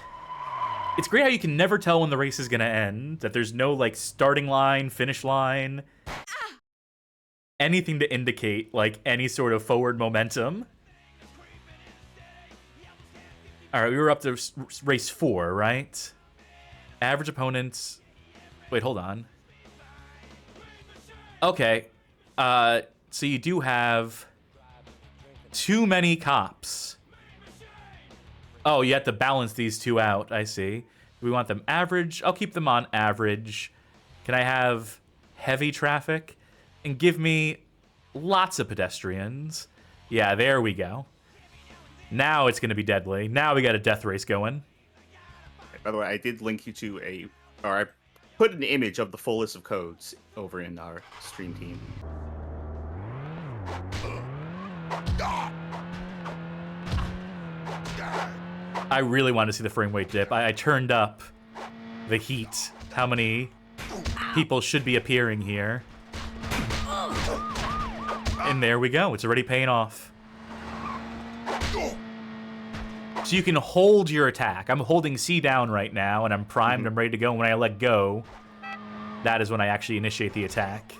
It's great how you can never tell when the race is gonna end. That there's no, like, starting line, finish line. Anything to indicate, like, any sort of forward momentum. Alright, we were up to race 4, right? Average opponents... Wait, hold on. Okay. So you do have... too many cops. Oh, you have to balance these two out, I see. We want them average. I'll keep them on average. Can I have heavy traffic? And give me lots of pedestrians. Yeah, there we go. Now it's going to be deadly. Now we got a death race going. By the way, I did link you to I put an image of the full list of codes over in our stream team. I really want to see the frame rate dip. I turned up the heat. How many people should be appearing here? And there we go. It's already paying off. So you can hold your attack. I'm holding C down right now, and I'm primed. I'm ready to go. And when I let go, that is when I actually initiate the attack.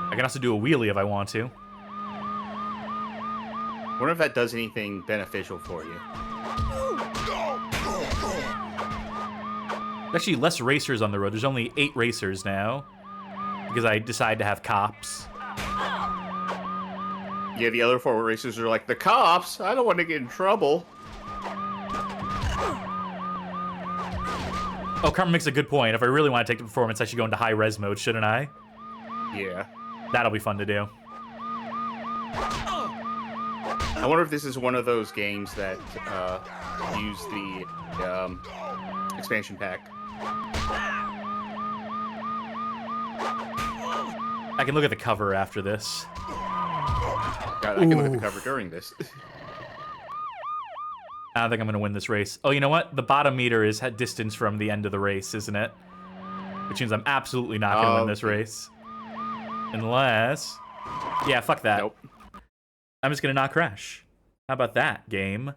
I can also do a wheelie if I want to. I wonder if that does anything beneficial for you. There's actually less racers on the road. There's only 8 racers now. Because I decided to have cops. Yeah, the other 4 racers are like, the cops? I don't want to get in trouble. Oh, Carmen makes a good point. If I really want to take the performance, I should go into high res mode, shouldn't I? Yeah. That'll be fun to do. I wonder if this is one of those games that use the expansion pack. I can look at the cover after this. God, I can look at the cover during this. I don't think I'm going to win this race. Oh, you know what? The bottom meter is distance from the end of the race, isn't it? Which means I'm absolutely not going to win this race. Unless... Yeah, fuck that. Nope. I'm just going to not crash. How about that, game?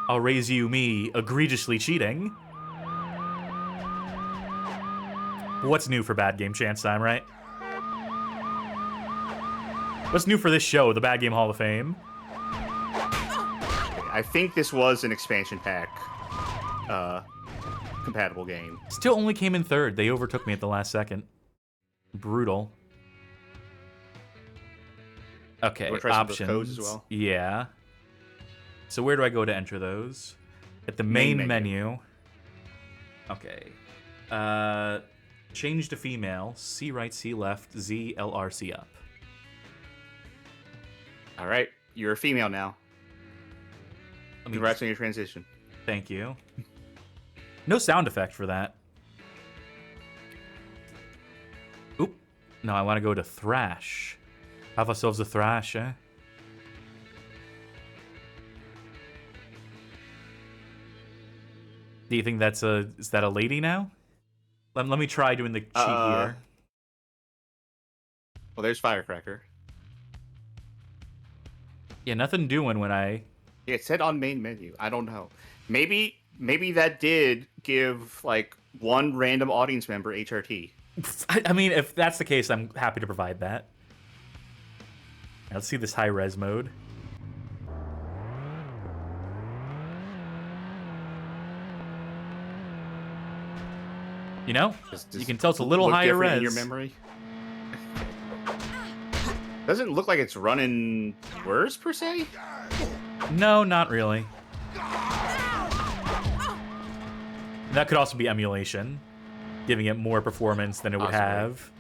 I'll raise you me egregiously cheating. What's new for Bad Game Chance Time, right? What's new for this show, the Bad Game Hall of Fame? I think this was an expansion pack compatible game. Still only came in 3rd. They overtook me at the last second. Brutal. Okay, options. Codes as well? Yeah. So where do I go to enter those? At the main menu. Okay. Change to female. C right, C left, Z, L, R, C up. All right, you're a female now. Congrats on your transition. Thank you. No sound effect for that. Oop. No, I want to go to Thrash. Have ourselves a Thrash, eh? Do you think that's is that a lady now? Let me try doing the cheat here. Well, there's Firecracker. Yeah, nothing doing when I... Yeah, it said on main menu. I don't know. Maybe maybe that did give like one random audience member HRT. I mean, if that's the case, I'm happy to provide that. Let's see this high-res mode. You know, you can tell it's a little higher res. In your memory. Doesn't look like it's running worse per se. No, not really. That could also be emulation, giving it more performance than it would have.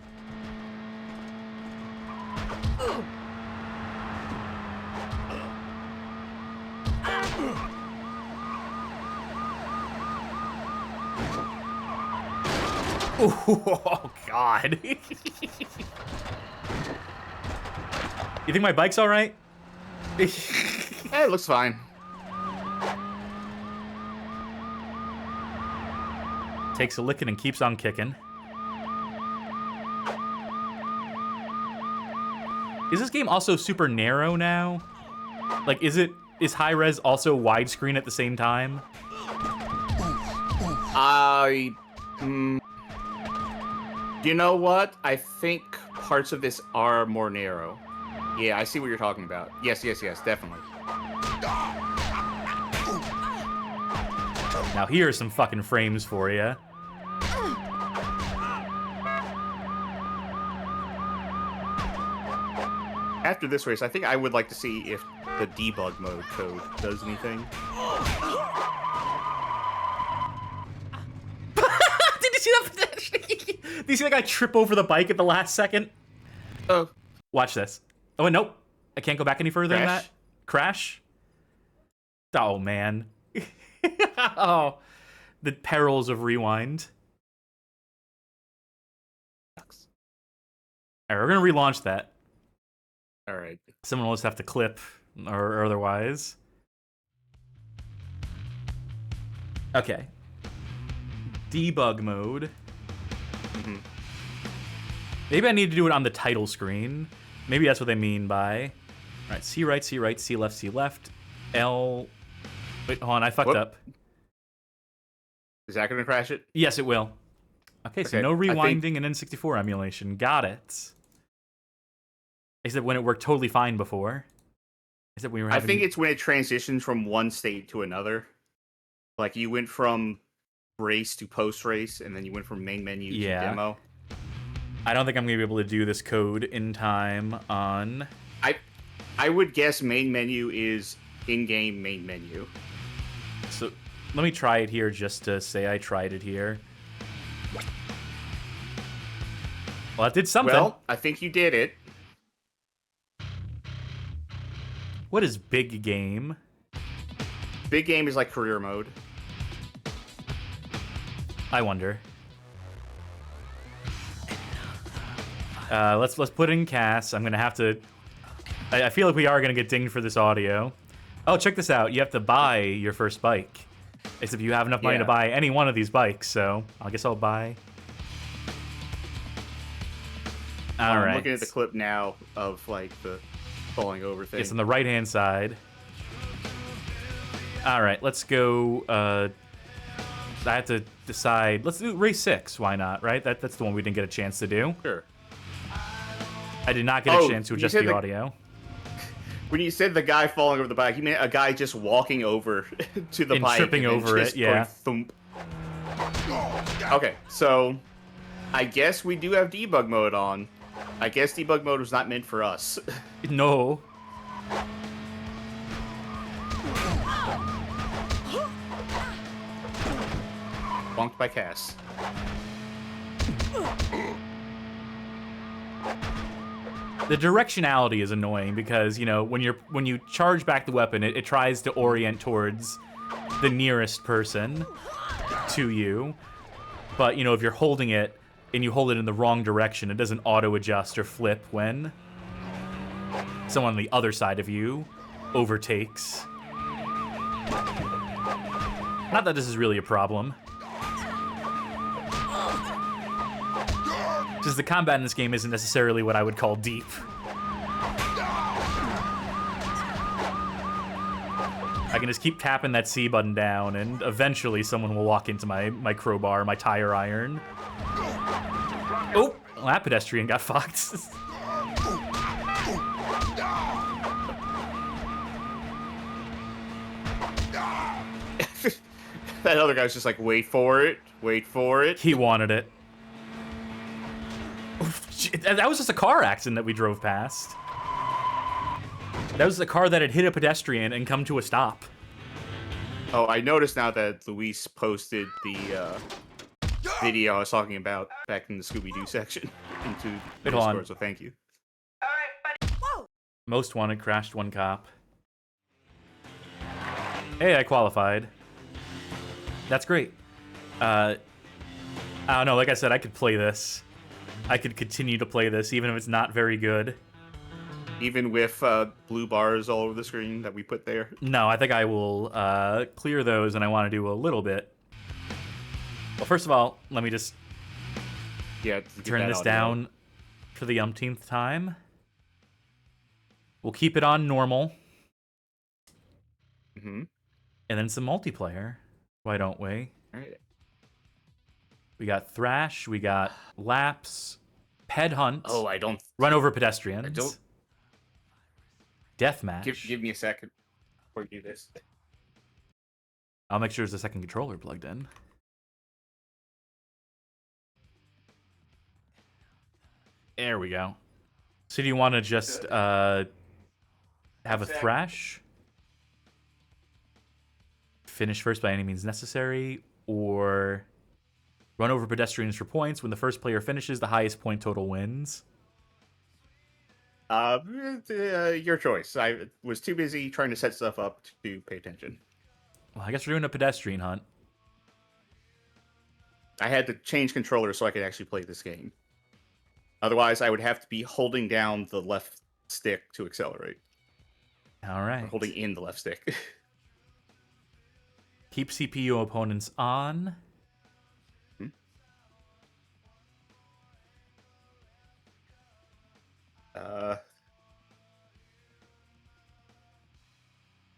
Oh, God. You think my bike's all right? It looks fine. Takes a licking and keeps on kicking. Is this game also super narrow now? Like, is high res also widescreen at the same time? You know what? I think parts of this are more narrow. Yeah, I see what you're talking about. Yes, definitely. Now here are some fucking frames for you. After this race, I think I would like to see if the debug mode code does anything. Did you see that? Did you see that guy trip over the bike at the last second? Oh. Watch this. Oh, nope. I can't go back any further than that. Crash? Oh, man. Oh, the perils of rewind. All right, we're going to relaunch that. All right. Someone will just have to clip or otherwise. Okay. Debug mode. Mm-hmm. Maybe I need to do it on the title screen. Maybe that's what they mean by... All right, C right, C right, C left, C left. L... Wait, hold on, I fucked up. Is that going to crash it? Yes, it will. Okay, so no rewinding and N64 emulation. Got it. Except when it worked totally fine before. Except when we were having... I think it's when it transitions from one state to another. Like, you went from race to post-race, and then you went from main menu to demo. I don't think I'm going to be able to do this code in time on... I would guess main menu is in-game main menu. So, let me try it here just to say I tried it here. Well, that did something. Well, I think you did it. What is big game? Big game is like career mode. I wonder. Let's put in Cass. I'm gonna have to. I feel like we are gonna get dinged for this audio. Oh, check this out. You have to buy your first bike. Except you have enough money to buy any one of these bikes, so I guess I'll buy. All right. I'm looking at the clip now of like the falling over thing. It's on the right-hand side. All right, let's go. I have to decide. Let's do race 6. Why not? Right? That's the one we didn't get a chance to do. Sure. I did not get a chance to adjust the audio. When you said the guy falling over the bike, you meant a guy just walking over to the bike tripping over it. Yeah. Thump. Okay, so I guess we do have debug mode on. I guess debug mode was not meant for us. No. Bonked by Cass. The directionality is annoying because, you know, when you charge back the weapon, it tries to orient towards the nearest person to you. But, you know, if you're holding it and you hold it in the wrong direction, it doesn't auto-adjust or flip when someone on the other side of you overtakes. Not that this is really a problem. Just the combat in this game isn't necessarily what I would call deep. I can just keep tapping that C button down, and eventually someone will walk into my crowbar, my tire iron. Oh, well, that pedestrian got fucked. That other guy's just like, wait for it, wait for it. He wanted it. That was just a car accident that we drove past. That was a car that had hit a pedestrian and come to a stop. Oh, I noticed now that Luis posted the video I was talking about back in the Scooby-Doo section into the Discord, so thank you. Most wanted, crashed one cop. Hey, I qualified. That's great. I don't know, like I said, I could play this. I could continue to play this, even if it's not very good. Even with blue bars all over the screen that we put there? No, I think I will clear those, and I want to do a little bit. Well, first of all, let me just turn this down for the umpteenth time. We'll keep it on normal. Mm-hmm. And then some multiplayer. Why don't we? All right. We got Thrash, we got Laps, Ped Hunt. Oh, I don't... Run over pedestrians. I don't... Deathmatch. Give me a second before you do this. I'll make sure there's a second controller plugged in. There we go. So do you want to just have a Thrash? Finish first by any means necessary, or run over pedestrians for points. When the first player finishes, the highest point total wins. Your choice. I was too busy trying to set stuff up to pay attention. Well, I guess we're doing a pedestrian hunt. I had to change controllers so I could actually play this game. Otherwise, I would have to be holding down the left stick to accelerate. All right. Or holding in the left stick. Keep CPU opponents on.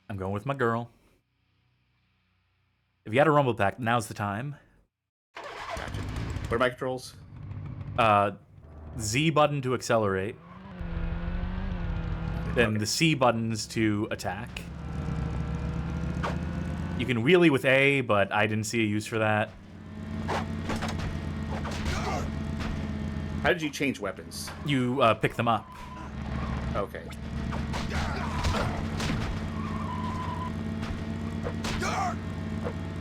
I'm going with my girl. If you had a rumble pack, now's the time. Gotcha. What are my controls? Z button to accelerate. Then the C buttons to attack. You can wheelie with A, but I didn't see a use for that. How did you change weapons? You pick them up. Okay.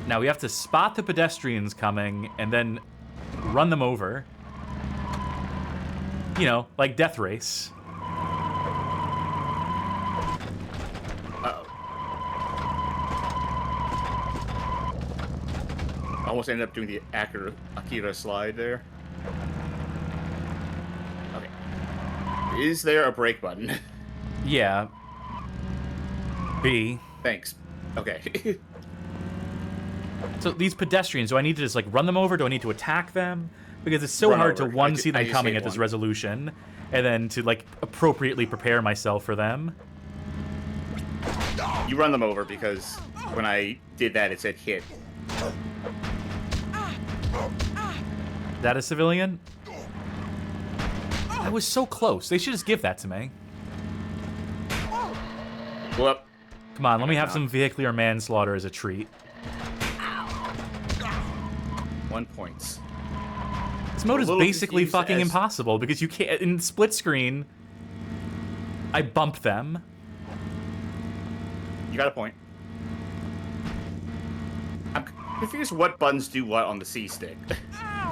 Now we have to spot the pedestrians coming and then run them over. You know, like Death Race. Uh-oh. Almost ended up doing the Akira slide there. Okay. Is there a brake button? Yeah. B. Thanks. Okay. So these pedestrians, do I need to just like run them over? Do I need to attack them? Because it's so hard to one, see them coming at this resolution, and then to like appropriately prepare myself for them. You run them over because when I did that, it said hit. That a civilian? I was so close. They should just give that to me. Whoop. Come on, let me have some vehicular manslaughter as a treat. 1 point. This mode is basically fucking impossible because you can't. In split screen, I bump them. You got a point. I'm confused what buttons do what on the C stick.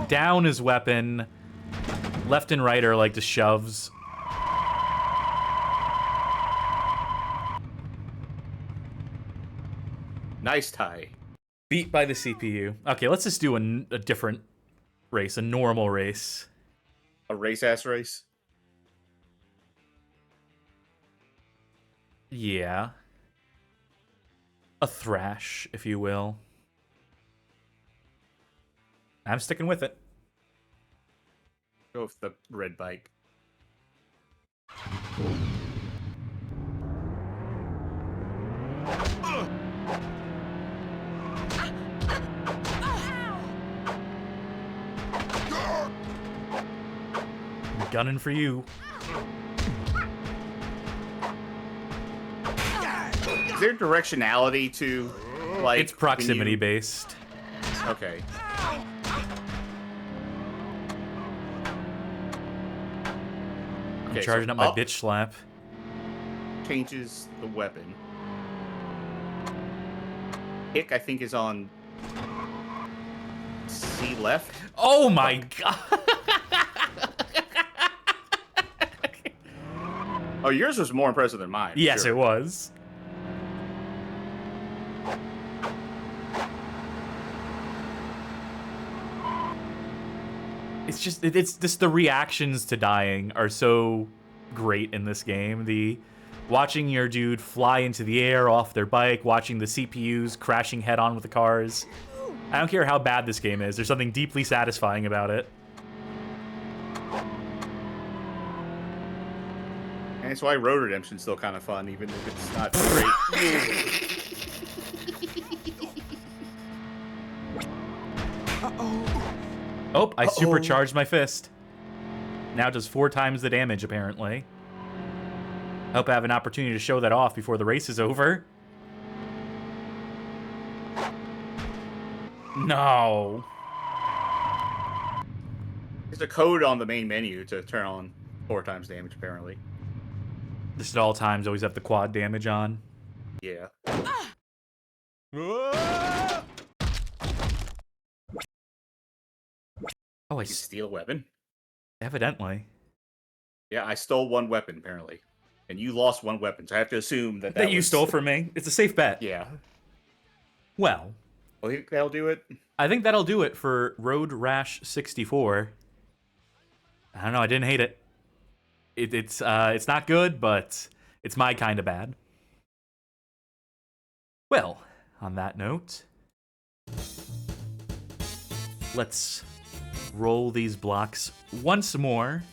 Down is weapon. Left and right are like the shoves. Nice tie. Beat by the CPU. Okay, let's just do a different race, a normal race. A race-ass race? Yeah. A thrash, if you will. I'm sticking with it. Go with the red bike. Gunning for you. Is there directionality to, like... It's proximity based. Okay. I'm charging up my bitch slap. Changes the weapon. Kick, I think, is on C left. Oh my god! Oh, yours was more impressive than mine. Yes, it was. It's just the reactions to dying are so great in this game. The watching your dude fly into the air off their bike, watching the CPUs crashing head on with the cars. I don't care how bad this game is. There's something deeply satisfying about it. And that's why Road Redemption's still kind of fun, even if it's not great. Oh, I supercharged my fist. Now it does 4 times the damage, apparently. Hope I have an opportunity to show that off before the race is over. No. There's a code on the main menu to turn on 4 times damage, apparently. Just at all times, always have the quad damage on. Yeah. Oh, You steal a weapon? Evidently. Yeah, I stole 1 weapon, apparently. And you lost 1 weapon, so I have to assume that That you stole from me. It's a safe bet. Yeah. Well. I think that'll do it. I think that'll do it for Road Rash 64. I don't know, I didn't hate it. It's not good, but it's my kind of bad. Well, on that note, let's roll these blocks once more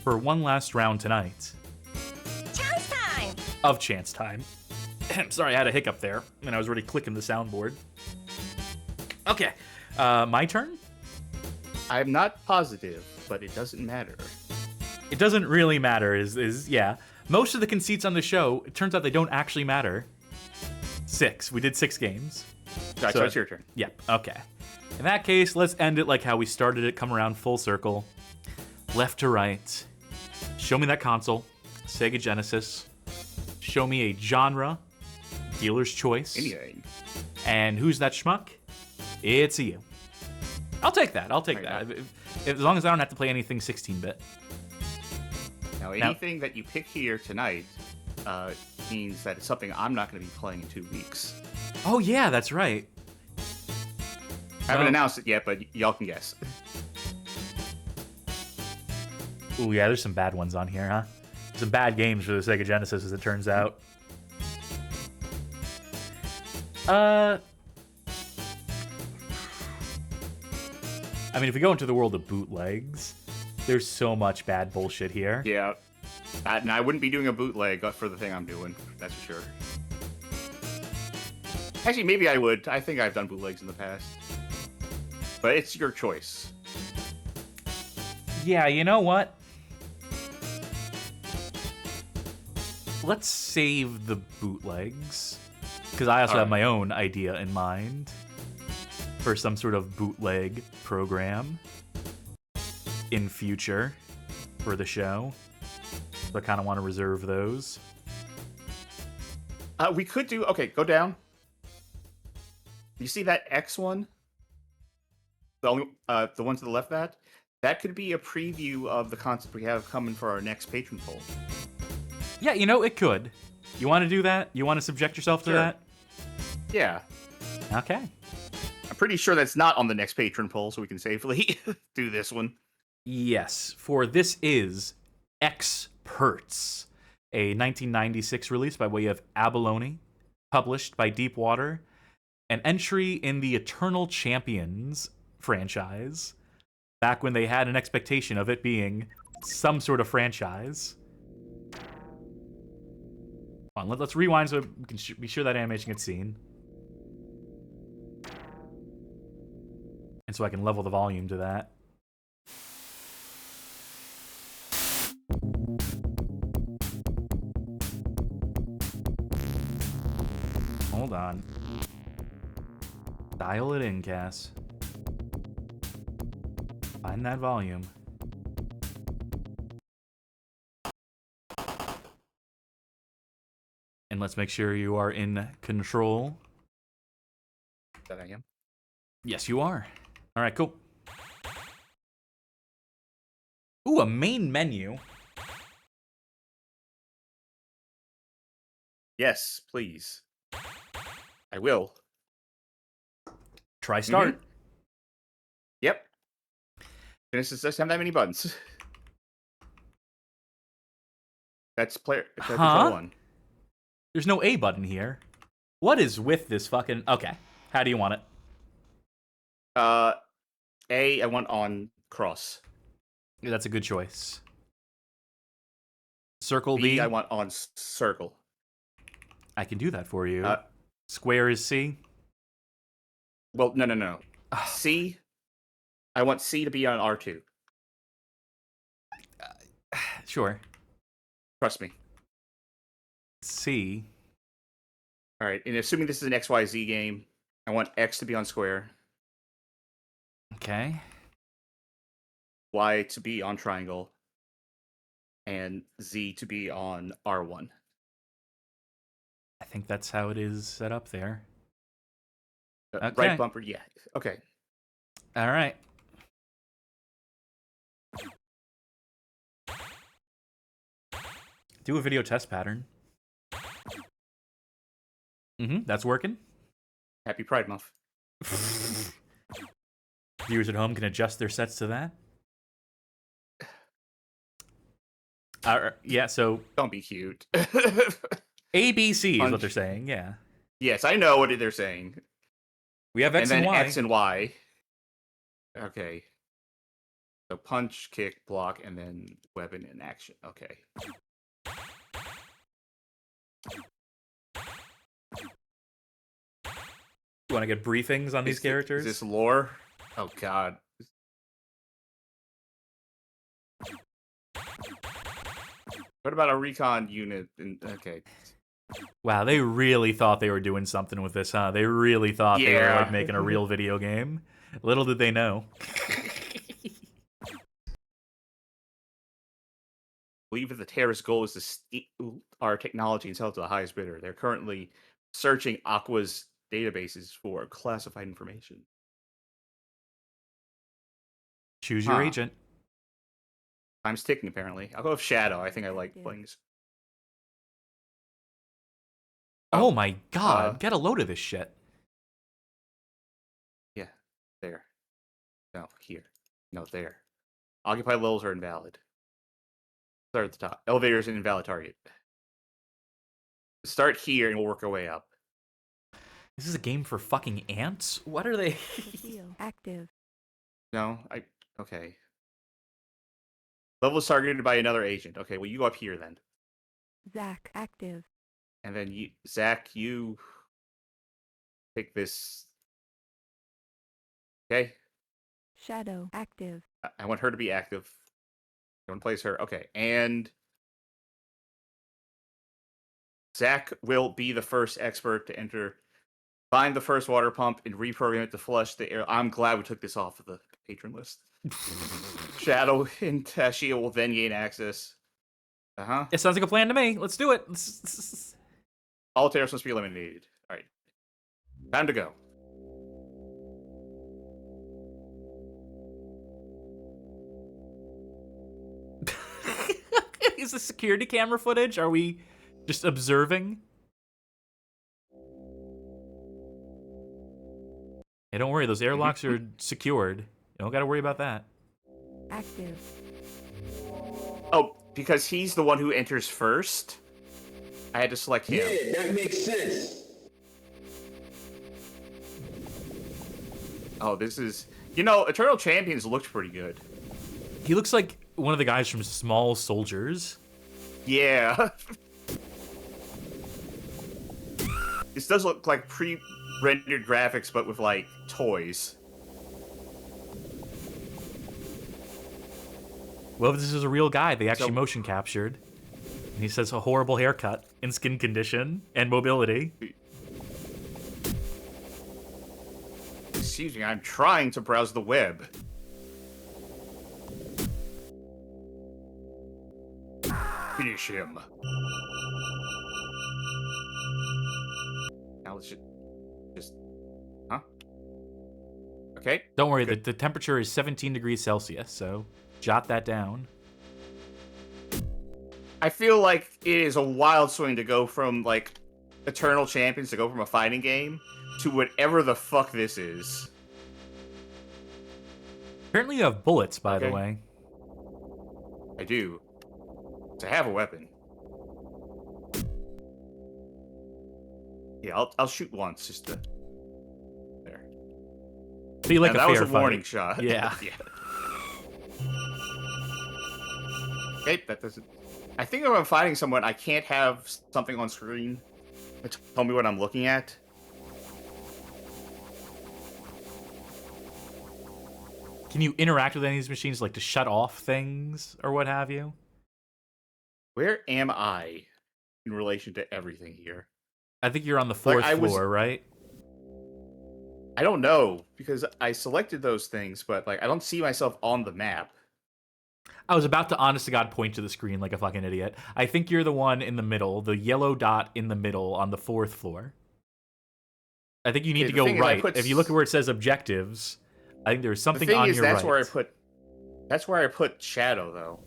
for one last round tonight. Chance time! Of Chance Time. Sorry, I had a hiccup there, and I was already clicking the soundboard. Okay, my turn? I'm not positive, but it doesn't matter. It doesn't really matter, yeah. Most of the conceits on the show, it turns out they don't actually matter. 6. We did 6 games. Right, so it's your turn. Yep, okay. In that case, let's end it like how we started it, come around full circle. Left to right. Show me that console. Sega Genesis. Show me a genre. Dealer's choice. Anything. And who's that schmuck? It's you. I'll take that. I'll take that. As long as I don't have to play anything 16-bit. Now, anything that you pick here tonight means that it's something I'm not going to be playing in 2 weeks. Oh, yeah, that's right. I haven't announced it yet, but y'all can guess. Ooh, yeah, there's some bad ones on here, huh? Some bad games for the Sega Genesis, as it turns out. I mean, if we go into the world of bootlegs, there's so much bad bullshit here. Yeah. And I wouldn't be doing a bootleg for the thing I'm doing, that's for sure. Actually, maybe I would. I think I've done bootlegs in the past. But it's your choice. Yeah, you know what? Let's save the bootlegs. Because I also have my own idea in mind for some sort of bootleg program in future for the show. So I kind of want to reserve those. We could do... Okay, go down. You see that X one? The one to the left of that? That could be a preview of the concept we have coming for our next patron poll. Yeah, you know, it could. You want to do that? You want to subject yourself to that? Yeah. Okay. I'm pretty sure that's not on the next patron poll, so we can safely do this one. Yes, for this is X-Perts, a 1996 release by way of Abalone, published by Deepwater, an entry in the Eternal Champions franchise, back when they had an expectation of it being some sort of franchise. Come on, let's rewind so we can be sure that animation gets seen. And so I can level the volume to that. Hold on. Dial it in, Cass. Find that volume. And let's make sure you are in control. That I am. Yes, you are. All right, cool. Ooh, a main menu. Yes, please. I will. Try start. Yep. Genesis doesn't have that many buttons. That's player. That's Huh? one. There's no A button here. What is with this fucking... Okay. How do you want it? A, I want on cross. Yeah, that's a good choice. Circle B, B. I want on circle. I can do that for you. Square is C. Well, no. C, I want C to be on R2. Sure. Trust me. C. All right, and assuming this is an XYZ game, I want X to be on square. Okay. Y to be on triangle. And Z to be on R1. I think that's how it is set up there. Okay. Right bumper, yeah. Okay. All right. Do a video test pattern. That's working. Happy Pride Month. Viewers at home can adjust their sets to that. Yeah, so... Don't be cute. ABC is what they're saying, yeah. Yes, I know what they're saying. We have X and Y. X and Y. Okay. So punch, kick, block, and then weapon and action. Okay. You want to get briefings on these characters? Is this lore? Oh, God. What about a recon unit? Okay. Wow, they really thought they were doing something with this, huh? They really thought they were like making a real video game. Little did they know. I believe that the terrorist goal is to steal our technology and sell it to the highest bidder. They're currently searching Aqua's databases for classified information. Choose your agent. Time's ticking, apparently. I'll go with Shadow. I think I like playing this. Oh my god, get a load of this shit. Yeah, there. No, here. No, there. Occupied levels are invalid. Start at the top. Elevator is an invalid target. Start here and we'll work our way up. This is a game for fucking ants? What are they? Active. No, okay. Level is targeted by another agent. Okay, well you go up here then. Zach, active. And then Zach, you pick this. Okay. Shadow, active. I want her to be active. I want to place her. Okay, and Zach will be the first expert to enter. Find the first water pump and reprogram it to flush the air. I'm glad we took this off of the patron list. Shadow and Tashia will then gain access. It sounds like a plan to me. Let's do it. All terrorists must be eliminated. All right. Time to go. Is this security camera footage? Are we just observing? Hey, don't worry. Those airlocks are secured. You don't got to worry about that. Active. Oh, because he's the one who enters first, I had to select him. Yeah, that makes sense. Oh, this is... You know, Eternal Champions looked pretty good. He looks like one of the guys from Small Soldiers. Yeah. This does look like pre-rendered graphics, but with, like, toys. Well, if this is a real guy, they actually motion captured. And he says a horrible haircut and skin condition and mobility. Excuse me, I'm trying to browse the web. Finish him. Now let's just... Huh? Okay. Don't worry, the temperature is 17 degrees Celsius, so jot that down. I feel like it is a wild swing to go from, like, Eternal Champions, to go from a fighting game to whatever the fuck this is. Apparently you have bullets, by the way. I do. To have a weapon. Yeah, I'll shoot once, just to... There. Be like now, a that was fair a warning fight. shot. Yeah. Yeah. Okay, that doesn't... I think if I'm fighting someone, I can't have something on screen to tell me what I'm looking at. Can you interact with any of these machines, like to shut off things or what have you? Where am I in relation to everything here? I think you're on the fourth floor, right? I don't know, because I selected those things, but like I don't see myself on the map. I was about to, honest to God, point to the screen like a fucking idiot. I think you're the one in the middle, the yellow dot in the middle on the fourth floor. I think you need to go right. If you look at where it says objectives, I think there's something on your right. That's where I put Shadow, though.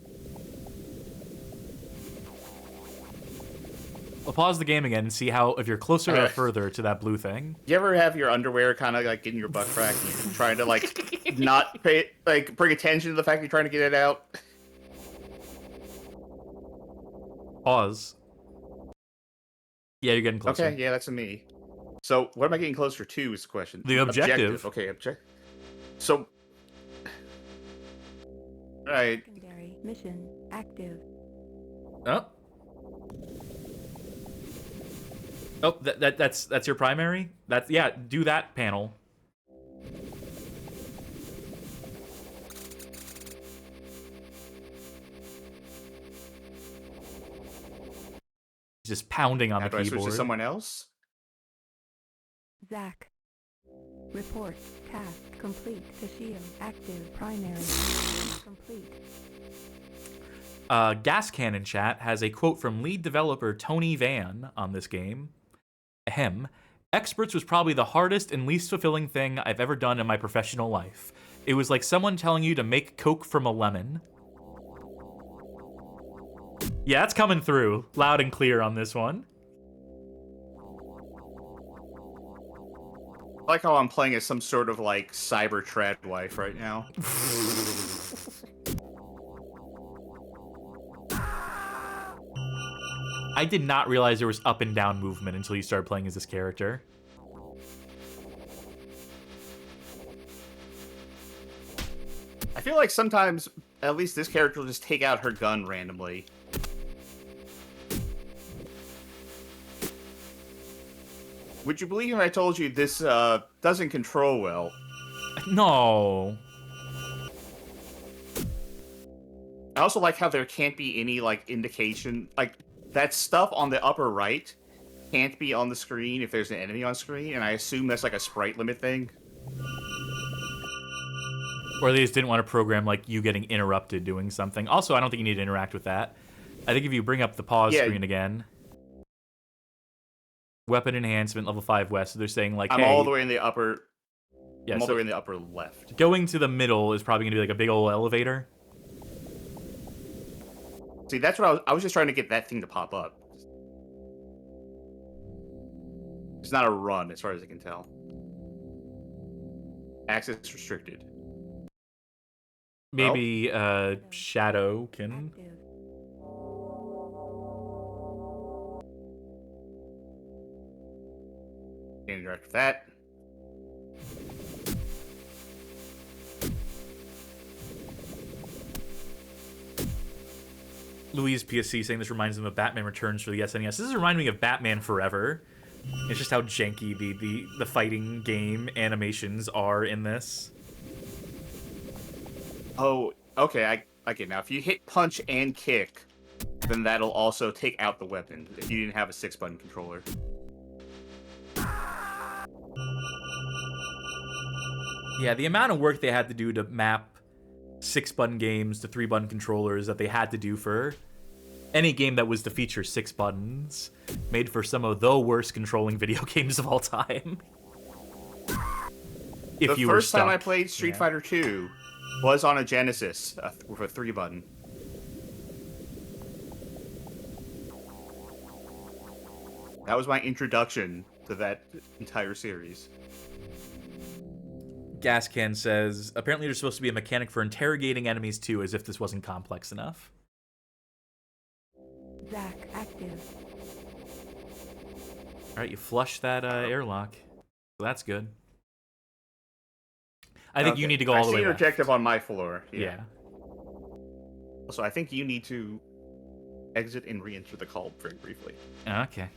I'll pause the game again and see how, if you're closer or further to that blue thing. You ever have your underwear kind of like getting your butt crack and you're trying to like not pay, like bring attention to the fact you're trying to get it out? Pause. Yeah, you're getting closer. Okay, yeah, that's me. So, what am I getting closer to is the question. The objective. Okay, So, right. Secondary mission active. Oh. Oh, that's your primary? Yeah, do that panel. Just pounding on the do I keyboard. Switch to someone else? Zach. Report. Task complete. The shield active. Primary. Complete. Gas Cannon Chat has a quote from lead developer Tony Van on this game. Ahem. X-Perts was probably the hardest and least fulfilling thing I've ever done in my professional life. It was like someone telling you to make Coke from a lemon. Yeah, it's coming through loud and clear on this one. I like how I'm playing as some sort of like cyber trad wife right now. I did not realize there was up and down movement until you started playing as this character. I feel like sometimes, at least this character will just take out her gun randomly. Would you believe if I told you this doesn't control well? No. I also like how there can't be any like indication, like that stuff on the upper right can't be on the screen if there's an enemy on screen, and I assume that's like a sprite limit thing. Or they just didn't want to program like you getting interrupted doing something. Also, I don't think you need to interact with that. I think if you bring up the pause screen again, weapon enhancement level 5 west, so they're saying like, I'm hey, all the way in the upper. Yeah, I'm all the way in the upper left. Going to the middle is probably gonna be like a big old elevator. See, that's what I was just trying to get that thing to pop up. It's not a run, as far as I can tell. Access restricted. Maybe Shadow can. Can't interact with that. Louise PSC saying this reminds them of Batman Returns for the SNES. This is reminding me of Batman Forever. It's just how janky the fighting game animations are in this. Oh, okay, I get it now. If you hit punch and kick, then that'll also take out the weapon if you didn't have a 6-button controller. Yeah, the amount of work they had to do to map 6-button games to 3-button controllers that they had to do for any game that was to feature 6 buttons made for some of the worst controlling video games of all time. If the you were first time stuck. I played Street Fighter 2 was on a Genesis with a 3-button. That was my introduction to that entire series. Gascan says, apparently there's supposed to be a mechanic for interrogating enemies too, as if this wasn't complex enough. Zach, active. Alright, you flush that airlock. So that's good. I think you need to go all the way I see your left. objective on my floor. Yeah. So I think you need to exit and re-enter the call very briefly. Okay.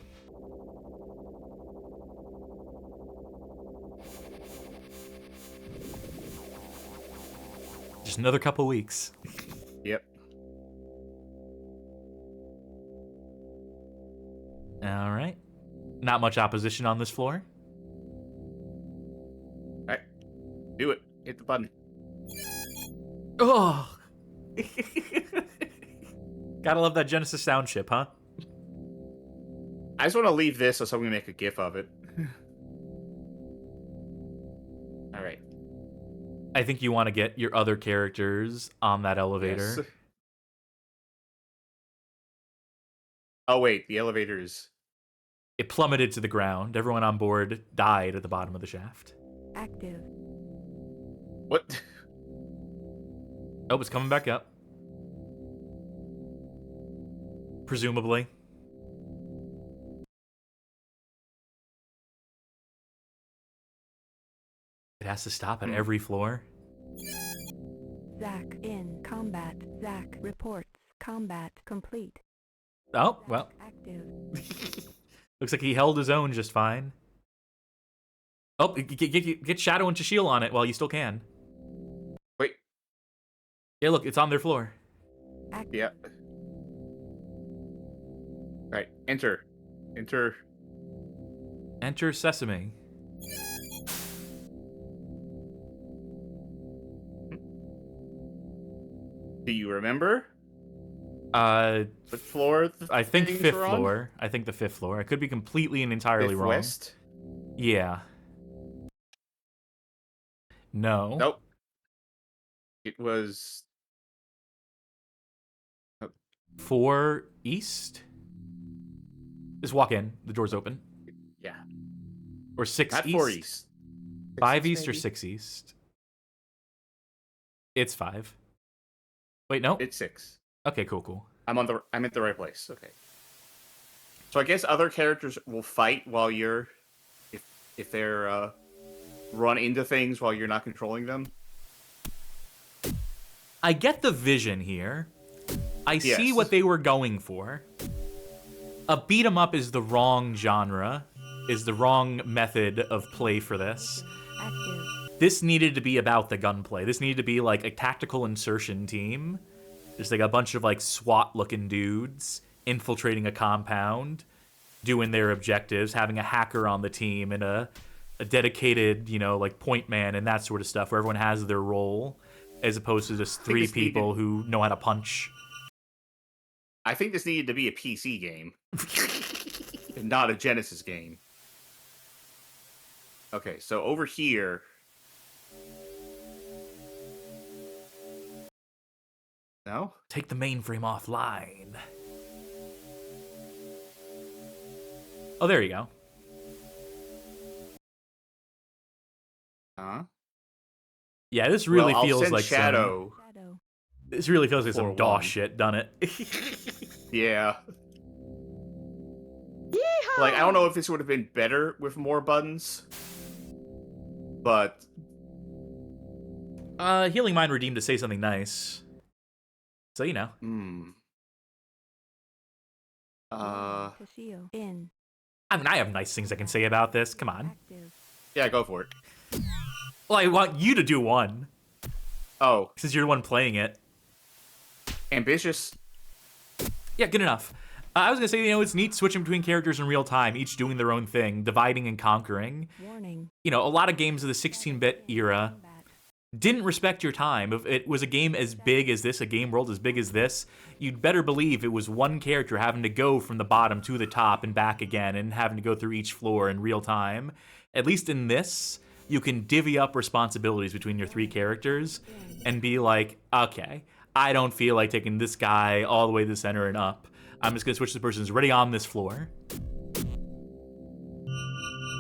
Just another couple weeks. Yep. All right. Not much opposition on this floor. All right. Do it. Hit the button. Oh. Gotta love that Genesis sound chip, huh? I just want to leave this so someone can make a GIF of it. All right. I think you want to get your other characters on that elevator. Yes. Oh, wait. The elevator is... It plummeted to the ground. Everyone on board died at the bottom of the shaft. Active. What? Oh, it's coming back up. Presumably. It has to stop at every floor. Zach, in combat. Zach, reports. Combat complete. Oh, well. Active. Looks like he held his own just fine. Oh, get Shadow and Chashil on it while you still can. Wait. Yeah, look, it's on their floor. Active. Yeah. Right. Enter. Enter. Enter Sesame. Do you remember? What floor? I think things 5th were on? floor. I think the 5th floor. I could be completely and entirely Fifth wrong. West? Yeah. No. Nope. It was 4 east. Just walk in. The door's open. Yeah. Or 6 Not east. 4 east. 5 Six, east or maybe? 6 east. It's 5. Wait, no. It's 6. Okay, cool. I'm at the right place. Okay. So I guess other characters will fight while you're, if they're run into things while you're not controlling them. I get the vision here. I see Yes. what they were going for. A beat 'em up is the wrong genre, is the wrong method of play for this. Active. This needed to be about the gunplay. This needed to be like a tactical insertion team. Just like a bunch of like SWAT-looking dudes infiltrating a compound, doing their objectives, having a hacker on the team and a dedicated, like point man and that sort of stuff where everyone has their role, as opposed to just 3 people who know how to punch. I think this needed to be a PC game, and not a Genesis game. Okay, so over here. No? Take the mainframe offline. Oh, there you go. Huh? Yeah, this really I'll feels send like Shadow. This really feels like some Floor DOS one. shit, doesn't it? Yeah. Like, I don't know if this would have been better with more buttons, but Healing Mind redeemed to say something nice. So, Kashio, in. I mean, I have nice things I can say about this. Come on. Active. yeah, go for it. Well, I want you to do one, Oh, since you're the one playing it. ambitious. Yeah, good enough. I was gonna say, it's neat switching between characters in real time, each doing their own thing, dividing and conquering. Warning. A lot of games of the 16-bit era didn't respect your time. If it was a game as big as this, a game world as big as this, you'd better believe it was one character having to go from the bottom to the top and back again and having to go through each floor in real time. At least in this, you can divvy up responsibilities between your 3 characters and be like, okay, I don't feel like taking this guy all the way to the center and up. I'm just going to switch to the person who's already on this floor.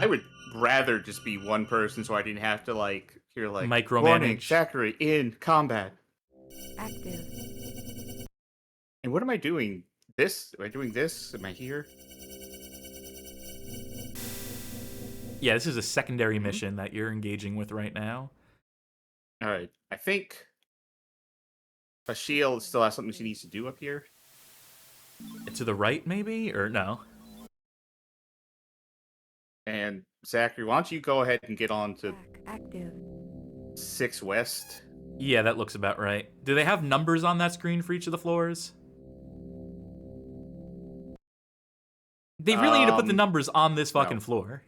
I would rather just be one person so I didn't have to, like, hear, like, micromanage. Warning, Zachary in combat. Active. And what am I doing? This? Am I doing this? Am I here? Yeah, this is a secondary mission that you're engaging with right now. Alright, I think a shield still has something she needs to do up here. To the right, maybe? Or no? And Zachary, why don't you go ahead and get on to Active. 6 West? Yeah, that looks about right. Do they have numbers on that screen for each of the floors? They really need to put the numbers on this fucking floor.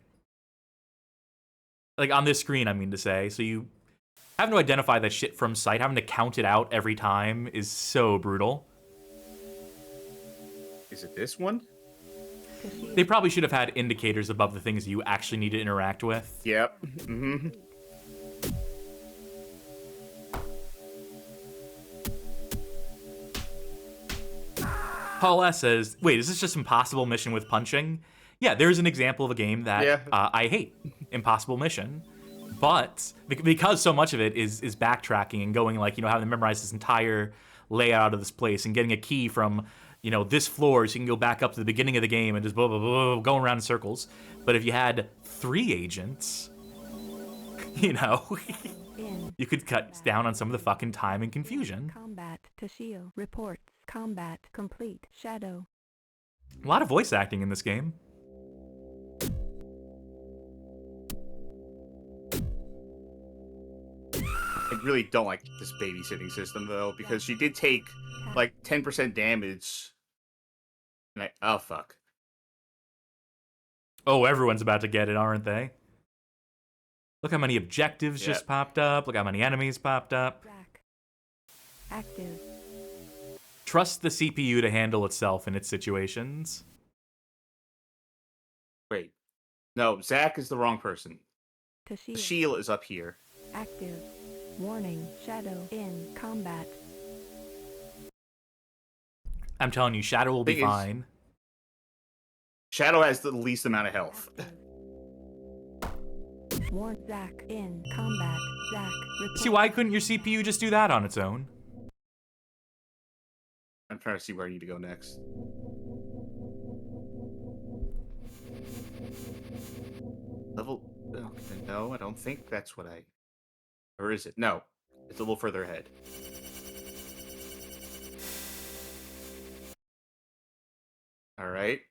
Like, on this screen, I mean to say. So you having to identify that shit from sight, having to count it out every time is so brutal. Is it this one? They probably should have had indicators above the things you actually need to interact with. Yep. Mm-hmm. Paul S. says, wait, is this just Impossible Mission with punching? Yeah, there's an example of a game that I hate. Impossible Mission. But because so much of it is backtracking and going, like, you know, having to memorize this entire layout of this place and getting a key from, you know, this floor so you can go back up to the beginning of the game and just blah, blah, blah, blah, going around in circles. But if you had 3 agents, you know, you could cut down on some of the fucking time and confusion. Combat to shield. Reports. Combat complete. Shadow. A lot of voice acting in this game. I really don't like this babysitting system, though, because she did take, like, 10% damage. And oh, fuck. Oh, everyone's about to get it, aren't they? Look how many objectives just popped up. Look how many enemies popped up. Active. Trust the CPU to handle itself in its situations. Wait. No, Zach is the wrong person. To shield. Sheila is up here. Active. Warning. Shadow in combat. I'm telling you, Shadow will be fine. Shadow has the least amount of health. Warn Zach in combat. Zach. Report. See, why couldn't your CPU just do that on its own? I'm trying to see where I need to go next. Level... Oh, no, I don't think that's what I... Or is it? No. It's a little further ahead. Alright.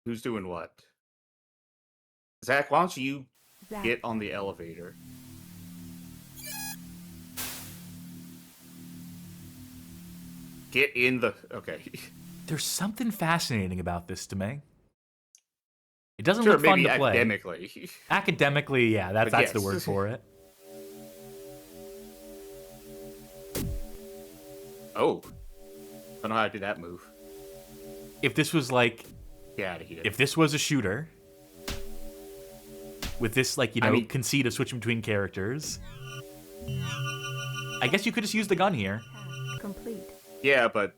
Who's doing what? Zach, why don't you get on the elevator? Get in the... Okay. There's something fascinating about this to me. It doesn't Sure, look fun maybe to play. academically. Academically, yeah, that's the word for it. Oh. I don't know how to do that move. If this was like... Get out of here. If this was a shooter, with this, like, you know, conceit of switching between characters, I guess you could just use the gun here. Complete. Yeah, but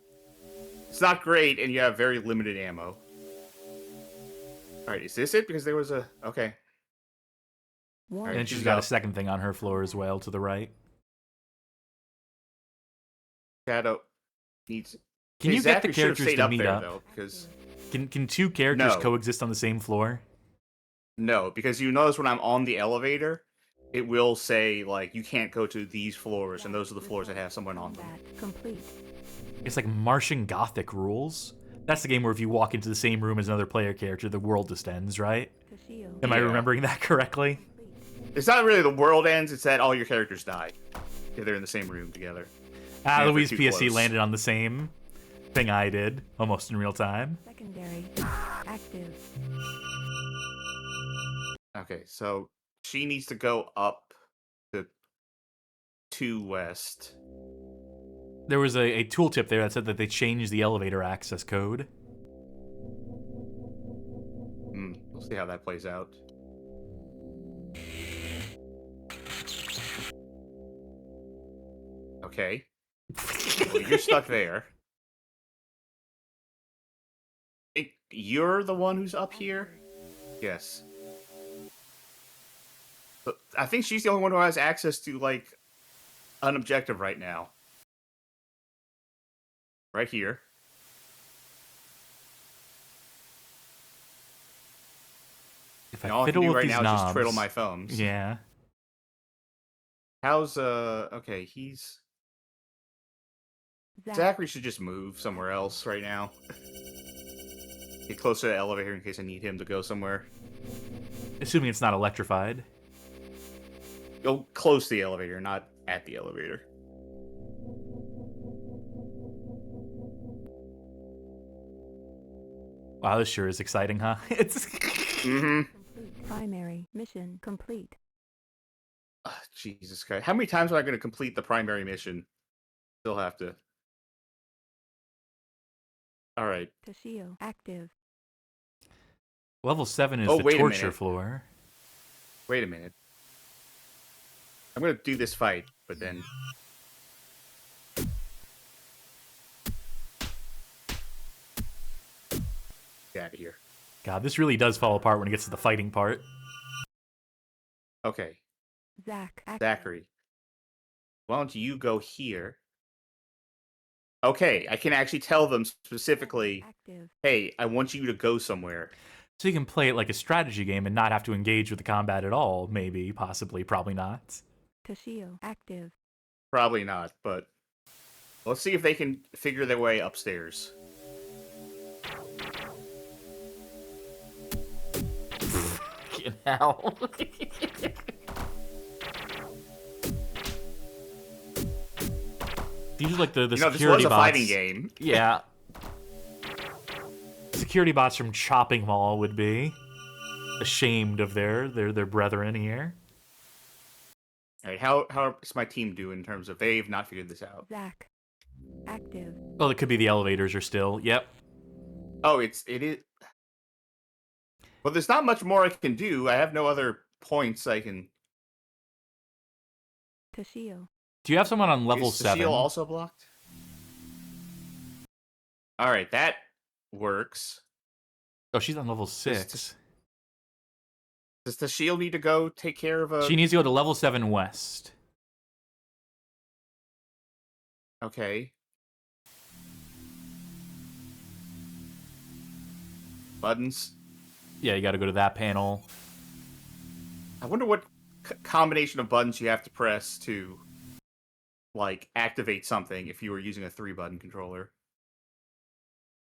it's not great, and you have very limited ammo. Alright, is this it? Because there was a... Okay. Right, and she's got a second thing on her floor as well, to the right. Shadow needs... Can you get the characters to meet up? Though, because... Can 2 characters coexist on the same floor? No, because you notice when I'm on the elevator, it will say, like, you can't go to these floors, and those are the floors that have someone on them. Complete. It's like Martian Gothic rules. That's the game where if you walk into the same room as another player character, the world just ends, right? Am I remembering that correctly? It's not really the world ends, it's that all your characters die. If they're in the same room together. Louise PSC landed on the same thing I did, almost in real time. Secondary. Active. Okay, so she needs to go up to 2 west. There was a tooltip there that said that they changed the elevator access code. We'll see how that plays out. Okay. Well, you're stuck there. You're the one who's up here? Yes. But I think she's the only one who has access to, like, an objective right now. Right here. If And all I can do right now is just twiddle my thumbs. Yeah. How's, okay, he's... Zachary should just move somewhere else right now. Get closer to the elevator in case I need him to go somewhere. Assuming it's not electrified. Go close to the elevator, not at the elevator. Wow, this sure is exciting, huh? It's... Primary mission complete. Jesus Christ. How many times am I going to complete the primary mission? Still have to. Alright. Toshio active. Level 7 is the wait a torture minute. floor. Wait a minute. I'm going to do this fight, but then... Get out of here. God, this really does fall apart when it gets to the fighting part. Okay. Active. Zachary. Why don't you go here? Okay, I can actually tell them specifically, hey, I want you to go somewhere. So you can play it like a strategy game and not have to engage with the combat at all. Maybe, possibly, probably not. Toshio active. Probably not, but let's see if they can figure their way upstairs. Hell. These are like the security this was a bots. fighting game. Yeah. Security bots from Chopping Mall would be ashamed of their brethren here. Alright, how is my team doing in terms of they've not figured this out? Zach. Active. Oh, it could be the elevators are still. Yep. Oh, it is. Well, there's not much more I can do. I have no other points I can... Toshio. Do you have someone on level Is 7? Toshio also blocked? Alright, that works. Oh, she's on level 6. Does Toshio need to go take care of a... She needs to go to level 7 west. Okay. Buttons. Yeah, you gotta go to that panel. I wonder what combination of buttons you have to press to, like, activate something if you were using a 3-button controller.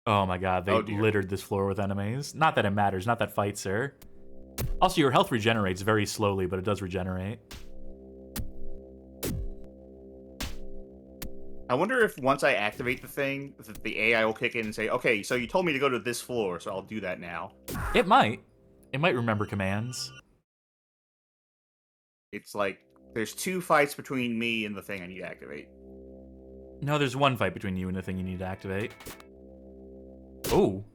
Oh my god, they littered this floor with enemies. Not that it matters, not that fights, sir. Also, your health regenerates very slowly, but it does regenerate. I wonder if once I activate the thing, that the AI will kick in and say, okay, so you told me to go to this floor, so I'll do that now. It might. It might remember commands. It's like, there's 2 fights between me and the thing I need to activate. No, there's 1 fight between you and the thing you need to activate. Oh.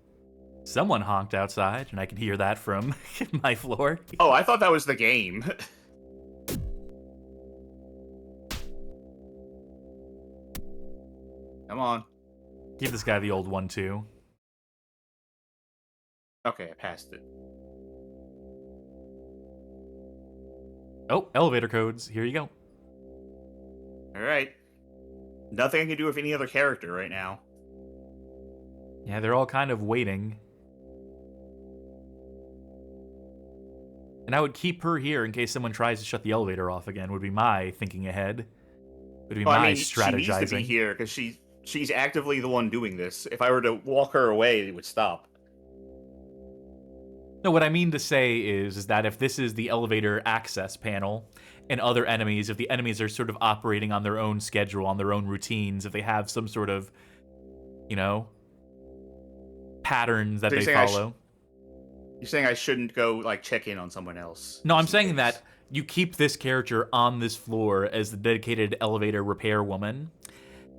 Someone honked outside, and I can hear that from my floor. Oh, I thought that was the game. Come on. Give this guy the old 1-2. Okay, I passed it. Oh, elevator codes. Here you go. Alright. Nothing I can do with any other character right now. Yeah, they're all kind of waiting. And I would keep her here in case someone tries to shut the elevator off again, would be my thinking ahead. Would be my strategizing. She needs to be here, because she's actively the one doing this. If I were to walk her away, it would stop. No, what I mean to say is that if this is the elevator access panel and other enemies, if the enemies are sort of operating on their own schedule, on their own routines, if they have some sort of, you know, patterns that they follow. You're saying I shouldn't go, like, check in on someone else? No, I'm saying that you keep this character on this floor as the dedicated elevator repair woman.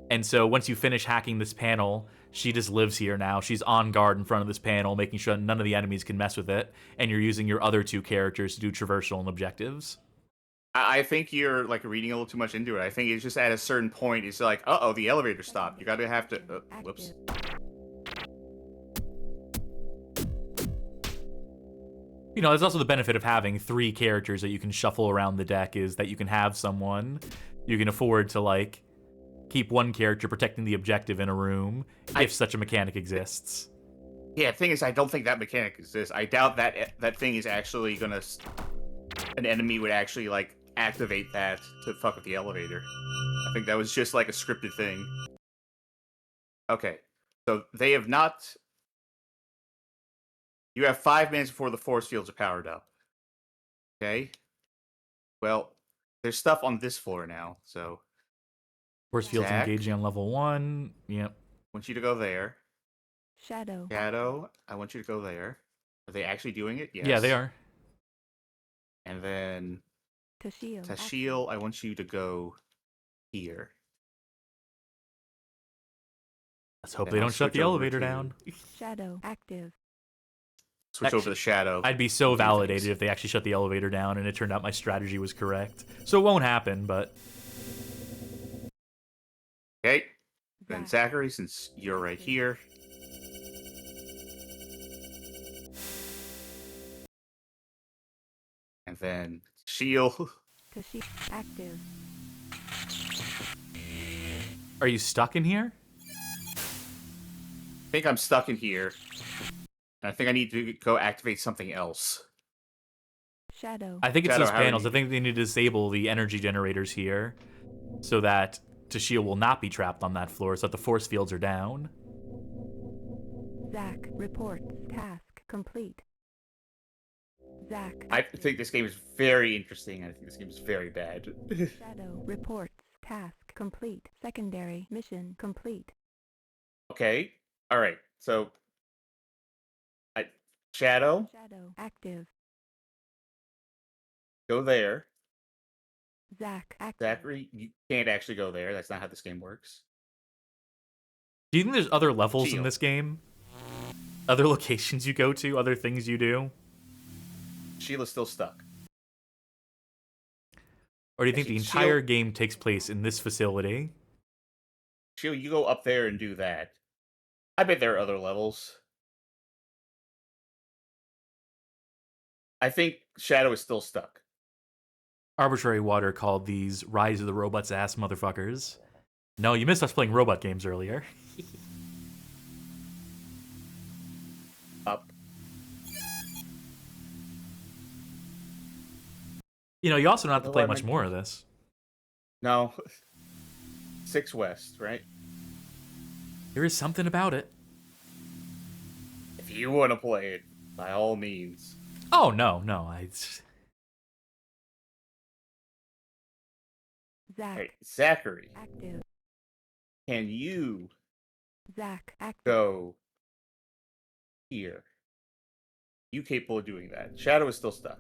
And so once you finish hacking this panel, she just lives here now. She's on guard in front of this panel, making sure none of the enemies can mess with it. And you're using your other 2 characters to do traversal and objectives. I think you're like reading a little too much into it. I think it's just at a certain point, it's like, uh-oh, the elevator stopped. You gotta have to... whoops. You know, there's also the benefit of having 3 characters that you can shuffle around the deck, is that you can have someone you can afford to, like, keep one character protecting the objective in a room, if such a mechanic exists. Yeah, the thing is, I don't think that mechanic exists. I doubt that thing is actually gonna... An enemy would actually, like, activate that to fuck with the elevator. I think that was just, like, a scripted thing. Okay. So, they have not... You have 5 minutes before the force fields are powered up. Okay? Well, there's stuff on this floor now, so... Force fields engaging on level 1. Yep. I want you to go there. Shadow. Shadow, I want you to go there. Are they actually doing it? Yes. Yeah, they are. And then... Tashiel, I want you to go here. Let's hope they don't shut the elevator down. Shadow active. Switch over the Shadow. I'd be so validated if they actually shut the elevator down and it turned out my strategy was correct. So it won't happen, but... Okay. Then Zachary, since you're right here. And then Shield. Active. Are you stuck in here? I think I'm stuck in here. And I think I need to go activate something else. Shadow. I think it's Shadow, those panels. I think they need to disable the energy generators here so that Tashiel will not be trapped on that floor, so that the force fields are down. Zach, report. Task complete. Zach. I think this game is very interesting. I think this game is very bad. Shadow reports. Task complete. Secondary mission complete. Okay. All right. So, Shadow. Shadow active. Go there. Zach active. Zachary, you can't actually go there. That's not how this game works. Do you think there's other levels in this game? Other locations you go to? Other things you do? Sheila's still stuck. Or do you think the entire game takes place in this facility? Sheila, you go up there and do that. I bet there are other levels. I think Shadow is still stuck. Arbitrary Water called these Rise of the Robots ass motherfuckers. No, you missed us playing robot games earlier. Up. You know, you also don't have to play much more of this. No. 6 West, right? There is something about it. If you want to play it, by all means. Oh, no. Zach. Hey, Zachary. Active. Can you Zach active. go here? You capable of doing that? Shadow is still stuck.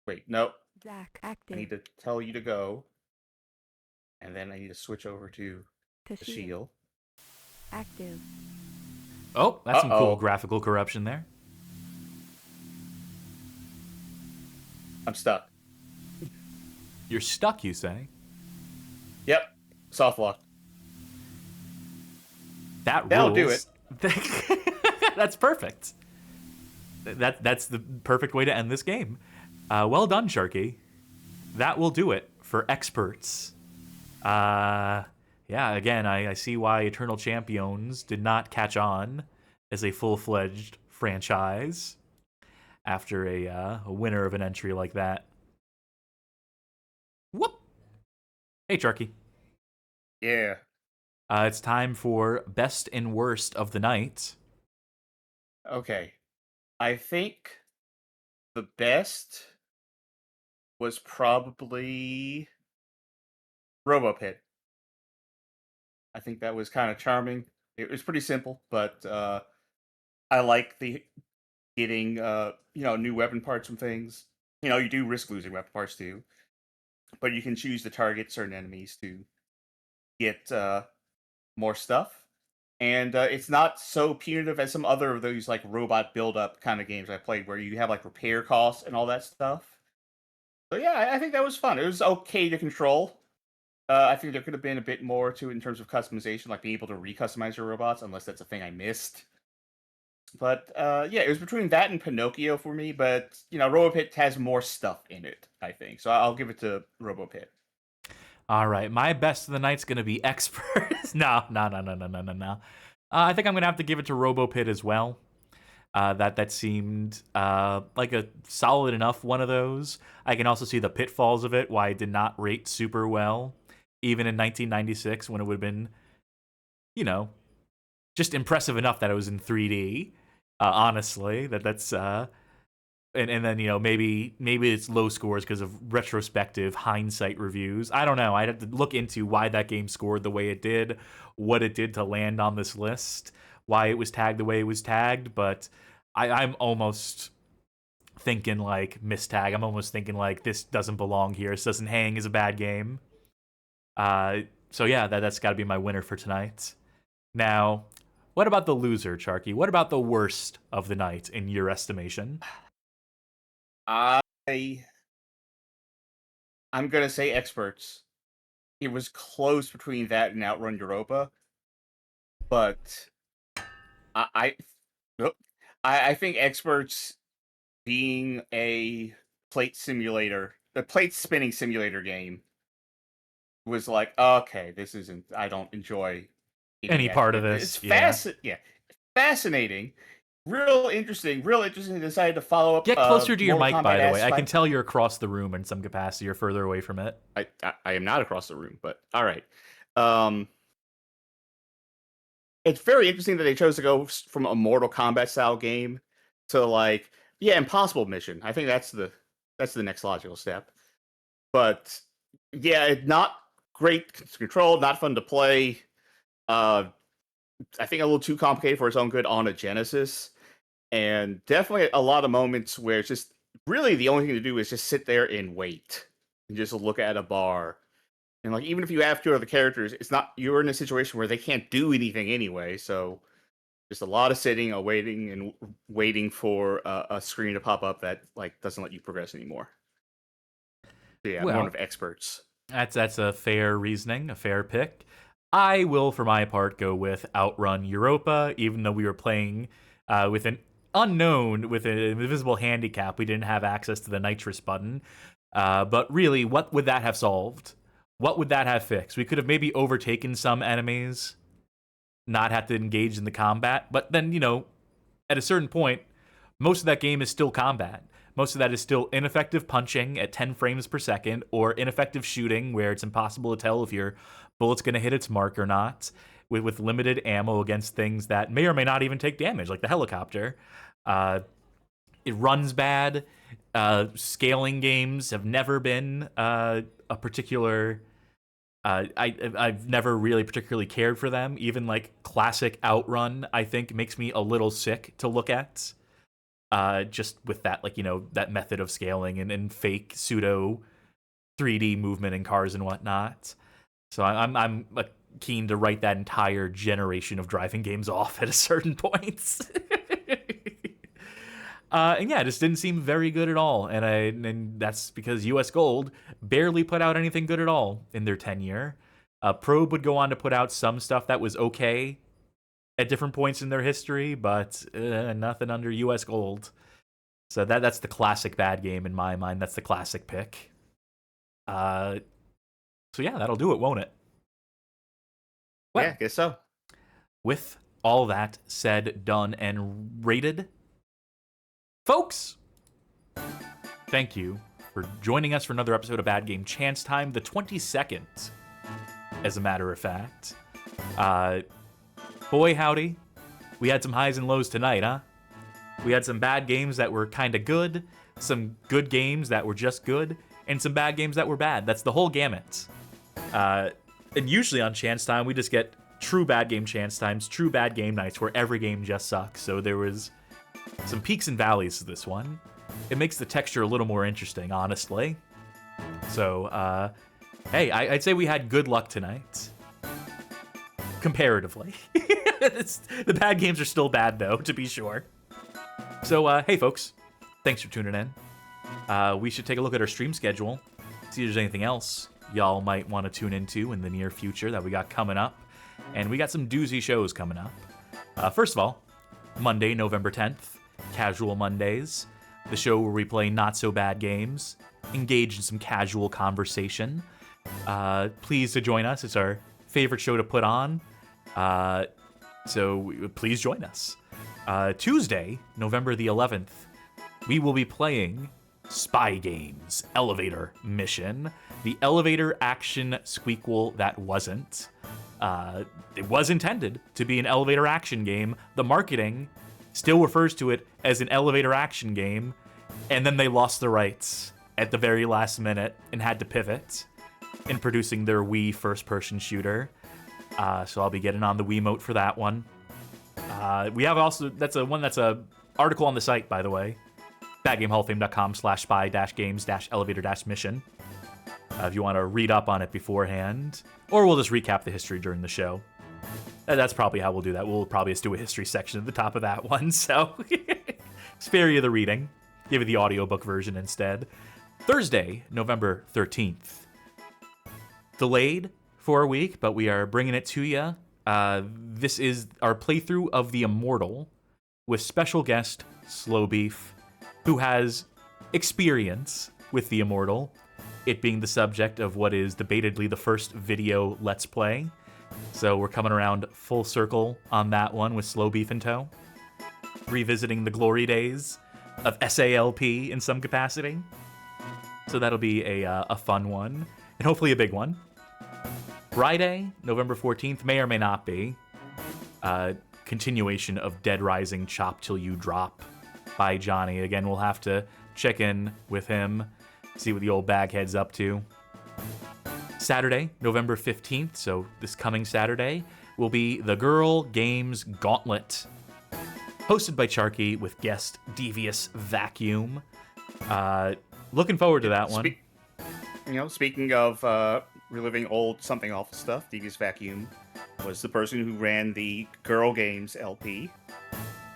Wait, no. Zach active. I need to tell you to go. And then I need to switch over to the shield. Active. Oh, that's some cool graphical corruption there. I'm stuck. You're stuck, you say? Yep. Soft lock. That'll do it. That's perfect. That's the perfect way to end this game. Well done, Sharky. That will do it for X-Perts. Yeah, again, I see why Eternal Champions did not catch on as a full-fledged franchise after a winner of an entry like that. Whoop! Hey, Sharky. Yeah. It's time for best and worst of the night. Okay. I think the best was probably Robo Pit. I think that was kind of charming. It was pretty simple, but I like the getting new weapon parts and things. You do risk losing weapon parts too, but you can choose to target certain enemies to get more stuff. And it's not so punitive as some other of those like robot build-up kind of games I played, where you have like repair costs and all that stuff. So yeah, I think that was fun. It was okay to control. I think there could have been a bit more to it in terms of customization, like being able to re-customize your robots, unless that's a thing I missed. But yeah, it was between that and Pinocchio for me. But Robo Pit has more stuff in it, I think. So I'll give it to Robo Pit. All right, my best of the night's gonna be X-Perts. No. I think I'm gonna have to give it to Robo Pit as well. That seemed like a solid enough one of those. I can also see the pitfalls of it, why it did not rate super well, even in 1996 when it would have been, just impressive enough that it was in 3D. Honestly, that's and then maybe it's low scores because of retrospective hindsight reviews. I don't know. I'd have to look into why that game scored the way it did, what it did to land on this list, why it was tagged the way it was tagged. But I'm almost thinking like mistag. I'm almost thinking like this doesn't belong here. This doesn't hang as a bad game. So yeah, that's got to be my winner for tonight. Now, what about the loser, Charky? What about the worst of the night in your estimation? I'm gonna say X-Perts. It was close between that and OutRun Europa, but I think X-Perts being a plate spinning simulator game was like, okay, this isn't. I don't enjoy any part of this. It's fascinating. Real interesting. Decided to follow up. Get closer to your mic, by the way. I S5. can tell you're across the room in some capacity. You're further away from it. I am not across the room, but all right. It's very interesting that they chose to go from a Mortal Kombat style game to like, impossible mission. I think that's the next logical step. But yeah, not great control, not fun to play. I think a little too complicated for its own good on a Genesis. And definitely a lot of moments where it's just really the only thing to do is just sit there and wait and just look at a bar. And like, even if you have two other characters, you're in a situation where they can't do anything anyway. So just a lot of sitting, waiting for a screen to pop up that like doesn't let you progress anymore. So yeah, one of X-Perts. That's a fair reasoning, a fair pick. I will, for my part, go with OutRun Europa, even though we were playing with an unknown, with an invisible handicap. We didn't have access to the nitrous button. But really, what would that have solved? What would that have fixed? We could have maybe overtaken some enemies, not have to engage in the combat. But then, at a certain point, most of that game is still combat. Most of that is still ineffective punching at 10 frames per second, or ineffective shooting where it's impossible to tell if your bullet's going to hit its mark or not, with limited ammo against things that may or may not even take damage, like the helicopter. It runs bad. Scaling games have never been a particular... I've never really particularly cared for them. Even like classic OutRun, I think, makes me a little sick to look at. Just with that, like, that method of scaling and fake pseudo 3D movement in cars and whatnot. So I'm keen to write that entire generation of driving games off at a certain point. And yeah, it just didn't seem very good at all. And that's because US Gold barely put out anything good at all in their tenure. Probe would go on to put out some stuff that was okay at different points in their history, but nothing under US Gold. So that's the classic bad game in my mind. That's the classic pick. So yeah, that'll do it, won't it? Well, yeah, I guess so. With all that said, done, and rated, folks, thank you for joining us for another episode of Bad Game Chance Time, the 22nd, as a matter of fact. Boy, howdy, we had some highs and lows tonight, huh? We had some bad games that were kind of good, some good games that were just good, and some bad games that were bad. That's the whole gamut. And usually on Chance Time, we just get true bad game chance times, true bad game nights where every game just sucks. So there was some peaks and valleys to this one. It makes the texture a little more interesting, honestly. So, hey, I'd say we had good luck tonight. Comparatively. The bad games are still bad, though, to be sure. So, hey, folks. Thanks for tuning in. We should take a look at our stream schedule, see if there's anything else y'all might want to tune into in the near future that we got coming up. And we got some doozy shows coming up. First of all, Monday, November 10th, Casual Mondays, the show where we play not-so-bad games, engage in some casual conversation. Please to join us. It's our favorite show to put on. So please join us. Tuesday, November the 11th, we will be playing Spy Games Elevator Mission, the elevator action squeakquel that wasn't. It was intended to be an elevator action game. The marketing still refers to it as an elevator action game, and then they lost the rights at the very last minute and had to pivot in producing their Wii first-person shooter. So I'll be getting on the Wiimote for that one. We have also, that's a article on the site, by the way, badgamehallofame.com/spy-games-elevator-mission. If you want to read up on it beforehand, or we'll just recap the history during the show. That's probably how we'll do that. We'll probably just do a history section at the top of that one, so spare you the reading. Give you the audiobook version instead. Thursday, November 13th. Delayed for a week, but we are bringing it to you. This is our playthrough of The Immortal with special guest Slow Beef, who has experience with The Immortal, it being the subject of what is debatedly the first video Let's Play. So we're coming around full circle on that one with Slow Beef in tow, revisiting the glory days of SALP in some capacity. So that'll be a fun one, and hopefully a big one. Friday, November 14th, may or may not be continuation of Dead Rising Chop Till You Drop by Johnny. Again, we'll have to check in with him, see what the old baghead's up to. Saturday, November 15th, so this coming Saturday, will be the Girl Games Gauntlet, hosted by Charky with guest Devious Vacuum. Looking forward to that one. Speaking of reliving old something awful stuff, Devious Vacuum was the person who ran the Girl Games LP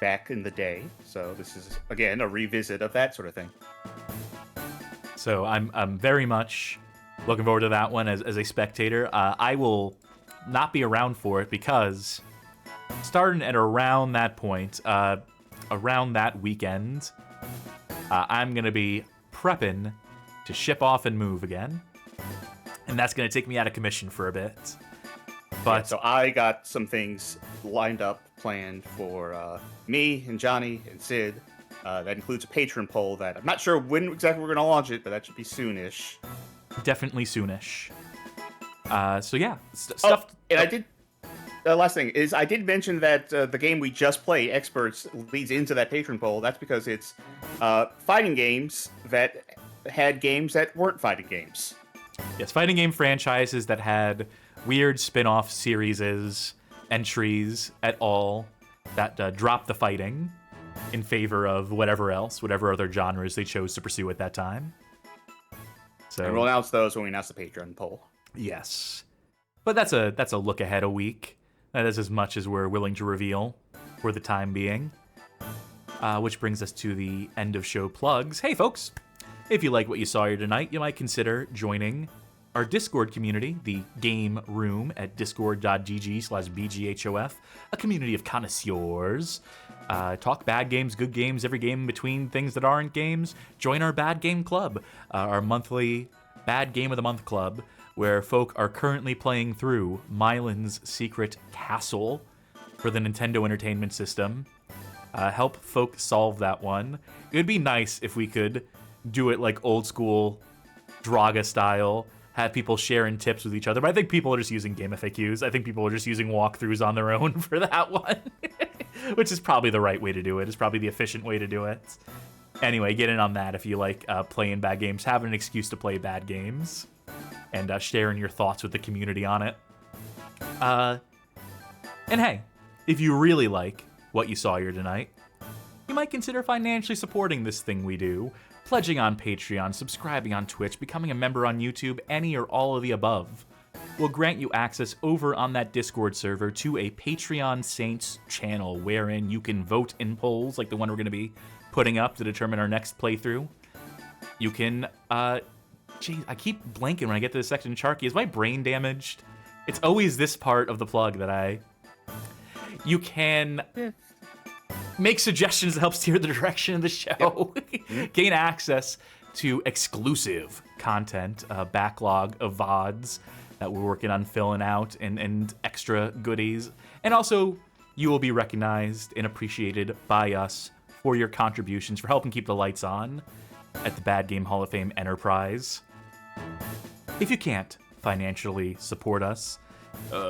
back in the day. So this is, again, a revisit of that sort of thing. So I'm very much looking forward to that one as a spectator. I will not be around for it because starting at around that point, around that weekend, I'm going to be prepping to ship off and move again. And that's going to take me out of commission for a bit. But yeah, so I got some things lined up, planned for me and Johnny and Sid. That includes a patron poll that I'm not sure when exactly we're going to launch it, but that should be soonish. Definitely soonish. So yeah, stuff. And I did. The last thing is I did mention that the game we just played, X-Perts, leads into that patron poll. That's because it's fighting games that had games that weren't fighting games. Yes, fighting game franchises that had weird spin-off series, entries at all, that dropped the fighting in favor of whatever else, whatever other genres they chose to pursue at that time. So, and we'll announce those when we announce the Patreon poll. Yes. But that's a look ahead a week. That is as much as we're willing to reveal for the time being. Which brings us to the end of show plugs. Hey, folks! If you like what you saw here tonight, you might consider joining our Discord community, the Game Room, at discord.gg/bghof, a community of connoisseurs. Talk bad games, good games, every game in between things that aren't games. Join our Bad Game Club, our monthly Bad Game of the Month club, where folk are currently playing through Mylan's Secret Castle for the Nintendo Entertainment System. Help folk solve that one. It would be nice if we could do it like old school Draga style, have people sharing tips with each other. But I think people are just using game FAQs. I think people are just using walkthroughs on their own for that one, which is probably the right way to do it. It's probably the efficient way to do it. Anyway, get in on that if you like playing bad games, having an excuse to play bad games, and sharing your thoughts with the community on it. And hey, if you really like what you saw here tonight, you might consider financially supporting this thing we do, pledging on Patreon, subscribing on Twitch, becoming a member on YouTube, any or all of the above. Will grant you access over on that Discord server to a Patreon Saints channel wherein you can vote in polls like the one we're going to be putting up to determine our next playthrough. You can, geez, I keep blanking when I get to this section. Sharky, is my brain damaged? It's always this part of the plug that you can make suggestions that help steer the direction of the show. Yep. Gain access to exclusive content, backlog of VODs that we're working on filling out, and extra goodies. And also, you will be recognized and appreciated by us for your contributions, for helping keep the lights on at the Bad Game Hall of Fame Enterprise. If you can't financially support us,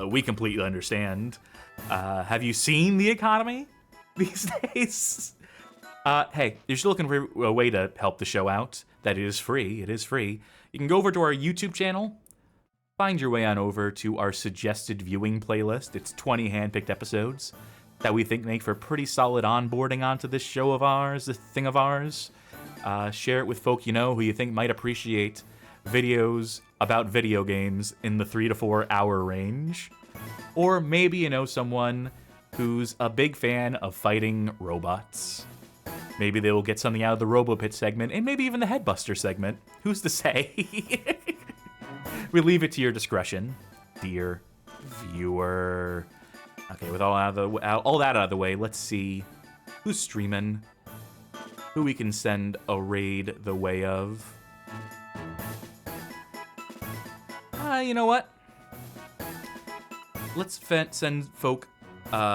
we completely understand. Have you seen the economy these days? Hey, you're still looking for a way to help the show out. That is free. It is free. You can go over to our YouTube channel. Find your way on over to our suggested viewing playlist. It's 20 handpicked episodes that we think make for pretty solid onboarding onto this show of ours, this thing of ours. Share it with folk you know who you think might appreciate videos about video games in the 3 to 4 hour range. Or maybe you know someone who's a big fan of fighting robots. Maybe they will get something out of the Robo Pit segment, and maybe even the Headbuster segment. Who's to say? We leave it to your discretion, dear viewer. Okay, with all that out of the way, let's see who's streaming, who we can send a raid the way of. You know what? Let's send folk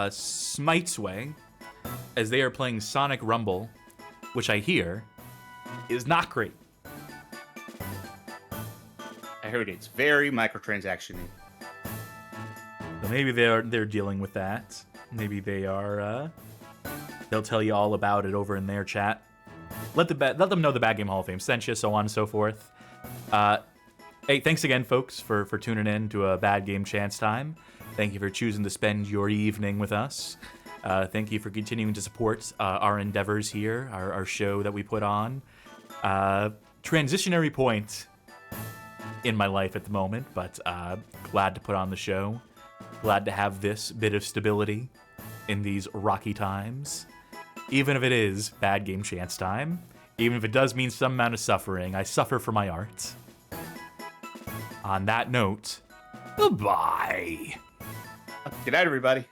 Smite's way, as they are playing Sonic Rumble, which I hear is not great. I heard it's very microtransaction-y. So maybe they're dealing with that. Maybe they are. They'll tell you all about it over in their chat. Let them know the Bad Game Hall of Fame sent you, so on and so forth. Hey, thanks again, folks, for tuning in to a Bad Game Chance Time. Thank you for choosing to spend your evening with us. Thank you for continuing to support our endeavors here, our show that we put on. Transitionary point in my life at the moment, but glad to put on the show. Glad to have this bit of stability in these rocky times. Even if it is Bad Game Chance Time, even if it does mean some amount of suffering, I suffer for my art. On that note, goodbye. Good night, everybody.